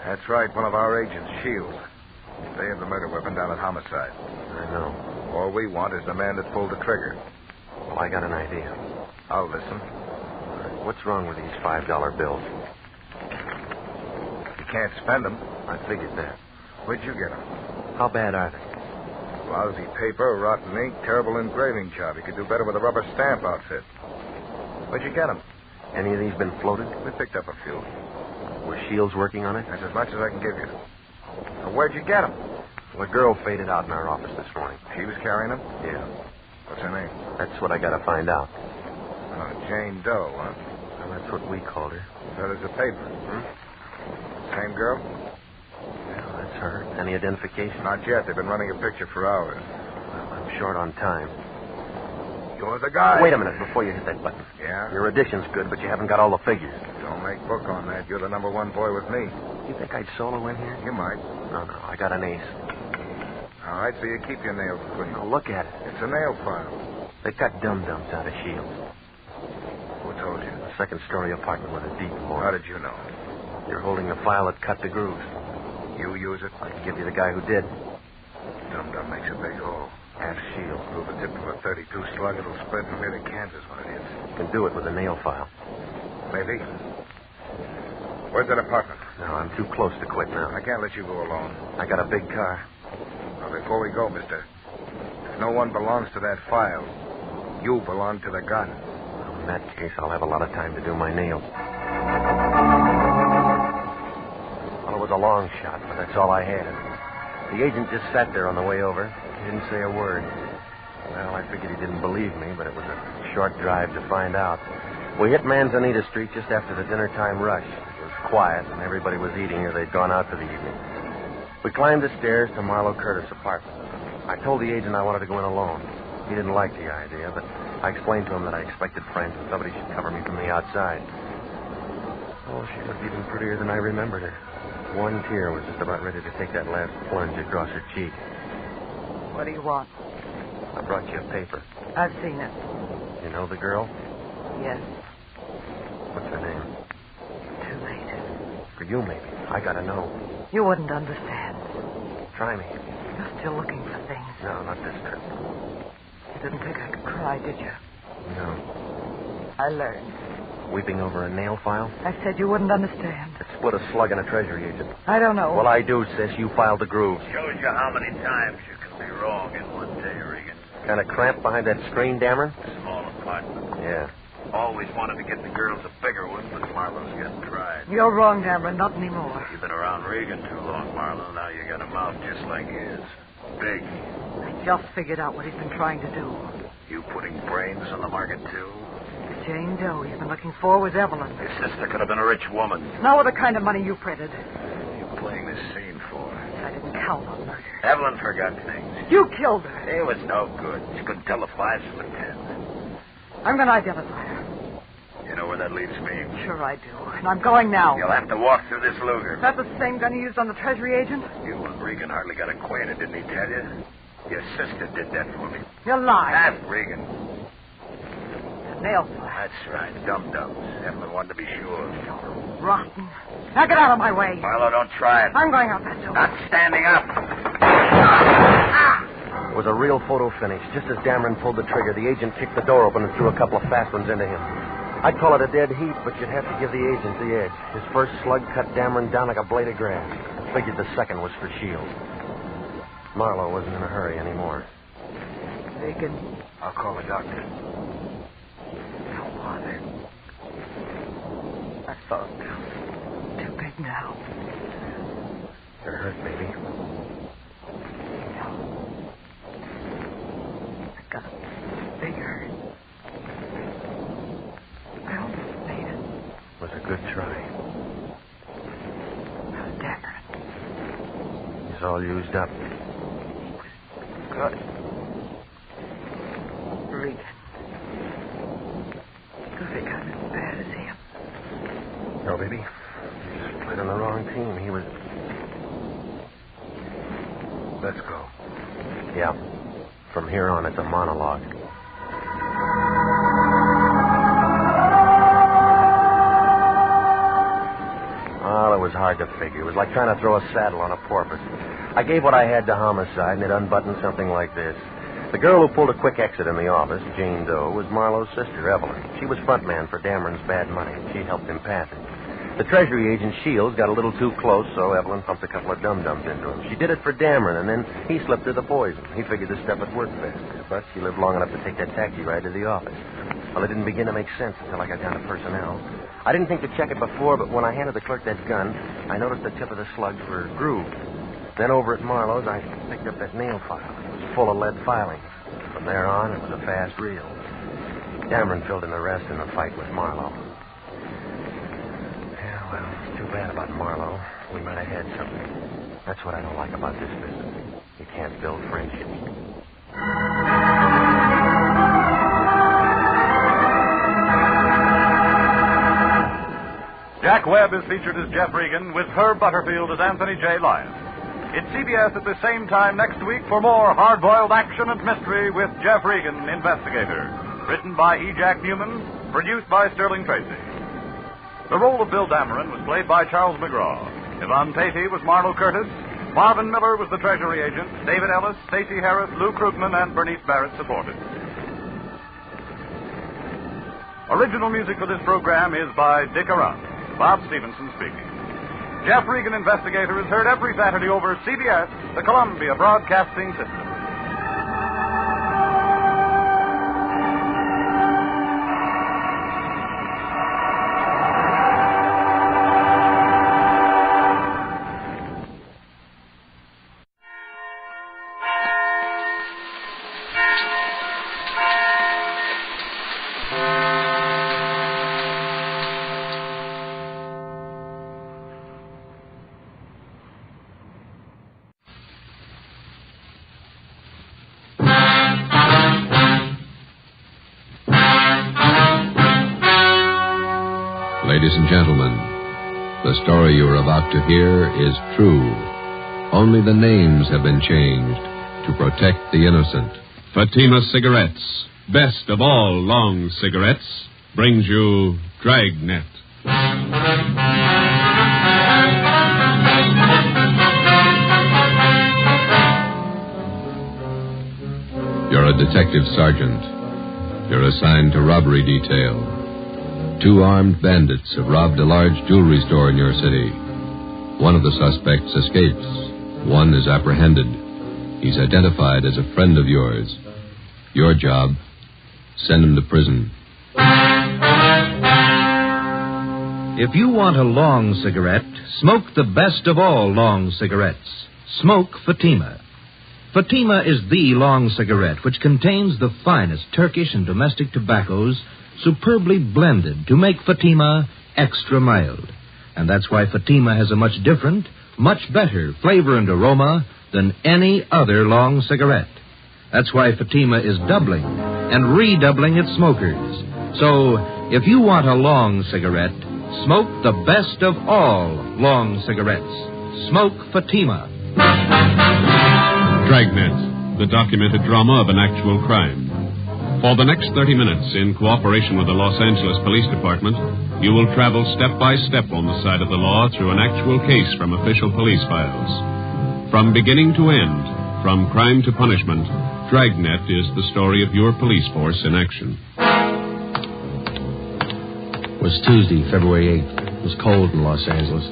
That's right, one of our agents, Shields. They have the murder weapon down at Homicide. I know. All we want is the man that pulled the trigger. Well, I got an idea. I'll listen. What's wrong with these $5 bills? You can't spend them. I figured that. Where'd you get them? How bad are they? Lousy paper, rotten ink, terrible engraving job. You could do better with a rubber stamp outfit. Where'd you get them? Any of these been floated? We picked up a few. Was Shields working on it? That's as much as I can give you. Now, where'd you get them? Well, a girl faded out in our office this morning. She was carrying them? Yeah. What's her name? That's what I got to find out. Oh, Jane Doe, huh? Well, that's what we called her. So does the paper. Same girl? Yeah, that's her. Any identification? Not yet. They've been running a picture for hours. Well, I'm short on time. You're the guy. Wait a minute before you hit that button. Yeah? Your addition's good, but you haven't got all the figures. Don't make book on that. You're the number 1 boy with me. You think I'd solo in here? You might. No, I got an ace. All right, so you keep your nails clean. Now, look at it. It's a nail file. They cut dum-dums out of Shields. Who told you? A second-story apartment with a deep floor. How did you know? You're holding the file that cut the grooves. You use it? I can give you the guy who did. Dum-dum makes a big hole. Half Shields. Prove a tip from a 32 slug. It'll spread from here to Kansas when it hits. You can do it with a nail file. Maybe. Where's that apartment? No, I'm too close to quit now. I can't let you go alone. I got a big car. Well, before we go, mister, if no one belongs to that file, you belong to the gun. In that case, I'll have a lot of time to do my nails. Well, it was a long shot, but that's all I had. The agent just sat there on the way over. He didn't say a word. Well, I figured he didn't believe me, but it was a short drive to find out. We hit Manzanita Street just after the dinner time rush. It was quiet, and everybody was eating or they'd gone out for the evening. We climbed the stairs to Marlowe Curtis' apartment. I told the agent I wanted to go in alone. He didn't like the idea, but I explained to him that I expected friends and somebody should cover me from the outside. Oh, she looked even prettier than I remembered her. One tear was just about ready to take that last plunge across her cheek. What do you want? I brought you a paper. I've seen it. You know the girl? Yes. What's her name? Too late. For you, maybe. I gotta know. You wouldn't understand. Try me. You're still looking for things. No, not this trip. You didn't think I could cry, did you? No. I learned. Weeping over a nail file? I said you wouldn't understand. It split a slug in a treasury agent. I don't know. Well, I do, sis. You filed the groove. Shows you how many times you can be wrong in one day, Regan. Kind of cramped behind that screen, Dameron? Small apartment. Yeah. Always wanted to get the girls a bigger one, but Marlowe's getting tried. You're wrong, Dameron. Not anymore. You've been around Regan too long, Marlowe. Now you got a mouth just like his. Big. I just figured out what he's been trying to do. You putting brains on the market, too? Jane Doe he's been looking for was Evelyn. Your sister could have been a rich woman. Not with the kind of money you printed. You playing this scene for? I didn't count on murder. Evelyn forgot things. You killed her. It was no good. She couldn't tell the 5s from the 10s. I'm going to identify her. You know where that leaves me? Sure I do. And I'm going now. You'll have to walk through this Luger. Is that the same gun you used on the Treasury agent? You and Regan hardly got acquainted, didn't he tell you? Your sister did that for me. You're lying. That's Regan. The nail file. That's right. Dum-dums. Evelyn wanted to be sure. Rotten. Now get out of my way. Marlowe, don't try it. I'm going out that door. Not standing up. It was a real photo finish. Just as Dameron pulled the trigger, the agent kicked the door open and threw a couple of fast ones into him. I'd call it a dead heat, but you'd have to give the agent the edge. His first slug cut Dameron down like a blade of grass. I figured the second was for shield. Marlowe wasn't in a hurry anymore. Regan. I'll call the doctor. Don't bother. I thought too big now. You're hurt, baby. No. I got bigger. I almost made it. It was a good try. How's Dameron? He's all used up. Good. Regan. Do you think I'm as bad as him? No, baby. You just played on the wrong team. He was... Let's go. Yeah. From here on, it's a monologue. Well, it was hard to figure. It was like trying to throw a saddle on a porpoise. I gave what I had to homicide, and it unbuttoned something like this. The girl who pulled a quick exit in the office, Jane Doe, was Marlowe's sister, Evelyn. She was front man for Dameron's bad money. She helped him pass it. The Treasury agent, Shields, got a little too close, so Evelyn pumped a couple of dum-dums into him. She did it for Dameron, and then he slipped her the poison. He figured this stuff would work best. But she lived long enough to take that taxi ride to the office. Well, it didn't begin to make sense until I got down to personnel. I didn't think to check it before, but when I handed the clerk that gun, I noticed the tip of the slugs were grooved. Then over at Marlowe's, I picked up that nail file. It was full of lead filings. From there on, it was a fast reel. Dameron filled in the rest in the fight with Marlowe. Yeah, well, it's too bad about Marlowe. We might have had something. That's what I don't like about this business. You can't build friendships. Jack Webb is featured as Jeff Regan, with Herb Butterfield as Anthony J. Lyon. It's CBS at the same time next week for more hard-boiled action and mystery with Jeff Regan, Investigator. Written by E. Jack Newman, produced by Sterling Tracy. The role of Bill Dameron was played by Charles McGraw. Yvonne Patey was Marlowe Curtis. Marvin Miller was the Treasury agent. David Ellis, Stacey Harris, Lou Krugman, and Bernice Barrett supported. Original music for this program is by Dick Arant. Bob Stevenson speaking. Jeff Regan, Investigator, is heard every Saturday over CBS, the Columbia Broadcasting System. Ladies and gentlemen, the story you are about to hear is true. Only the names have been changed to protect the innocent. Fatima Cigarettes, best of all long cigarettes, brings you Dragnet. You're a detective sergeant. You're assigned to robbery detail. 2 armed bandits have robbed a large jewelry store in your city. One of the suspects escapes. One is apprehended. He's identified as a friend of yours. Your job, send him to prison. If you want a long cigarette, smoke the best of all long cigarettes. Smoke Fatima. Fatima is the long cigarette which contains the finest Turkish and domestic tobaccos superbly blended to make Fatima extra mild. And that's why Fatima has a much different, much better flavor and aroma than any other long cigarette. That's why Fatima is doubling and redoubling its smokers. So, if you want a long cigarette, smoke the best of all long cigarettes. Smoke Fatima. Dragnet, the documented drama of an actual crime. For the next 30 minutes, in cooperation with the Los Angeles Police Department, you will travel step by step on the side of the law through an actual case from official police files. From beginning to end, from crime to punishment, Dragnet is the story of your police force in action. It was Tuesday, February 8th. It was cold in Los Angeles.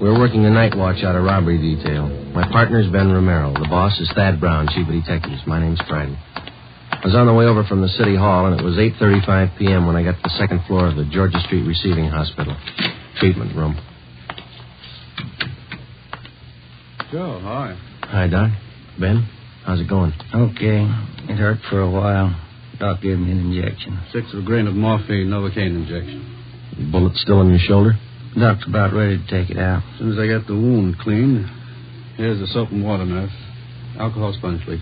We were working the night watch out of robbery detail. My partner's Ben Romero. The boss is Thad Brown, chief of detectives. My name's Friday. I was on the way over from the city hall, and it was 8:35 p.m. when I got to the second floor of the Georgia Street Receiving Hospital. Treatment room. Joe, hi. Hi, Doc. Ben, how's it going? Okay. It hurt for a while. Doc gave me an injection. 1/6 of a grain of morphine, Novocaine injection. Bullet still in your shoulder? Doc's about ready to take it out. As soon as I get the wound cleaned, here's the soap and water, nurse. Alcohol sponge, please.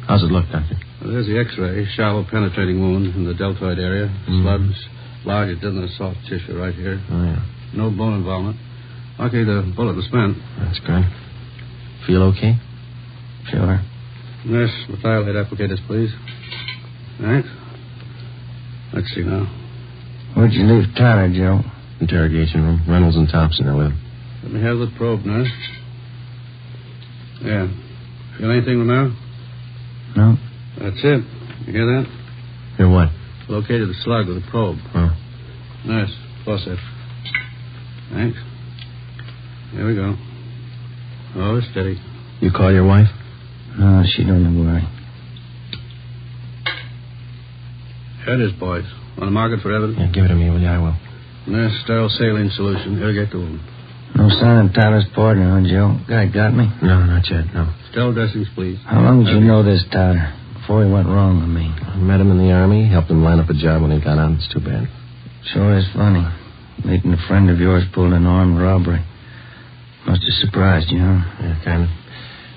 How's it look, Doctor? Well, there's the x-ray. Shallow penetrating wound in the deltoid area. Sludge, larger than the soft tissue right here. Oh, yeah. No bone involvement. Okay, the bullet was spent. That's good. Feel okay? Sure. Nurse, methyl head applicators, please. Thanks. Let's see now. Where'd you leave Tyler, Joe? Interrogation room. Reynolds and Thompson are with him. Let me have the probe, nurse. Yeah. Feel anything, Romero? No. That's it. You hear that? Hear what? Located the slug with a probe. Oh. Nurse, faucet. Thanks. Here we go. Oh, steady. You call your wife? No, she don't worry. Here it is, boys. Want to mark it for evidence? Yeah, give it to me, will you? I will. Nurse, sterile saline solution. Irrigate the wound. No sign of Tyler's partner, huh, Joe? Guy got me? No, not yet, no. Sterile dressings, please. How long did you know this Tyler? Before he went wrong with me. I met him in the Army, helped him line up a job when he got out. It's too bad. Sure is funny. Meeting a friend of yours pulled an armed robbery. Must have surprised you, huh? Yeah, kind of.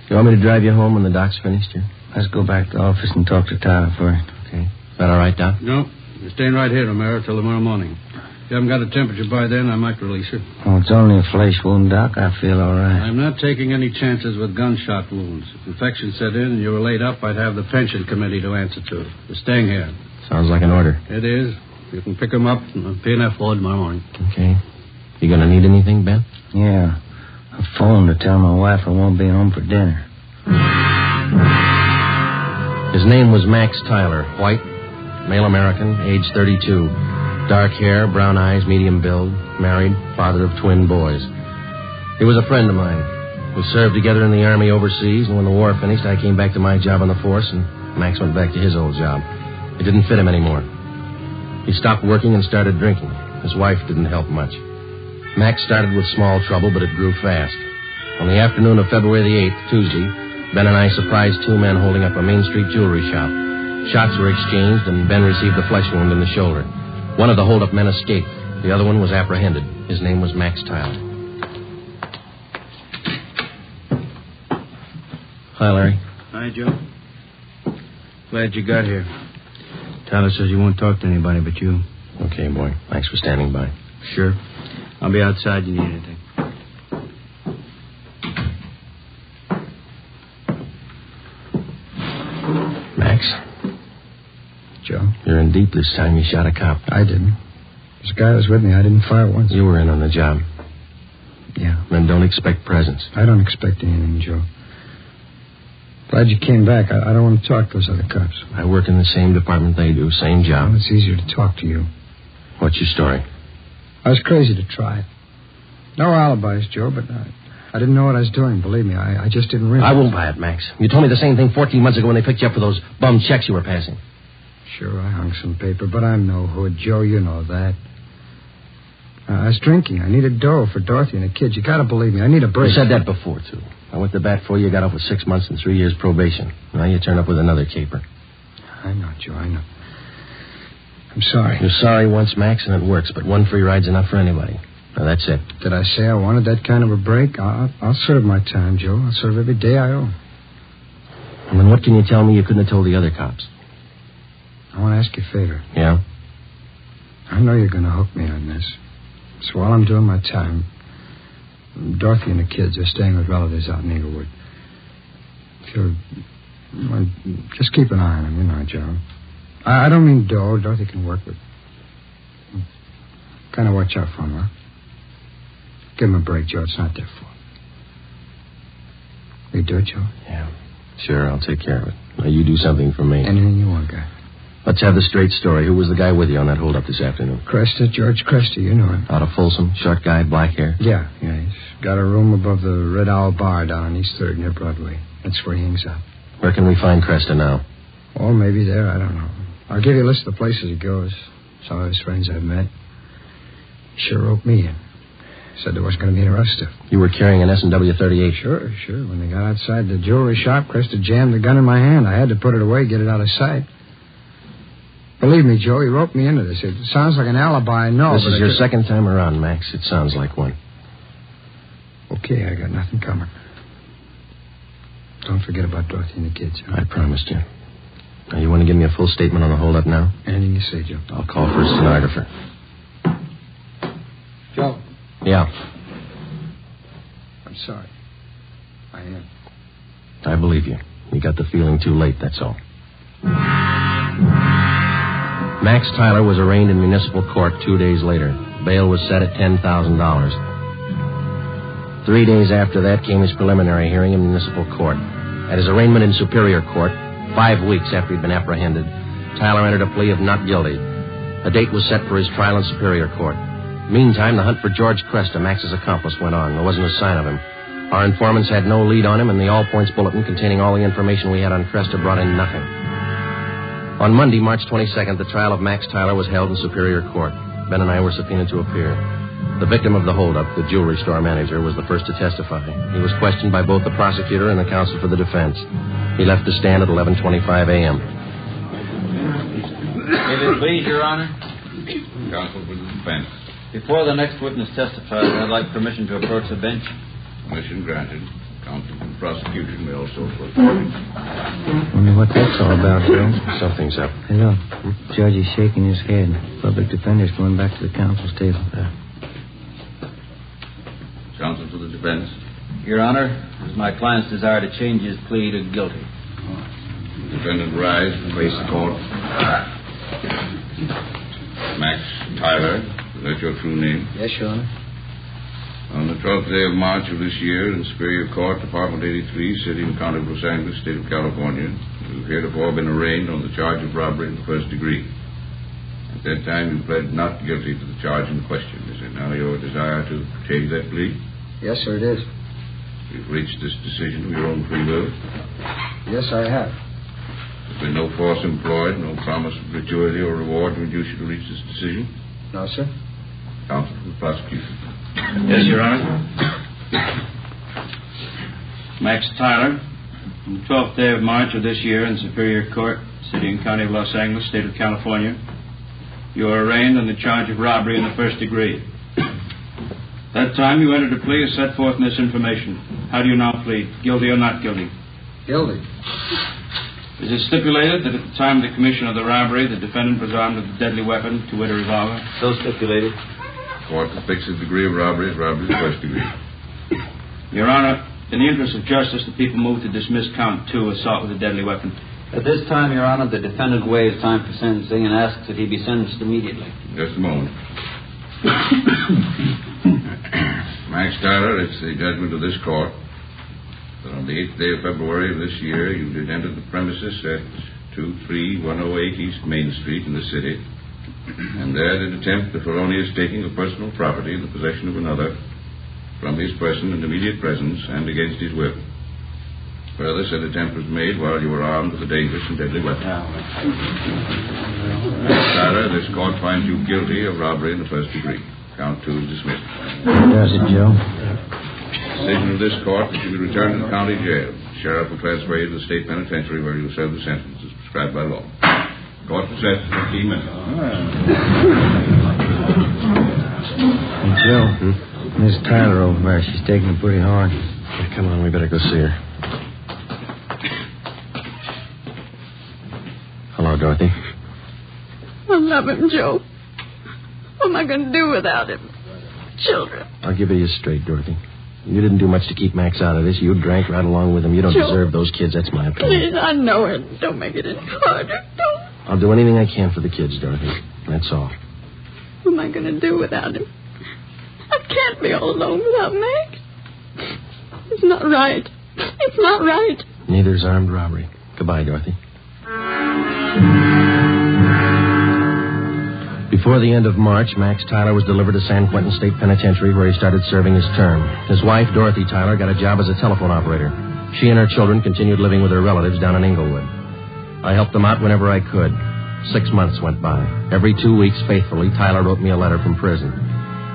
You want me to drive you home when the doc's finished here? Let's go back to the office and talk to Tyler first. Okay. Is that all right, Doc? No. You're staying right here, Romero, till tomorrow morning. If you haven't got a temperature by then, I might release you. Oh, it's only a flesh wound, Doc. I feel all right. I'm not taking any chances with gunshot wounds. If infection set in and you were laid up, I'd have the pension committee to answer to. You're staying here. Sounds like an order. It is. You can pick them up from the P913 tomorrow morning. Okay. You going to need anything, Ben? Yeah. I phoned to tell my wife I won't be home for dinner. His name was Max Tyler, white, male American, age 32. Dark hair, brown eyes, medium build, married, father of twin boys. He was a friend of mine. We served together in the Army overseas, and when the war finished, I came back to my job on the force, and Max went back to his old job. It didn't fit him anymore. He stopped working and started drinking. His wife didn't help much. Max started with small trouble, but it grew fast. On the afternoon of February the 8th, Tuesday, Ben and I surprised two men holding up a Main Street jewelry shop. Shots were exchanged, and Ben received a flesh wound in the shoulder. One of the hold-up men escaped. The other one was apprehended. His name was Max Tyler. Hi, Larry. Hi, Joe. Glad you got here. Tyler says you won't talk to anybody but you. Okay, boy. Thanks for standing by. Sure. I'll be outside. You need anything. Max? Joe? You're in deep this time. You shot a cop. I didn't. This guy was with me. I didn't fire once. You were in on the job. Yeah. Then don't expect presents. I don't expect anything, Joe. Glad you came back. I don't want to talk to those other cops. I work in the same department they do. Same job. Well, it's easier to talk to you. What's your story? I was crazy to try it. No alibis, Joe, but I didn't know what I was doing. Believe me, I just didn't realize. I won't buy it, Max. You told me the same thing 14 months ago when they picked you up for those bum checks you were passing. Sure, I hung some paper, but I'm no hood, Joe. You know that. I was drinking. I needed dough for Dorothy and the kids. You gotta believe me. I need a break. You said that before, too. I went to bat for you. Got off with 6 months and 3 years probation. Now you turn up with another caper. I know, Joe. I know. I'm sorry. You're sorry once, Max, and it works, but one free ride's enough for anybody. Now, that's it. Did I say I wanted that kind of a break? I'll serve my time, Joe. I'll serve every day I owe. And then what can you tell me you couldn't have told the other cops? I want to ask you a favor. Yeah? I know you're going to hook me on this. So while I'm doing my time, Dorothy and the kids are staying with relatives out in Inglewood. If you'll... Well, just keep an eye on them, you know, Joe. I don't mean dough. Dorothy can work with... Kind of watch out for them, huh? Give them a break, Joe. It's not their fault. You do it, Joe? Yeah. Sure, I'll take care of it. Now, you do something for me. Anything you want, guy. Let's have the straight story. Who was the guy with you on that hold-up this afternoon? Cresta, George Cresta. You know him. Out of Folsom? Short guy, black hair? Yeah. He's got a room above the Red Owl Bar down on East 3rd near Broadway. That's where he hangs out. Where can we find Cresta now? Oh, maybe there. I don't know. I'll give you a list of the places he goes. Some of his friends I've met. He sure roped me in. Said there wasn't going to be any rough stuff. You were carrying an S&W 38? Sure. When they got outside the jewelry shop, Cresta jammed the gun in my hand. I had to put it away, get it out of sight. Believe me, Joe, he roped me into this. It sounds like an alibi, I know. This is your second time around, Max. It sounds like one. Okay, I got nothing coming. Don't forget about Dorothy and the kids. Huh? I promised you. Now, you want to give me a full statement on the hold-up now? Anything you say, Joe. I'll call for a stenographer. Joe. Yeah. I'm sorry. I am. I believe you. You got the feeling too late, that's all. Max Tyler was arraigned in municipal court 2 days later. Bail was set at $10,000. 3 days after that came his preliminary hearing in municipal court. At his arraignment in Superior Court, 5 weeks after he'd been apprehended, Tyler entered a plea of not guilty. A date was set for his trial in Superior Court. Meantime, the hunt for George Cresta, Max's accomplice, went on. There wasn't a sign of him. Our informants had no lead on him, and the all-points bulletin containing all the information we had on Cresta brought in nothing. On Monday, March 22nd, the trial of Max Tyler was held in Superior Court. Ben and I were subpoenaed to appear. The victim of the holdup, the jewelry store manager, was the first to testify. He was questioned by both the prosecutor and the counsel for the defense. He left the stand at 11:25 a.m. If it please, Your Honor. Counsel for the defense. Before the next witness testifies, I'd like permission to approach the bench. Permission granted. Counsel for the prosecution may also approach. Wonder what that's all about, Bill. Something's up. Hey, look. Judge is shaking his head. Public defender's going back to the counsel's table. Counsel for the defense. Your Honor, it is my client's desire to change his plea to guilty. Defendant rise and face the court. Max Tyler, is that your true name? Yes, Your Honor. On the 12th day of March of this year, in Superior Court, Department 83, City and County of Los Angeles, State of California, you have heretofore been arraigned on the charge of robbery in the first degree. And At that time, you pled not guilty to the charge in question. Is it now your desire to change that plea? Yes, sir, it is. You've reached this decision of your own free will? Yes, I have. There's been no force employed, no promise of gratuity or reward to induce you to reach this decision? No, sir. Counsel for the prosecution. Yes, Your Honor. Max Tyler, on the 12th day of March of this year in Superior Court, City and County of Los Angeles, State of California, you are arraigned on the charge of robbery in the first degree. That time you entered a plea as set forth in this information. How do you now plead? Guilty or not guilty? Guilty. Is it stipulated that at the time of the commission of the robbery, the defendant was armed with a deadly weapon, to wit a revolver? So stipulated. Court that fixes the degree of robbery is robbery of the first degree. Your Honor, in the interest of justice, the people move to dismiss count 2, assault with a deadly weapon. At this time, Your Honor, the defendant waives time for sentencing and asks that he be sentenced immediately. Just a moment. Max Tyler, it's the judgment of this court that on the 8th day of February of this year, you did enter the premises at 23108 East Main Street in the city, and there did attempt the felonious taking of personal property in the possession of another from his person and immediate presence and against his will. Further, said attempt was made while you were armed with a dangerous and deadly weapon. Tyler, this court finds you guilty of robbery in the first degree. Count 2 is dismissed. Does it, Joe? Decision of this court that you be returned to the county jail. The sheriff will transfer you to the state penitentiary where you will serve the sentence as prescribed by law. Court recess for 15 minutes. Hey, Joe. Miss Tyler over there, she's taking it pretty hard. Yeah, come on, we better go see her. Hello, Dorothy. I love him, Joe. What am I going to do without him? Children. I'll give it you straight, Dorothy. You didn't do much to keep Max out of this. You drank right along with him. You don't Joe, deserve those kids. That's my opinion. Please, I know it. Don't make it any harder. Don't. I'll do anything I can for the kids, Dorothy. That's all. What am I going to do without him? I can't be all alone without Max. It's not right. It's not right. Neither's armed robbery. Goodbye, Dorothy. Before the end of March, Max Tyler was delivered to San Quentin State Penitentiary, where he started serving his term. His wife, Dorothy Tyler, got a job as a telephone operator. She and her children continued living with their relatives down in Inglewood. I helped them out whenever I could. 6 months went by. Every 2 weeks, faithfully, Tyler wrote me a letter from prison.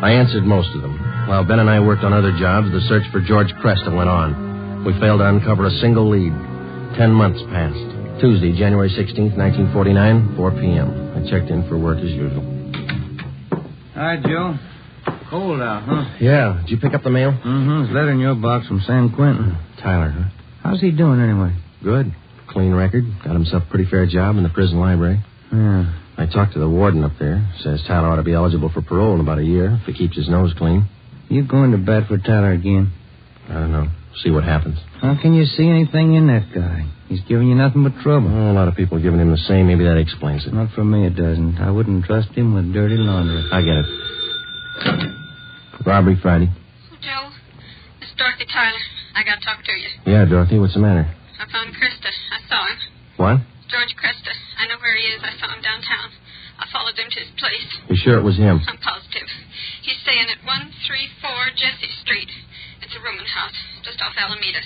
I answered most of them. While Ben and I worked on other jobs, the search for George Cresta went on. We failed to uncover a single lead. 10 months passed. Tuesday, January 16th, 1949, 4 p.m. I checked in for work as usual. Hi, Joe. Cold out, huh? Yeah. Did you pick up the mail? Mm-hmm. There's a letter in your box from San Quentin. Tyler, huh? How's he doing anyway? Good. Clean record. Got himself a pretty fair job in the prison library. Yeah. I talked to the warden up there. Says Tyler ought to be eligible for parole in about a year if he keeps his nose clean. You going to bat for Tyler again? I don't know. See what happens. How can you see anything in that guy? He's giving you nothing but trouble. Oh, a lot of people are giving him the same. Maybe that explains it. Not for me, it doesn't. I wouldn't trust him with dirty laundry. I get it. Robbery Friday. Joe, it's Dorothy Tyler. I got to talk to you. Yeah, Dorothy, what's the matter? I found Cresta. I saw him. What? George Cresta. I know where he is. I saw him downtown. I followed him to his place. You sure it was him? I'm positive. He's staying at 134 Jesse Street. It's a rooming house just off Alameda.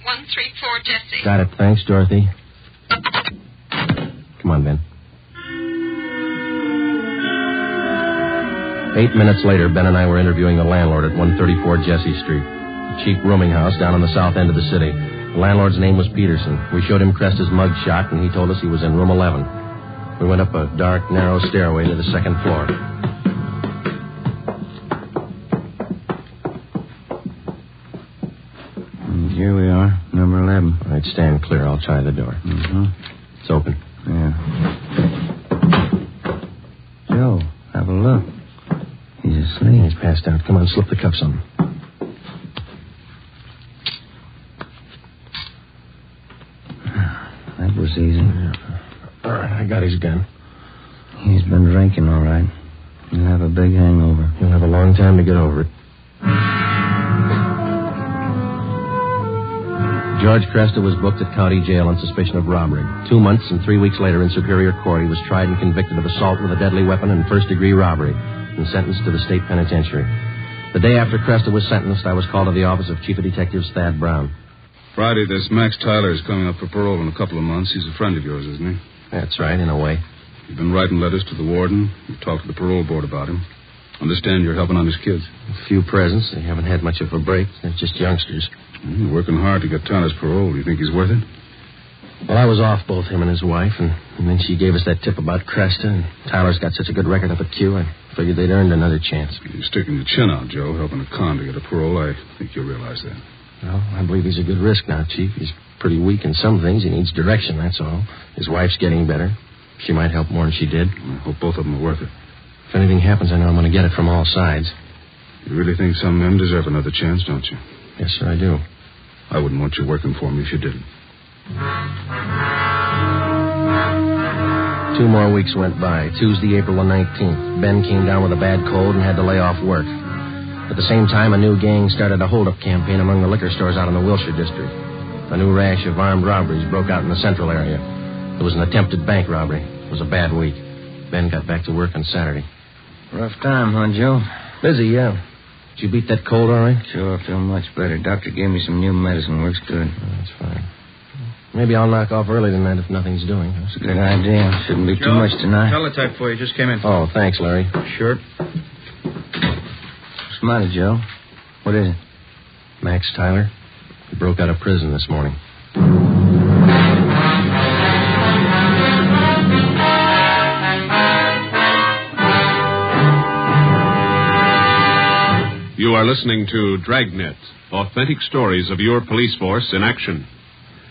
134 Jesse. Got it. Thanks, Dorothy. Come on, Ben. 8 minutes later, Ben and I were interviewing the landlord at 134 Jesse Street, a cheap rooming house down on the south end of the city. The landlord's name was Peterson. We showed him Cresta's mug shot, and he told us he was in room 11. We went up a dark, narrow stairway to the second floor. And here we are, number 11. All right, stand clear. I'll try the door. Mm-hmm. It's open. Yeah. Joe, have a look. He's asleep. He's passed out. Come on, slip the cuffs on him. That was easy. Yeah. All right, I got his gun. He's been drinking, all right. He'll have a big hangover. He'll have a long time to get over it. George Cresta was booked at county jail on suspicion of robbery. 2 months and 3 weeks later in Superior Court, he was tried and convicted of assault with a deadly weapon and first-degree robbery and sentenced to the state penitentiary. The day after Cresta was sentenced, I was called to the office of Chief of Detectives Thad Brown. Friday, this Max Tyler is coming up for parole in a couple of months. He's a friend of yours, isn't he? That's right, in a way. You've been writing letters to the warden. You've talked to the parole board about him. Understand you're helping on his kids. A few presents. They haven't had much of a break. They're just youngsters. You're working hard to get Tyler's parole. Do you think he's worth it? Well, I was off both him and his wife, and then she gave us that tip about Cresta, and Tyler's got such a good record up at Q, I figured they'd earned another chance. You're sticking your chin out, Joe, helping a con to get a parole. I think you'll realize that. Well, I believe he's a good risk now, Chief. He's pretty weak in some things. He needs direction, that's all. His wife's getting better. She might help more than she did. I hope both of them are worth it. If anything happens, I know I'm going to get it from all sides. You really think some men deserve another chance, don't you? Yes, sir, I do. I wouldn't want you working for me if you didn't. 2 more weeks went by. Tuesday, April the 19th. Ben came down with a bad cold and had to lay off work. At the same time, a new gang started a hold-up campaign among the liquor stores out in the Wilshire district. A new rash of armed robberies broke out in the central area. There was an attempted bank robbery. It was a bad week. Ben got back to work on Saturday. Rough time, huh, Joe? Busy, yeah. Did you beat that cold all right? Sure, I feel much better. Doctor gave me some new medicine. Works good. Oh, that's fine. Maybe I'll knock off early tonight if nothing's doing. That's a good idea. Shouldn't be too much tonight. Teletype for you. Just came in. Oh, thanks, Larry. Sure. What's the matter, Joe? What is it? Max Tyler. He broke out of prison this morning. You are listening to Dragnet, authentic stories of your police force in action.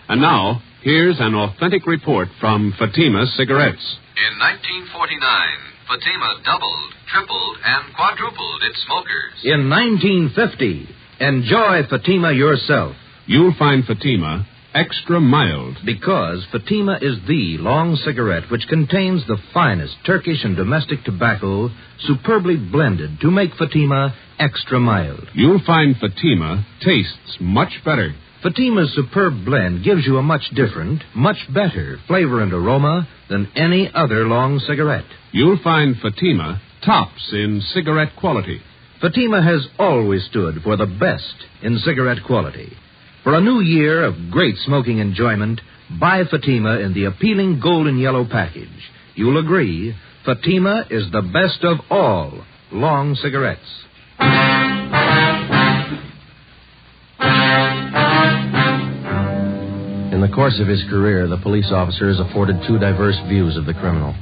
And now, here's an authentic report from Fatima Cigarettes. In 1949, Fatima doubled, tripled, and quadrupled its smokers. In 1950, enjoy Fatima yourself. You'll find Fatima extra mild. Because Fatima is the long cigarette which contains the finest Turkish and domestic tobacco superbly blended to make Fatima extra mild. You'll find Fatima tastes much better. Fatima's superb blend gives you a much different, much better flavor and aroma than any other long cigarette. You'll find Fatima tops in cigarette quality. Fatima has always stood for the best in cigarette quality. For a new year of great smoking enjoyment, buy Fatima in the appealing golden yellow package. You'll agree, Fatima is the best of all long cigarettes. In the course of his career, the police officer is afforded 2 diverse views of the criminal.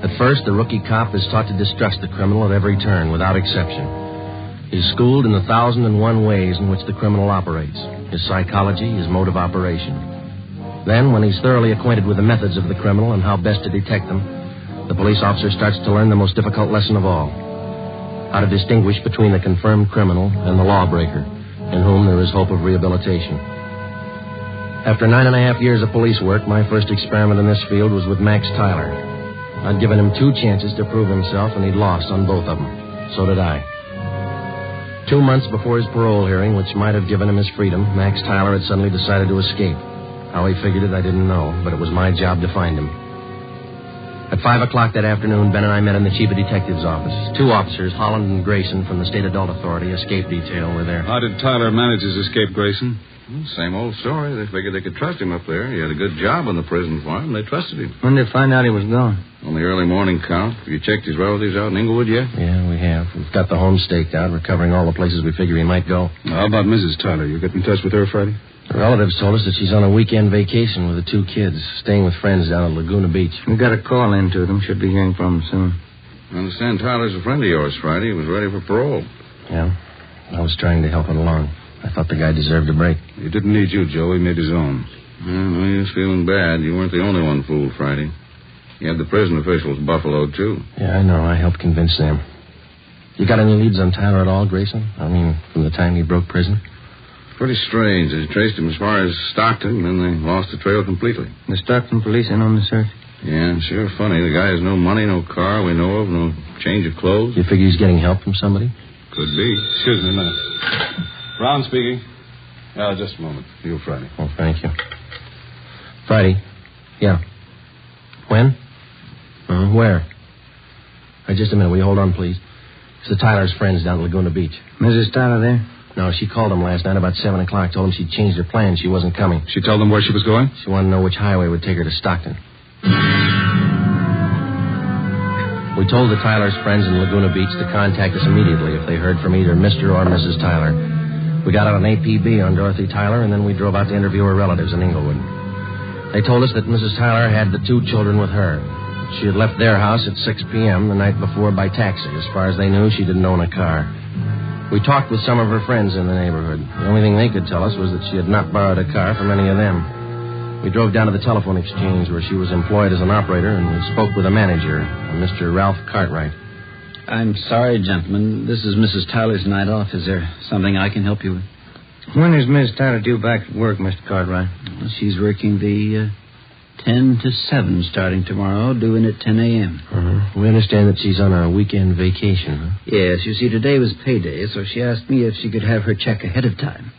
At first, the rookie cop is taught to distrust the criminal at every turn, without exception. He's schooled in the 1,001 ways in which the criminal operates, his psychology, his mode of operation. Then, when he's thoroughly acquainted with the methods of the criminal and how best to detect them, the police officer starts to learn the most difficult lesson of all: how to distinguish between the confirmed criminal and the lawbreaker, in whom there is hope of rehabilitation. After 9.5 years of police work, my first experiment in this field was with Max Tyler. I'd given him 2 chances to prove himself, and he'd lost on both of them. So did I. 2 months before his parole hearing, which might have given him his freedom, Max Tyler had suddenly decided to escape. How he figured it, I didn't know, but it was my job to find him. At 5 o'clock that afternoon, Ben and I met in the Chief of Detectives' office. 2 officers, Holland and Grayson, from the State Adult Authority Escape Detail, were there. How did Tyler manage his escape, Grayson? Well, same old story. They figured they could trust him up there. He had a good job on the prison farm. They trusted him. When did they find out he was gone? On the early morning count. Have you checked his relatives out in Inglewood yet? Yeah, we have. We've got the home staked out. We're covering all the places we figure he might go. How about Mrs. Tyler? You get in touch with her, Friday? The relatives told us that she's on a weekend vacation with the 2 kids, staying with friends down at Laguna Beach. We got a call in to them. Should be hearing from them soon. I understand Tyler's a friend of yours, Friday. He was ready for parole. Yeah. I was trying to help him along. I thought the guy deserved a break. He didn't need you, Joe. He made his own. Well, he was feeling bad. You weren't the only one fooled, Friday. You had the prison officials buffaloed, too. Yeah, I know. I helped convince them. You got any leads on Tyler at all, Grayson? I mean, from the time he broke prison? Pretty strange. They traced him as far as Stockton, and then they lost the trail completely. The Stockton police in on the search? Yeah, sure funny. The guy has no money, no car we know of, no change of clothes. You figure he's getting help from somebody? Could be. Excuse me a minute. Brown speaking. Just a moment. You, Friday. Oh, thank you. Friday? Yeah. When? Where? Just a minute. Will you hold on, please? It's the Tyler's friends down at Laguna Beach. Mrs. Tyler there? No, she called them last night about 7 o'clock. Told them she'd changed her plans. She wasn't coming. She told them where she was going? She wanted to know which highway would take her to Stockton. We told the Tyler's friends in Laguna Beach to contact us immediately if they heard from either Mr. or Mrs. Tyler. We got out an APB on Dorothy Tyler, and then we drove out to interview her relatives in Inglewood. They told us that Mrs. Tyler had the 2 children with her. She had left their house at 6 p.m. the night before by taxi. As far as they knew, she didn't own a car. We talked with some of her friends in the neighborhood. The only thing they could tell us was that she had not borrowed a car from any of them. We drove down to the telephone exchange where she was employed as an operator, and we spoke with a manager, a Mr. Ralph Cartwright. I'm sorry, gentlemen. This is Mrs. Tyler's night off. Is there something I can help you with? When is Miss Tyler due back at work, Mr. Cartwright? Well, she's working the 10 to 7 starting tomorrow, due in at 10 a.m. Uh-huh. We understand that she's on a weekend vacation, huh? Yes, you see, today was payday, so she asked me if she could have her check ahead of time.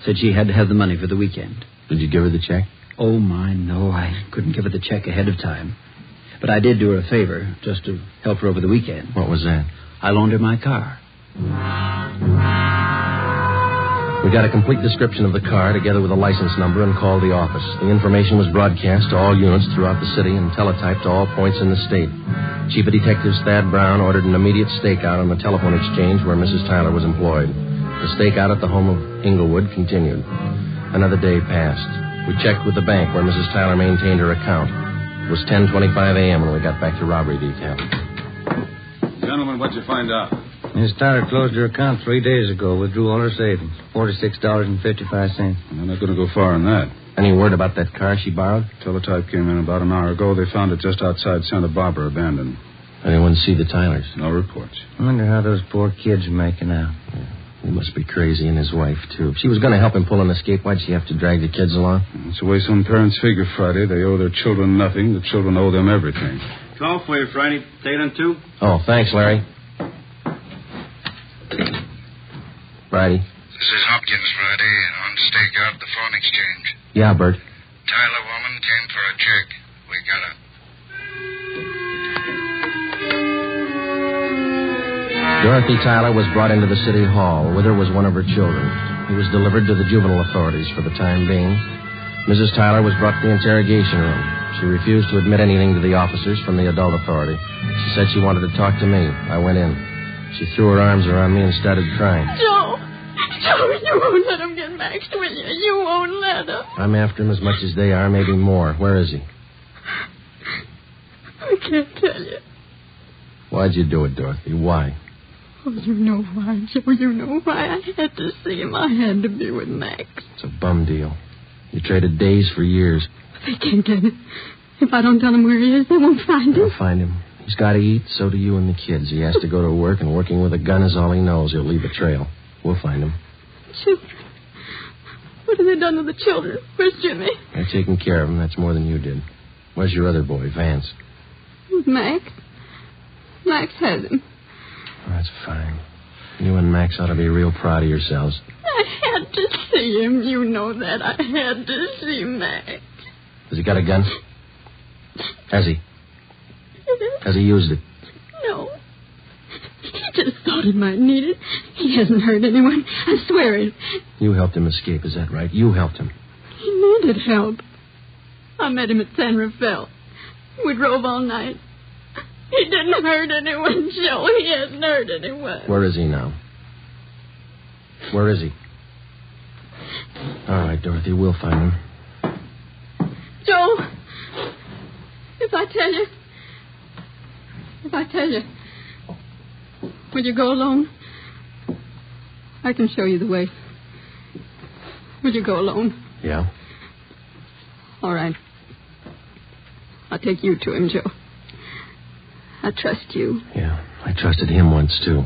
Said she had to have the money for the weekend. Did you give her the check? Oh, my, no. I couldn't give her the check ahead of time. But I did do her a favor, just to help her over the weekend. What was that? I loaned her my car. We got a complete description of the car together with a license number and called the office. The information was broadcast to all units throughout the city and teletyped to all points in the state. Chief of Detectives Thad Brown ordered an immediate stakeout on the telephone exchange where Mrs. Tyler was employed. The stakeout at the home of Inglewood continued. Another day passed. We checked with the bank where Mrs. Tyler maintained her account. It was 10:25 a.m. when we got back to robbery detail. Gentlemen, what'd you find out? Miss Tyler closed her account 3 days ago, withdrew all her savings, $46.55. They're not going to go far on that. Any word about that car she borrowed? Teletype came in about an hour ago. They found it just outside Santa Barbara, abandoned. Anyone see the Tylers? No reports. I wonder how those poor kids are making out. Yeah. He must be crazy, and his wife, too. If she was going to help him pull an escape, why'd she have to drag the kids along? It's the way some parents figure, Friday. They owe their children nothing. The children owe them everything. Call for you, Friday. Take it on 2. Oh, thanks, Larry. Friday. This is Hopkins, Friday, on stakeout at the phone exchange. Yeah, Bert. Tyler woman came for a check. We got her. Dorothy Tyler was brought into the city hall. With her was one of her children. He was delivered to the juvenile authorities for the time being. Mrs. Tyler was brought to the interrogation room. She refused to admit anything to the officers from the adult authority. She said she wanted to talk to me. I went in. She threw her arms around me and started crying. Joe, you won't let him get Max, will you? You won't let him. I'm after him as much as they are, maybe more. Where is he? I can't tell you. Why'd you do it, Dorothy? Why? Oh, you know why, Joe. You know why. I had to see him. I had to be with Max. It's a bum deal. You traded days for years. They can't get it. If I don't tell them where he is, they won't find him. They'll find him. He's got to eat, so do you and the kids. He has to go to work, and working with a gun is all he knows. He'll leave a trail. We'll find him. Children. What have they done to the children? Where's Jimmy? They're taking care of him. That's more than you did. Where's your other boy, Vance? With Max. Max has him. Oh, that's fine. You and Max ought to be real proud of yourselves. I had to see him. You know that. I had to see Max. Has he got a gun? Has he? Has he used it? No. He just thought he might need it. He hasn't hurt anyone. I swear it. You helped him escape, is that right? You helped him. He needed help. I met him at San Rafael. We drove all night. He didn't hurt anyone, Joe. He hasn't hurt anyone. Where is he now? Where is he? All right, Dorothy, we'll find him. Joe, if I tell you, will you go alone? I can show you the way. Will you go alone? Yeah. All right. I'll take you to him, Joe. I trust you. Yeah, I trusted him once, too.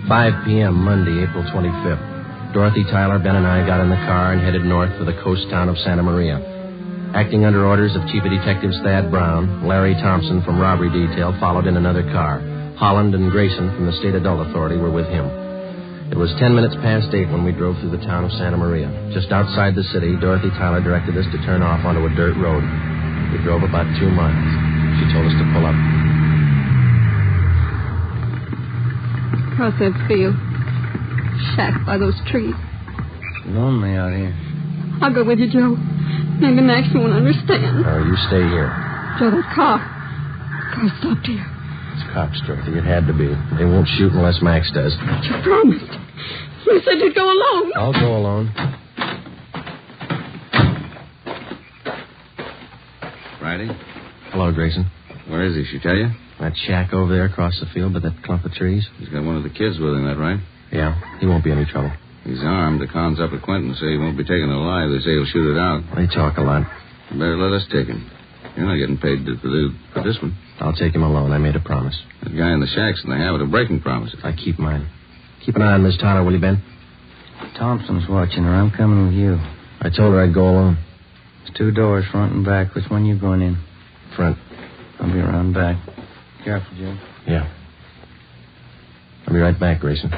5 p.m., Monday, April 25th. Dorothy Tyler, Ben, and I got in the car and headed north for the coast town of Santa Maria. Acting under orders of Chief of Detectives Thad Brown, Larry Thompson from Robbery Detail followed in another car. Holland and Grayson from the State Adult Authority were with him. It was 10 minutes past 8 when we drove through the town of Santa Maria. Just outside the city, Dorothy Tyler directed us to turn off onto a dirt road. We drove about 2 miles. She told us to pull up. Across that field. Shack by those trees. Lonely out here. I'll go with you, Joe. Maybe Max won't understand. Oh, you stay here. Joe, that car stopped here. It's cops, Dorothy. It had to be. They won't shoot unless Max does. But you promised. You said you'd go alone. I'll go alone. Friday? Hello, Grayson. Where is he? She tell you? That shack over there across the field by that clump of trees. He's got one of the kids with him, that right? Yeah, he won't be any trouble. He's armed. The cons up at Quentin say he won't be taken alive. They say he'll shoot it out. They talk a lot. You better let us take him. You're not getting paid for this one. I'll take him alone. I made a promise. That guy in the shack's in the habit of breaking promises. I keep mine. Keep an eye on Miss Tyler, will you, Ben? Thompson's watching her. I'm coming with you. I told her I'd go alone. There's 2 doors, front and back. Which one you going in? Front. I'll be around back. Careful, Joe. Yeah. I'll be right back, Grayson.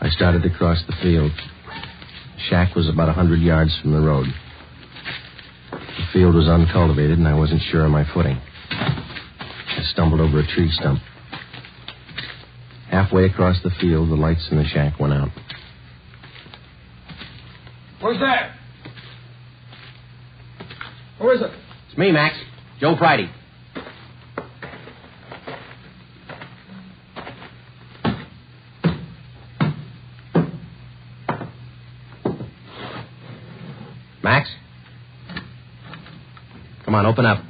I started to cross the field. The shack was about 100 yards from the road. The field was uncultivated, and I wasn't sure of my footing. I stumbled over a tree stump. Halfway across the field, the lights in the shack went out. Who's that? Who is it? It's me, Max. Joe Friday. Max? Come on, open up.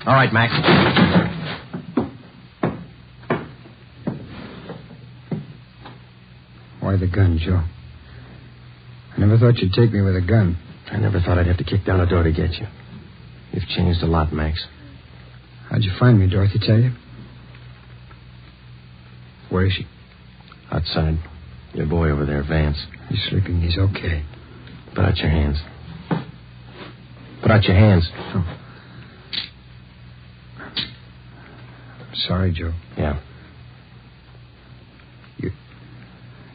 All right, Max. Why the gun, Joe? I never thought you'd take me with a gun. I never thought I'd have to kick down a door to get you. You've changed a lot, Max. How'd you find me, Dorothy tell you? Where is she? Outside. Your boy over there, Vance. He's sleeping. He's okay. Put out your hands. Put out your hands. Oh. I'm sorry, Joe. Yeah.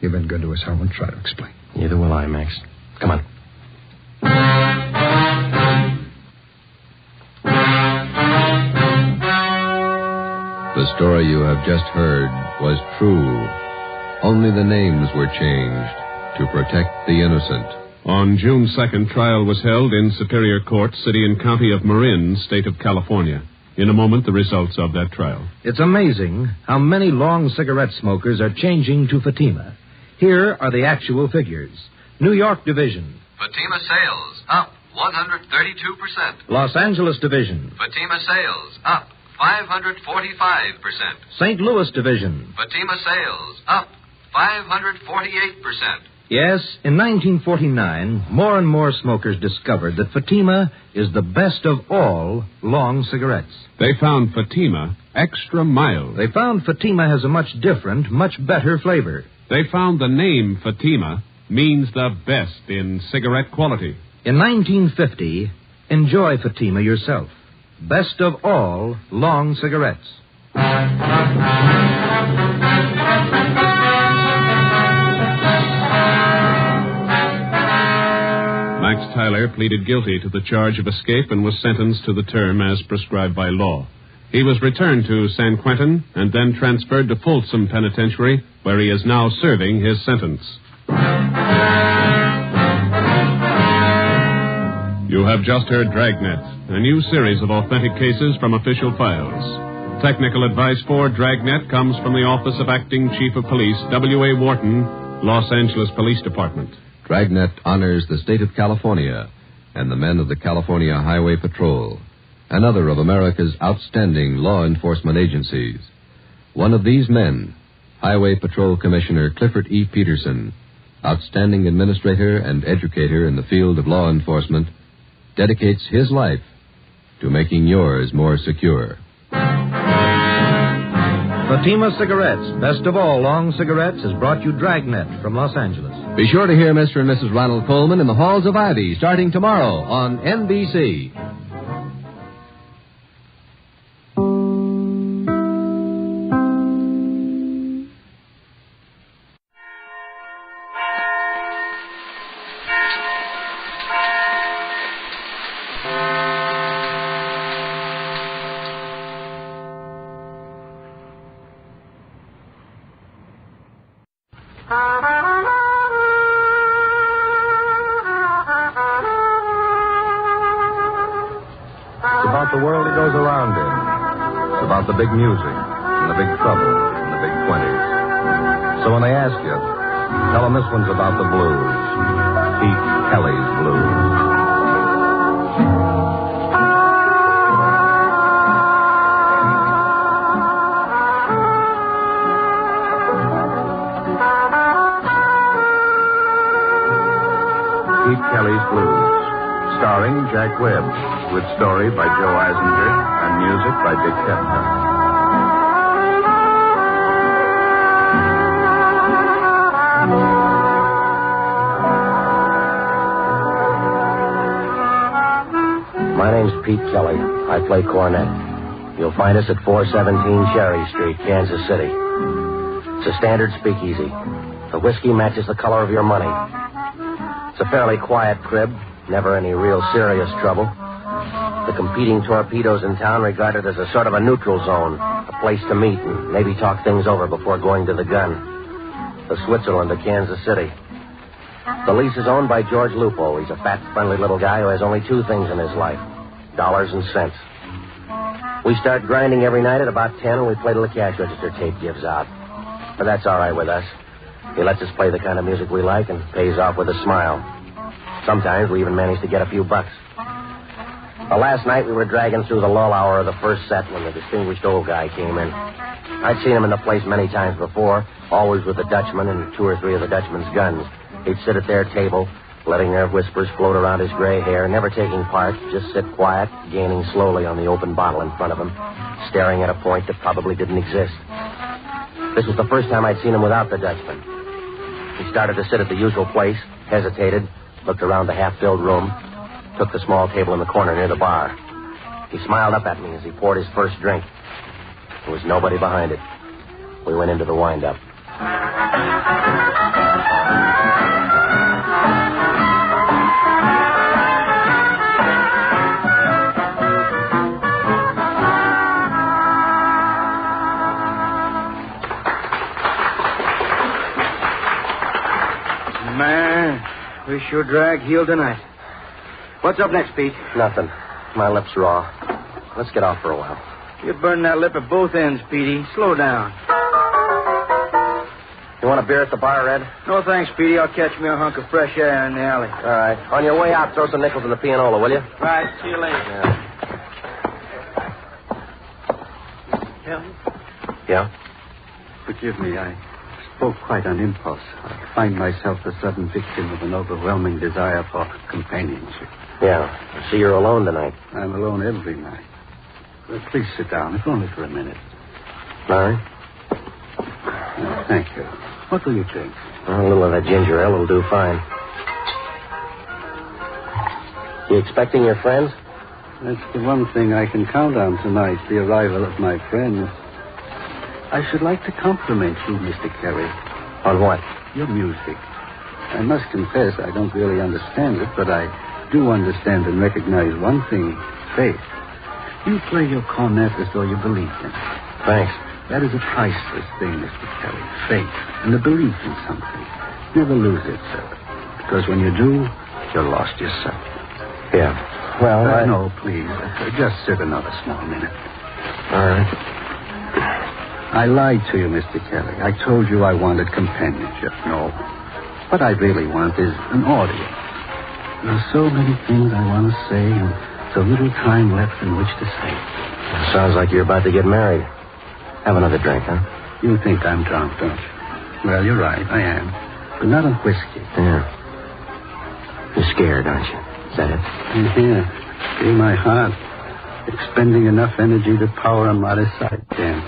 You've been good to us. I won't try to explain. Neither will I, Max. Come on. The story you have just heard was true. Only the names were changed to protect the innocent. On June 2nd, trial was held in Superior Court, City and County of Marin, State of California. In a moment, the results of that trial. It's amazing how many long cigarette smokers are changing to Fatima. Here are the actual figures. New York Division. Fatima sales up 132%. Los Angeles Division. Fatima sales up 545%. St. Louis Division. Fatima sales up 548%. Yes, in 1949, more and more smokers discovered that Fatima is the best of all long cigarettes. They found Fatima extra mild. They found Fatima has a much different, much better flavor. They found the name Fatima means the best in cigarette quality. In 1950, enjoy Fatima yourself. Best of all long cigarettes. Max Tyler pleaded guilty to the charge of escape and was sentenced to the term as prescribed by law. He was returned to San Quentin and then transferred to Folsom Penitentiary, where he is now serving his sentence. You have just heard Dragnet, a new series of authentic cases from official files. Technical advice for Dragnet comes from the Office of Acting Chief of Police, W.A. Wharton, Los Angeles Police Department. Dragnet honors the state of California and the men of the California Highway Patrol, another of America's outstanding law enforcement agencies. One of these men, Highway Patrol Commissioner Clifford E. Peterson, outstanding administrator and educator in the field of law enforcement, dedicates his life to making yours more secure. Fatima Cigarettes, best of all long cigarettes, has brought you Dragnet from Los Angeles. Be sure to hear Mr. and Mrs. Ronald Coleman in the Halls of Ivy starting tomorrow on NBC. about the big music and the big trouble and the big 20s. So when they ask you, tell them this one's about the blues. Pete Kelly's Blues. Pete Kelly's Blues, starring Jack Webb, with story by Joe Eisinger and music by Dick Kepner. My name's Pete Kelly. I play cornet. You'll find us at 417 Cherry Street, Kansas City. It's a standard speakeasy. The whiskey matches the color of your money. It's a fairly quiet crib, never any real serious trouble. The competing torpedoes in town regard it as a sort of a neutral zone, a place to meet and maybe talk things over before going to the gun. The Switzerland of Kansas City. The lease is owned by George Lupo. He's a fat, friendly little guy who has only two things in his life, dollars and cents. We start grinding every night at about 10, and we play till the cash register tape gives out. But that's all right with us. He lets us play the kind of music we like and pays off with a smile. Sometimes we even manage to get a few bucks. The last night we were dragging through the lull hour of the first set when the distinguished old guy came in. I'd seen him in the place many times before, always with the Dutchman and two or three of the Dutchman's guns. He'd sit at their table, letting their whispers float around his gray hair, never taking part, just sit quiet, gaining slowly on the open bottle in front of him, staring at a point that probably didn't exist. This was the first time I'd seen him without the Dutchman. He started to sit at the usual place, hesitated, looked around the half-filled room, took the small table in the corner near the bar. He smiled up at me as he poured his first drink. There was nobody behind it. We went into the wind-up. Man, we sure drag heel tonight. What's up next, Pete? Nothing. My lip's raw. Let's get off for a while. You're burning that lip at both ends, Petey. Slow down. You want a beer at the bar, Red? No, thanks, Petey. I'll catch me a hunk of fresh air in the alley. All right. On your way out, throw some nickels in the pianola, will you? Right. See you later. Yeah? Forgive me. I spoke quite on impulse. I find myself the sudden victim of an overwhelming desire for companionship. Yeah. I see you're alone tonight. I'm alone every night. Well, please sit down, if only for a minute. All right. Thank you. What will you drink? A little of that ginger ale will do fine. You expecting your friends? That's the one thing I can count on tonight, the arrival of my friends. I should like to compliment you, Mr. Kelly. On what? Your music. I must confess I don't really understand it, but I do understand and recognize one thing, faith. You play your cornet as though you believe in it. Thanks. That is a priceless thing, Mr. Kelly. Faith and the belief in something. Never lose it, sir. Because when you do, you're lost yourself. Yeah. Well, No, please. Just sit another small minute. All right. I lied to you, Mr. Kelly. I told you I wanted companionship. No. What I really want is an audience. There are so many things I want to say and so little time left in which to say. Sounds like you're about to get married. Have another drink, huh? You think I'm drunk, don't you? Well, you're right. I am. But not on whiskey. Yeah. You're scared, aren't you? Is that it? Yeah. Feel my heart. Expending enough energy to power a modest side jam.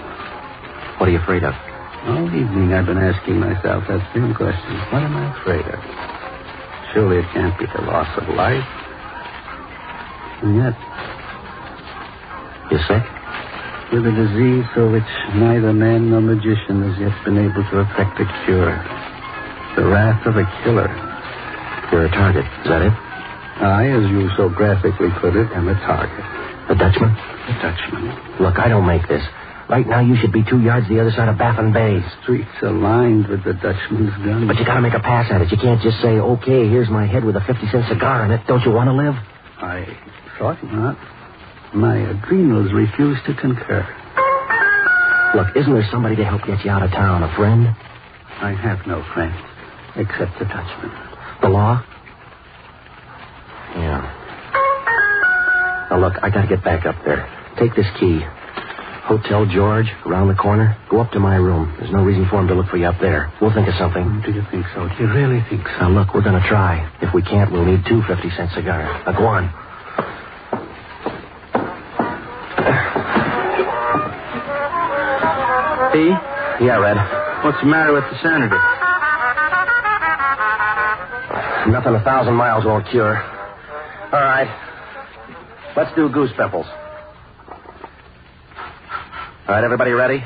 What are you afraid of? All evening I've been asking myself that same question. What am I afraid of? Surely it can't be the loss of life. And yet... You sick? With a disease for which neither man nor magician has yet been able to effect a cure. The wrath of a killer. You're a target. Is that it? I, as you so graphically put it, am a target. A Dutchman? A Dutchman. Look, I don't make this. Right now, you should be 2 yards the other side of Baffin Bay. Streets are lined with the Dutchman's guns. But you gotta make a pass at it. You can't just say, okay, here's my head with a 50-cent cigar in it. Don't you want to live? I thought not. My adrenals refuse to concur. Look, isn't there somebody to help get you out of town? A friend? I have no friend except the Dutchman. The law? Yeah. Now, look, I gotta get back up there. Take this key. Hotel George, around the corner. Go up to my room. There's no reason for him to look for you up there. We'll think of something. Do you think so? Do you really think so? Now, look, we're gonna try. If we can't, we'll need 2 50-cent cigars. Now, go on. P? Yeah, Red. What's the matter with the senator? Nothing 1,000 miles won't cure. All right. Let's do goose pimples. All right, everybody ready?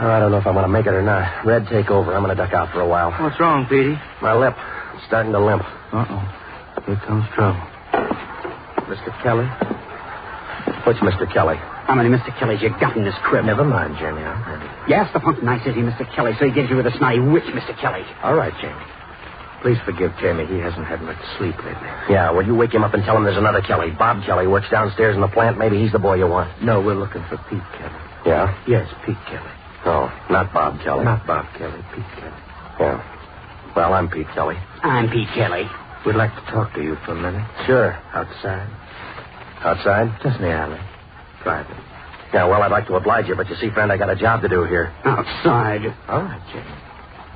I don't know if I'm going to make it or not. Red, take over. I'm going to duck out for a while. What's wrong, Petey? My lip. It's starting to limp. Uh-oh. Here comes trouble. Mr. Kelly? Which Mr. Kelly? How many Mr. Kellys you got in this crib? Never mind, Jamie. I'm ready. You asked the punk nice, is he, Mr. Kelly, so he gives you with a snotty which, Mr. Kelly? All right, Jamie. Please forgive Jamie. He hasn't had much sleep lately. Yeah, well, you wake him up and tell him there's another Kelly. Bob Kelly works downstairs in the plant. Maybe he's the boy you want. No, we're looking for Pete Kelly. Yeah? Yes, Pete Kelly. Oh, not Bob Kelly. Not Bob Kelly, Pete Kelly. Yeah. Well, I'm Pete Kelly. I'm Pete Kelly. We'd like to talk to you for a minute. Sure. Outside? Outside? Just in the alley. Private. Yeah, well, I'd like to oblige you, but you see, friend, I got a job to do here. Outside. All right, Jimmy.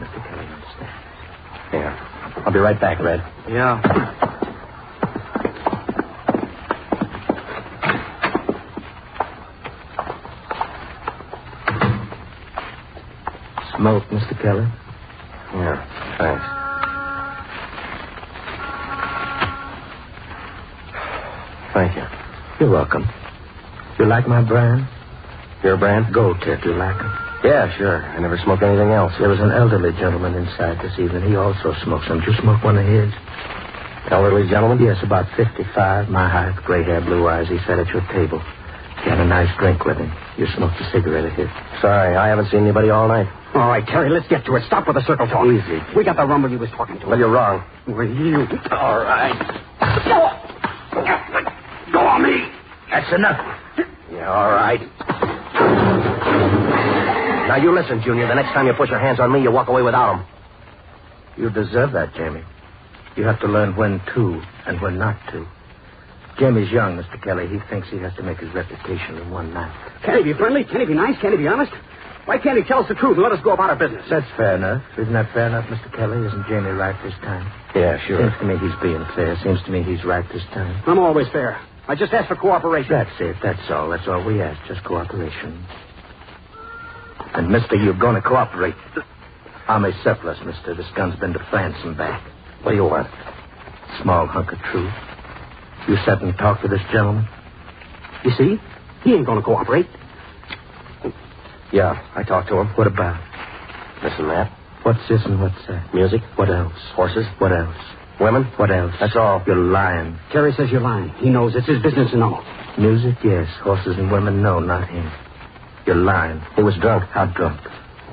Mr. Kelly understands. Yeah. I'll be right back, Red. Yeah. Smoke, Mr. Kelly? Yeah, thanks. Thank you. You're welcome. You like my brand? Your brand? Gold Tip. You like it? Yeah, sure. I never smoke anything else. There was an elderly gentleman inside this evening. He also smokes some. Did you smoke one of his? Elderly gentleman? Yes, about 55, my height, gray hair, blue eyes. He sat at your table. He had a nice drink with him. You smoked a cigarette of his. Sorry, I haven't seen anybody all night. All right, Terry, let's get to it. Stop with the circle talk. Easy. We got the rumble you was talking to. Well, you're wrong. Well, you... All right. Go on me. That's enough. Yeah, all right. Now, you listen, Junior. The next time you put your hands on me, you walk away without them. You deserve that, Jamie. You have to learn when to and when not to. Jamie's young, Mr. Kelly. He thinks he has to make his reputation in one night. Can he be friendly? Can he be nice? Can he be honest? Why can't he tell us the truth and let us go about our business? That's fair enough. Isn't that fair enough, Mr. Kelly? Isn't Jamie right this time? Yeah, sure. Seems to me he's being fair. Seems to me he's right this time. I'm always fair. I just asked for cooperation. That's it. That's all. That's all we ask. Just cooperation. And, mister, you're going to cooperate. Army surplus, mister. This gun's been to France and back. What do you want? Small hunk of truth. You sat and talked to this gentleman? You see? He ain't going to cooperate. Yeah, I talked to him. What about? This and that. What's this and what's that? Music. What else? Horses. What else? Women. What else? That's all. You're lying. Terry says you're lying. He knows it's his business to know. Music, yes. Horses and women, no, not him. You're lying. He was drunk. How drunk?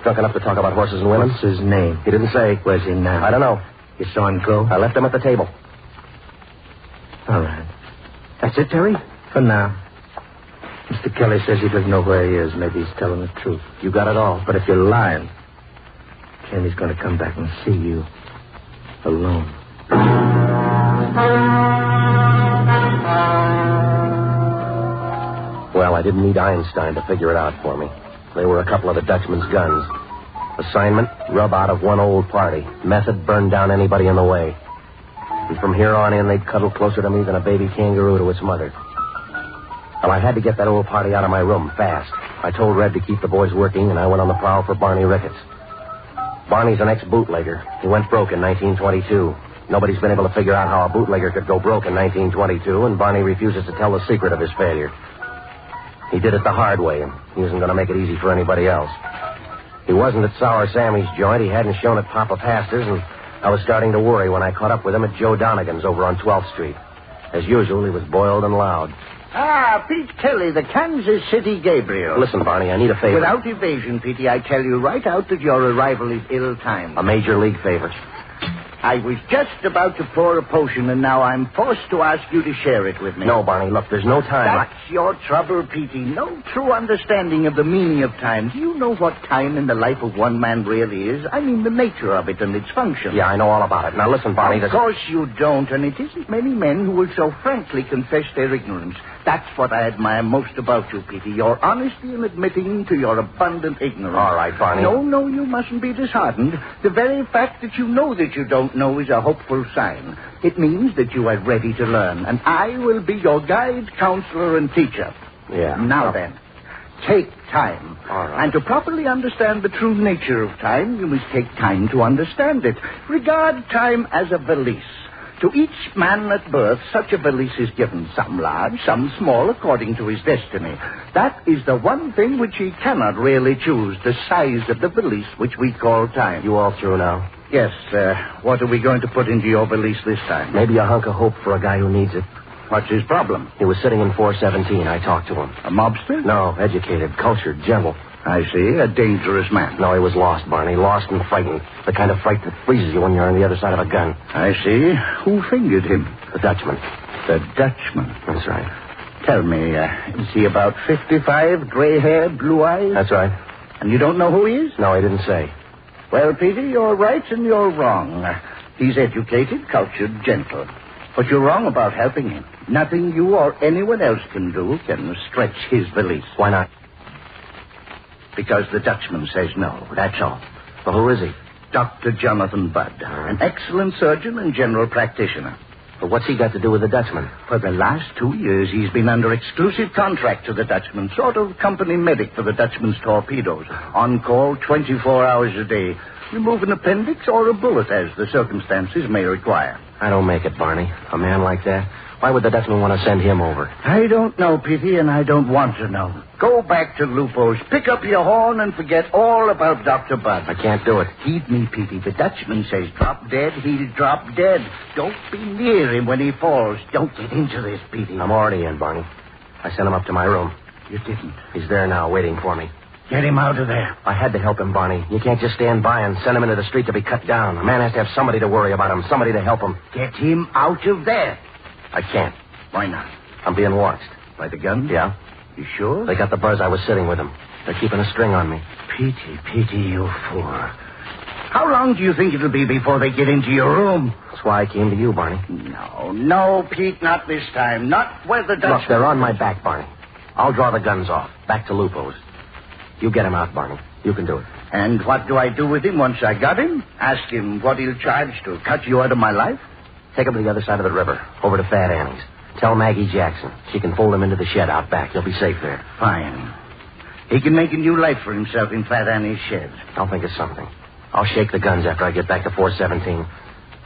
Drunk enough to talk about horses and women. What's his name? He didn't say. Where's he now? I don't know. You saw him go? I left him at the table. All right. That's it, Terry? For now. Mr. Kelly says he doesn't know where he is. Maybe he's telling the truth. You got it all. But if you're lying, Jamie's going to come back and see you alone. Well, I didn't need Einstein to figure it out for me. They were a couple of the Dutchman's guns. Assignment, rub out of one old party. Method, burn down anybody in the way. And from here on in, they'd cuddle closer to me than a baby kangaroo to its mother. Well, I had to get that old party out of my room fast. I told Red to keep the boys working, and I went on the prowl for Barney Ricketts. Barney's an ex-bootlegger. He went broke in 1922. Nobody's been able to figure out how a bootlegger could go broke in 1922, and Barney refuses to tell the secret of his failure. He did it the hard way, and he isn't going to make it easy for anybody else. He wasn't at Sour Sammy's joint. He hadn't shown at Papa Pastor's, and I was starting to worry when I caught up with him at Joe Donegan's over on 12th Street. As usual, he was boiled and loud. Ah, Pete Kelly, the Kansas City Gabriel. Listen, Barney, I need a favor. Without evasion, Petey, I tell you right out that your arrival is ill-timed. A major league favor. I was just about to pour a potion, and now I'm forced to ask you to share it with me. No, Barney, look, there's no time. That's your trouble, Petey. No true understanding of the meaning of time. Do you know what time in the life of one man really is? I mean, the nature of it and its function. Yeah, I know all about it. Now, listen, Barney, Of course you don't, and it isn't many men who will so frankly confess their ignorance. That's what I admire most about you, Petey. Your honesty in admitting to your abundant ignorance. All right, Barney. No, you mustn't be disheartened. The very fact that you know that you don't know is a hopeful sign. It means that you are ready to learn, and I will be your guide, counselor, and teacher. Yeah. Now then, take time. All right. And to properly understand the true nature of time, you must take time to understand it. Regard time as a valise. To each man at birth, such a valise is given, some large, some small, according to his destiny. That is the one thing which he cannot really choose, the size of the valise which we call time. You all through now? Yes, what are we going to put into your valise this time? Maybe a hunk of hope for a guy who needs it. What's his problem? He was sitting in 417. I talked to him. A mobster? No, educated, cultured, gentle. I see. A dangerous man. No, he was lost, Barney. Lost and frightened. The kind of fright that freezes you when you're on the other side of a gun. I see. Who fingered him? The Dutchman. The Dutchman? That's right. Tell me, is he about 55, gray hair, blue eyes? That's right. And you don't know who he is? No, he didn't say. Well, Peter, you're right and you're wrong. He's educated, cultured, gentle. But you're wrong about helping him. Nothing you or anyone else can do can stretch his valise. Why not? Because the Dutchman says no, that's all. Well, who is he? Dr. Jonathan Budd, an excellent surgeon and general practitioner. But what's he got to do with the Dutchman? For the last 2 years, he's been under exclusive contract to the Dutchman, sort of company medic for the Dutchman's torpedoes. On call 24 hours a day. Remove an appendix or a bullet as the circumstances may require. I don't make it, Barney. A man like that. Why would the Dutchman want to send him over? I don't know, Petey, and I don't want to know. Go back to Lupo's, pick up your horn, and forget all about Dr. Budd. I can't do it. Heed me, Petey. The Dutchman says drop dead, he'll drop dead. Don't be near him when he falls. Don't get into this, Petey. I'm already in, Barney. I sent him up to my room. You didn't. He's there now, waiting for me. Get him out of there. I had to help him, Barney. You can't just stand by and send him into the street to be cut down. A man has to have somebody to worry about him, somebody to help him. Get him out of there. I can't. Why not? I'm being watched. By the gun? Yeah. You sure? They got the buzz I was sitting with him. They're keeping a string on me. Petey, you fool. How long do you think it'll be before they get into your room? That's why I came to you, Barney. No, Pete, not this time. Not where the Dutch... Look, they're on my back, Barney. I'll draw the guns off. Back to Lupo's. You get him out, Barney. You can do it. And what do I do with him once I got him? Ask him what he'll charge to cut you out of my life? Take him to the other side of the river, over to Fat Annie's. Tell Maggie Jackson. She can fold him into the shed out back. He'll be safe there. Fine. He can make a new life for himself in Fat Annie's shed. I'll think of something. I'll shake the guns after I get back to 417,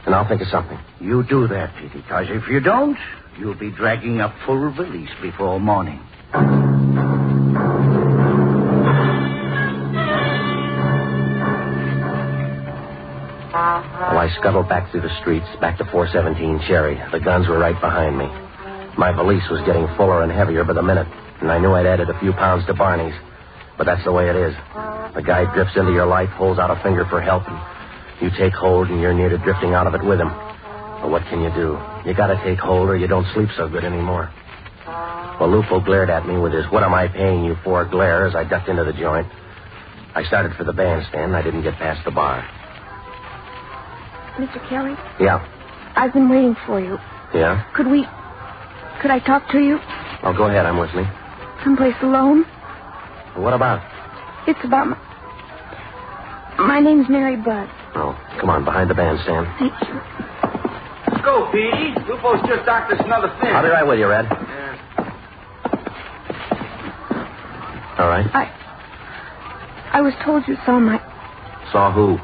and I'll think of something. You do that, Petey, because if you don't, you'll be dragging up full valise before morning. Well, I scuttled back through the streets, back to 417 Cherry. The guns were right behind me. My valise was getting fuller and heavier by the minute, and I knew I'd added a few pounds to Barney's. But that's the way it is. The guy drifts into your life, holds out a finger for help, and you take hold, and you're near to drifting out of it with him. But what can you do? You gotta take hold, or you don't sleep so good anymore. Well, Lupo glared at me with his "what am I paying you for" glare as I ducked into the joint. I started for the bandstand, and I didn't get past the bar. Mr. Kelly? Yeah. I've been waiting for you. Yeah? Could I talk to you? Oh, go ahead. I'm listening. Someplace alone? What about? It's about my name's Mary Budd. Oh, come on, behind the bandstand. Thank you. Let's go, Petey. Lupo's just docked us another fin. I'll be right with you, Red. Yeah. All right. I was told you saw Saw who?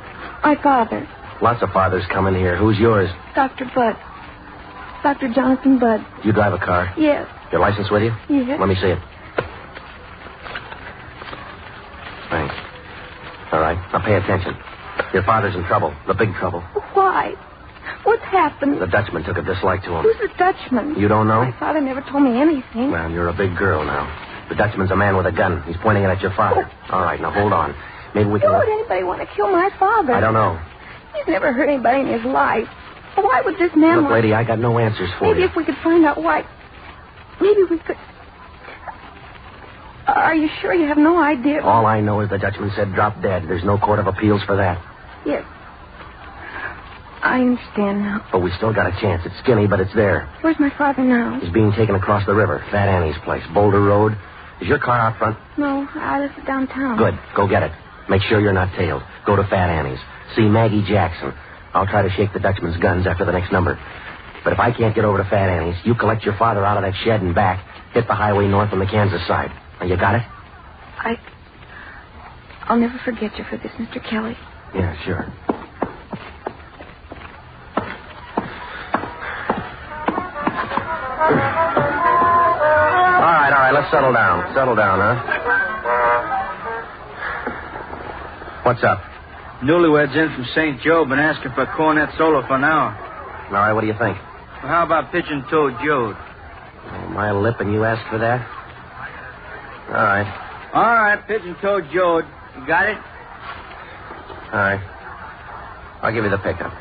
my father, Lots of fathers come in here. Who's yours? Dr. Budd. Dr. Jonathan Budd. You drive a car? Yes. Your license with you? Yes. Let me see it. Thanks. All right. Now pay attention. Your father's in trouble. The big trouble. Why? What's happened? The Dutchman took a dislike to him. Who's the Dutchman? You don't know? My father never told me anything. Well, you're a big girl now. The Dutchman's a man with a gun. He's pointing it at your father. All right, now hold on. Maybe we can... Why would anybody want to kill my father? I don't know. He's never hurt anybody in his life. Why would this man... Look, lady, I got no answers for Maybe you. if we could find out why... Maybe we could... Are you sure you have no idea? All I know is the Dutchman said drop dead. There's no court of appeals for that. Yes. I understand now. But we still got a chance. It's skinny, but it's there. Where's my father now? He's being taken across the river. Fat Annie's place. Boulder Road. Is your car out front? No, I left it downtown. Good. Go get it. Make sure you're not tailed. Go to Fat Annie's. See Maggie Jackson. I'll try to shake the Dutchman's guns after the next number. But if I can't get over to Fat Annie's, you collect your father out of that shed and back. Hit the highway north on the Kansas side. Now, you got it? I'll never forget you for this, Mr. Kelly. Yeah, sure. All right, let's settle down. Settle down, huh? What's up? Newlyweds in from St. Joe been asking for a cornet solo for an hour. All right, what do you think? Well, how about Pigeon-Toed Joe? Oh, my lip and you asked for that? All right. All right, Pigeon-Toed Joe. You got it? All right. I'll give you the pickup.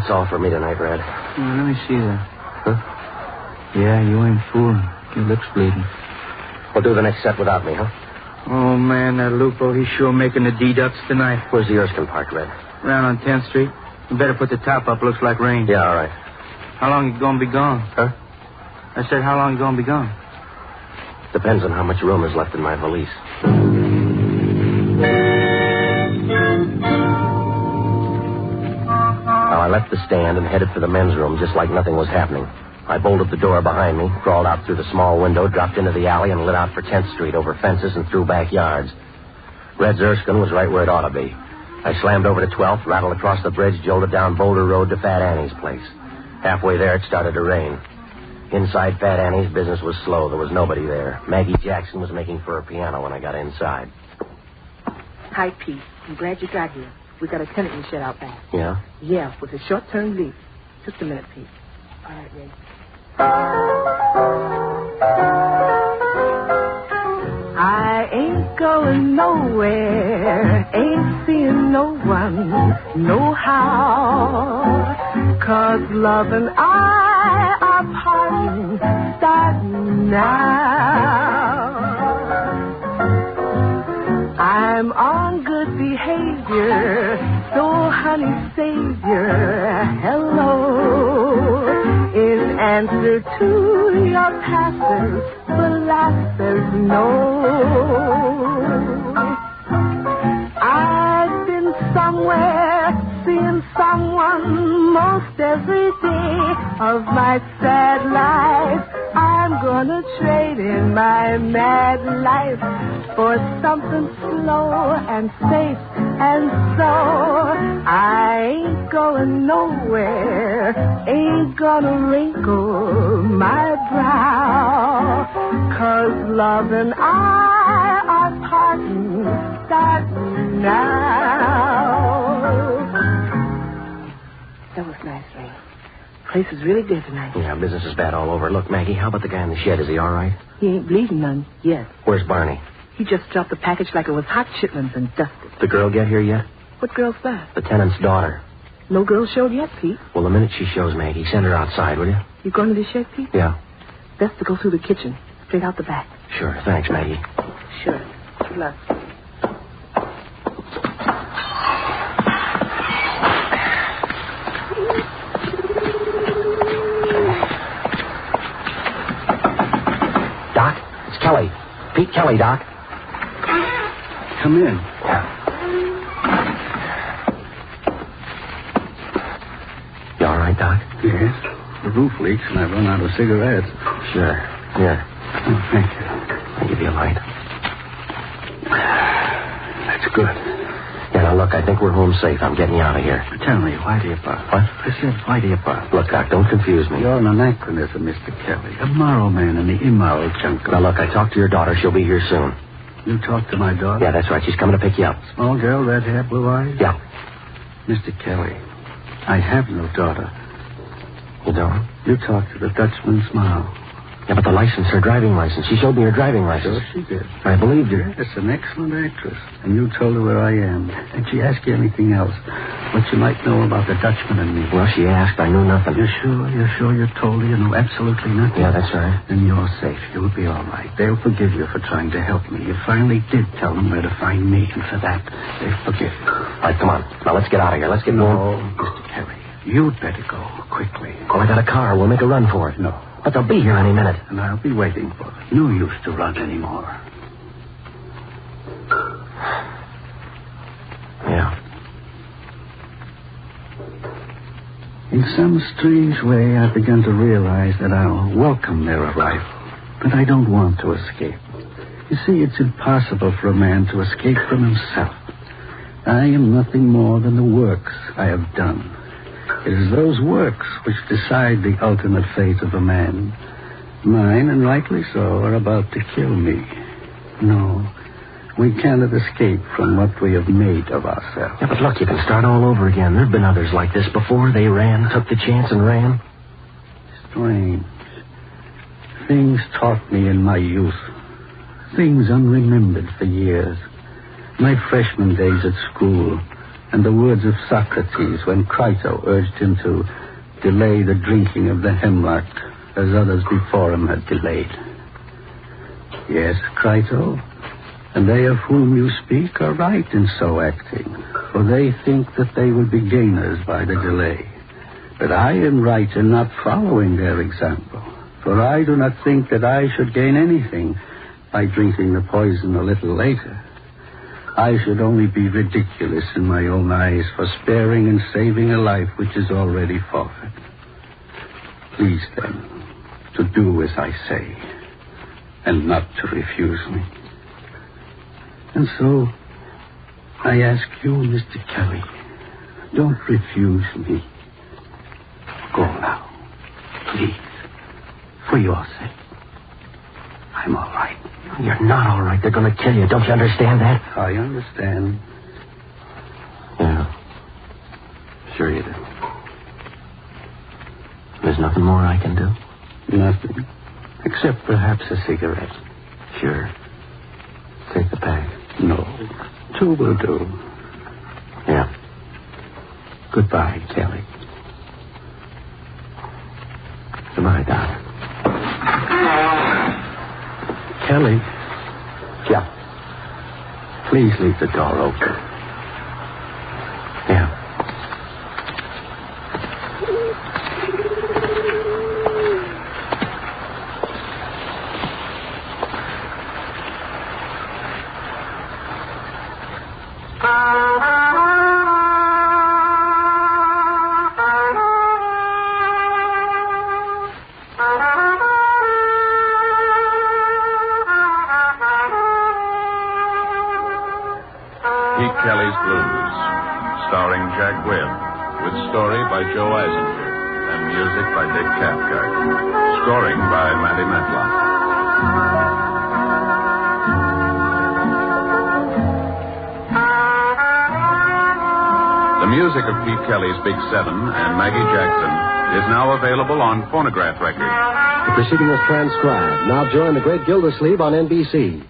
That's all for me tonight, Red. Let me see that. Huh? Yeah, you ain't fooling. Your lips bleeding. We'll do the next set without me, huh? Oh, man, that Lupo, he's sure making the deducts tonight. Where's the Erskine Park, Red? Around on 10th Street. You better put the top up. Looks like rain. Yeah, all right. How long you gonna be gone? Huh? I said, how long you gonna be gone? Depends on how much room is left in my valise. Well, I left the stand and headed for the men's room just like nothing was happening. I bolted the door behind me, crawled out through the small window, dropped into the alley, and lit out for 10th Street over fences and through backyards. Red's Erskine was right where it ought to be. I slammed over to 12th, rattled across the bridge, jolted down Boulder Road to Fat Annie's place. Halfway there, it started to rain. Inside Fat Annie's, business was slow. There was nobody there. Maggie Jackson was making for her piano when I got inside. Hi, Pete. I'm glad you got here. We got a tenant in the shed out back. Yeah? Yeah, with a short-term lease. Just a minute, Pete. All right, Ray. I ain't going nowhere, ain't seeing no one, no how. 'Cause love and I are parting, starting now. I'm on good behavior, so honey savior, hello. In answer to your passes, the laughter's no. I've been somewhere, seeing someone most every day of my sad life. I'm gonna trade in my mad life for something slow and safe, and so I ain't going nowhere, ain't gonna wrinkle my brow, 'cause love and I are parting, starting now. That was nice, Ray. Place is really good tonight. Yeah, business is bad all over. Look, Maggie, how about the guy in the shed? Is he all right? He ain't bleeding none yet. Where's Barney? He just dropped the package like it was hot chitlins and dusted. The girl get here yet? What girl's that? The tenant's daughter. No girl showed yet, Pete. Well, the minute she shows, Maggie, send her outside, will you? You going to the shed, Pete? Yeah. Best to go through the kitchen, straight out the back. Sure. Thanks, Maggie. Sure. Good luck. Doc, it's Kelly. Pete Kelly, Doc. Come in. You all right, Doc? Yes. The roof leaks and I've run out of cigarettes. Sure. Here. Oh, thank you. I'll give you a light. That's good. Yeah, now, look, I think we're home safe. I'm getting you out of here. Tell me, why do you bark? What? I said, why do you bark? Look, Doc, don't confuse me. You're an anachronism, Mr. Kelly. A moral man in the immoral jungle. Now, look, I talked to your daughter. She'll be here soon. You talked to my daughter? Yeah, that's right. She's coming to pick you up. Small girl, red hair, blue eyes? Yeah. Mr. Kelly, I have no daughter. You don't? You talked to the Dutchman Smile. Yeah, but the license, her driving license. She showed me her driving license. Sure she did. I believed her. Yes, an excellent actress. And you told her where I am. Did she ask you anything else? What you might know about the Dutchman and me? Well, she asked. I knew nothing. You're sure? You're sure you told her you know absolutely nothing? Yeah, that's right. Then you're safe. You'll be all right. They'll forgive you for trying to help me. You finally did tell them where to find me, and for that, they forgive you. All right, come on. Now, let's get out of here. Let's get No, moving. Mr. Kelly, you'd better go quickly. Well, I got a car. We'll make a run for it. No. But they'll be here any minute. And I'll be waiting for them. No use to run anymore. Yeah. In some strange way, I've begun to realize that I'll welcome their arrival. But I don't want to escape. You see, it's impossible for a man to escape from himself. I am nothing more than the works I have done. It is those works which decide the ultimate fate of a man. Mine, and rightly so, are about to kill me. No, we cannot escape from what we have made of ourselves. Yeah, but look, you can start all over again. There have been others like this before. They ran, took the chance, and ran. Strange. Things taught me in my youth. Things unremembered for years. My freshman days at school. And the words of Socrates when Crito urged him to delay the drinking of the hemlock as others before him had delayed. Yes, Crito, and they of whom you speak are right in so acting, for they think that they will be gainers by the delay. But I am right in not following their example, for I do not think that I should gain anything by drinking the poison a little later. I should only be ridiculous in my own eyes for sparing and saving a life which is already forfeit. Please, then, to do as I say, and not to refuse me. And so, I ask you, Mr. Kelly, don't refuse me. Go now, please, for your sake. I'm all right. You're not all right. They're going to kill you. Don't you understand that? I understand. Yeah. Sure you do. There's nothing more I can do? Nothing. Except perhaps a cigarette. Sure. Take the pack. No. 2 will do. Yeah. Goodbye, Kelly. Goodbye, Doc. Kelly. Yeah. Please leave the door open. Yeah. Kelly's Blues, starring Jack Webb, with story by Joe Eisinger and music by Dick Cathcart. Scoring by Matty Matlock. The music of Pete Kelly's Big Seven and Maggie Jackson is now available on phonograph record. The proceeding was transcribed. Now join the great Gildersleeve on NBC.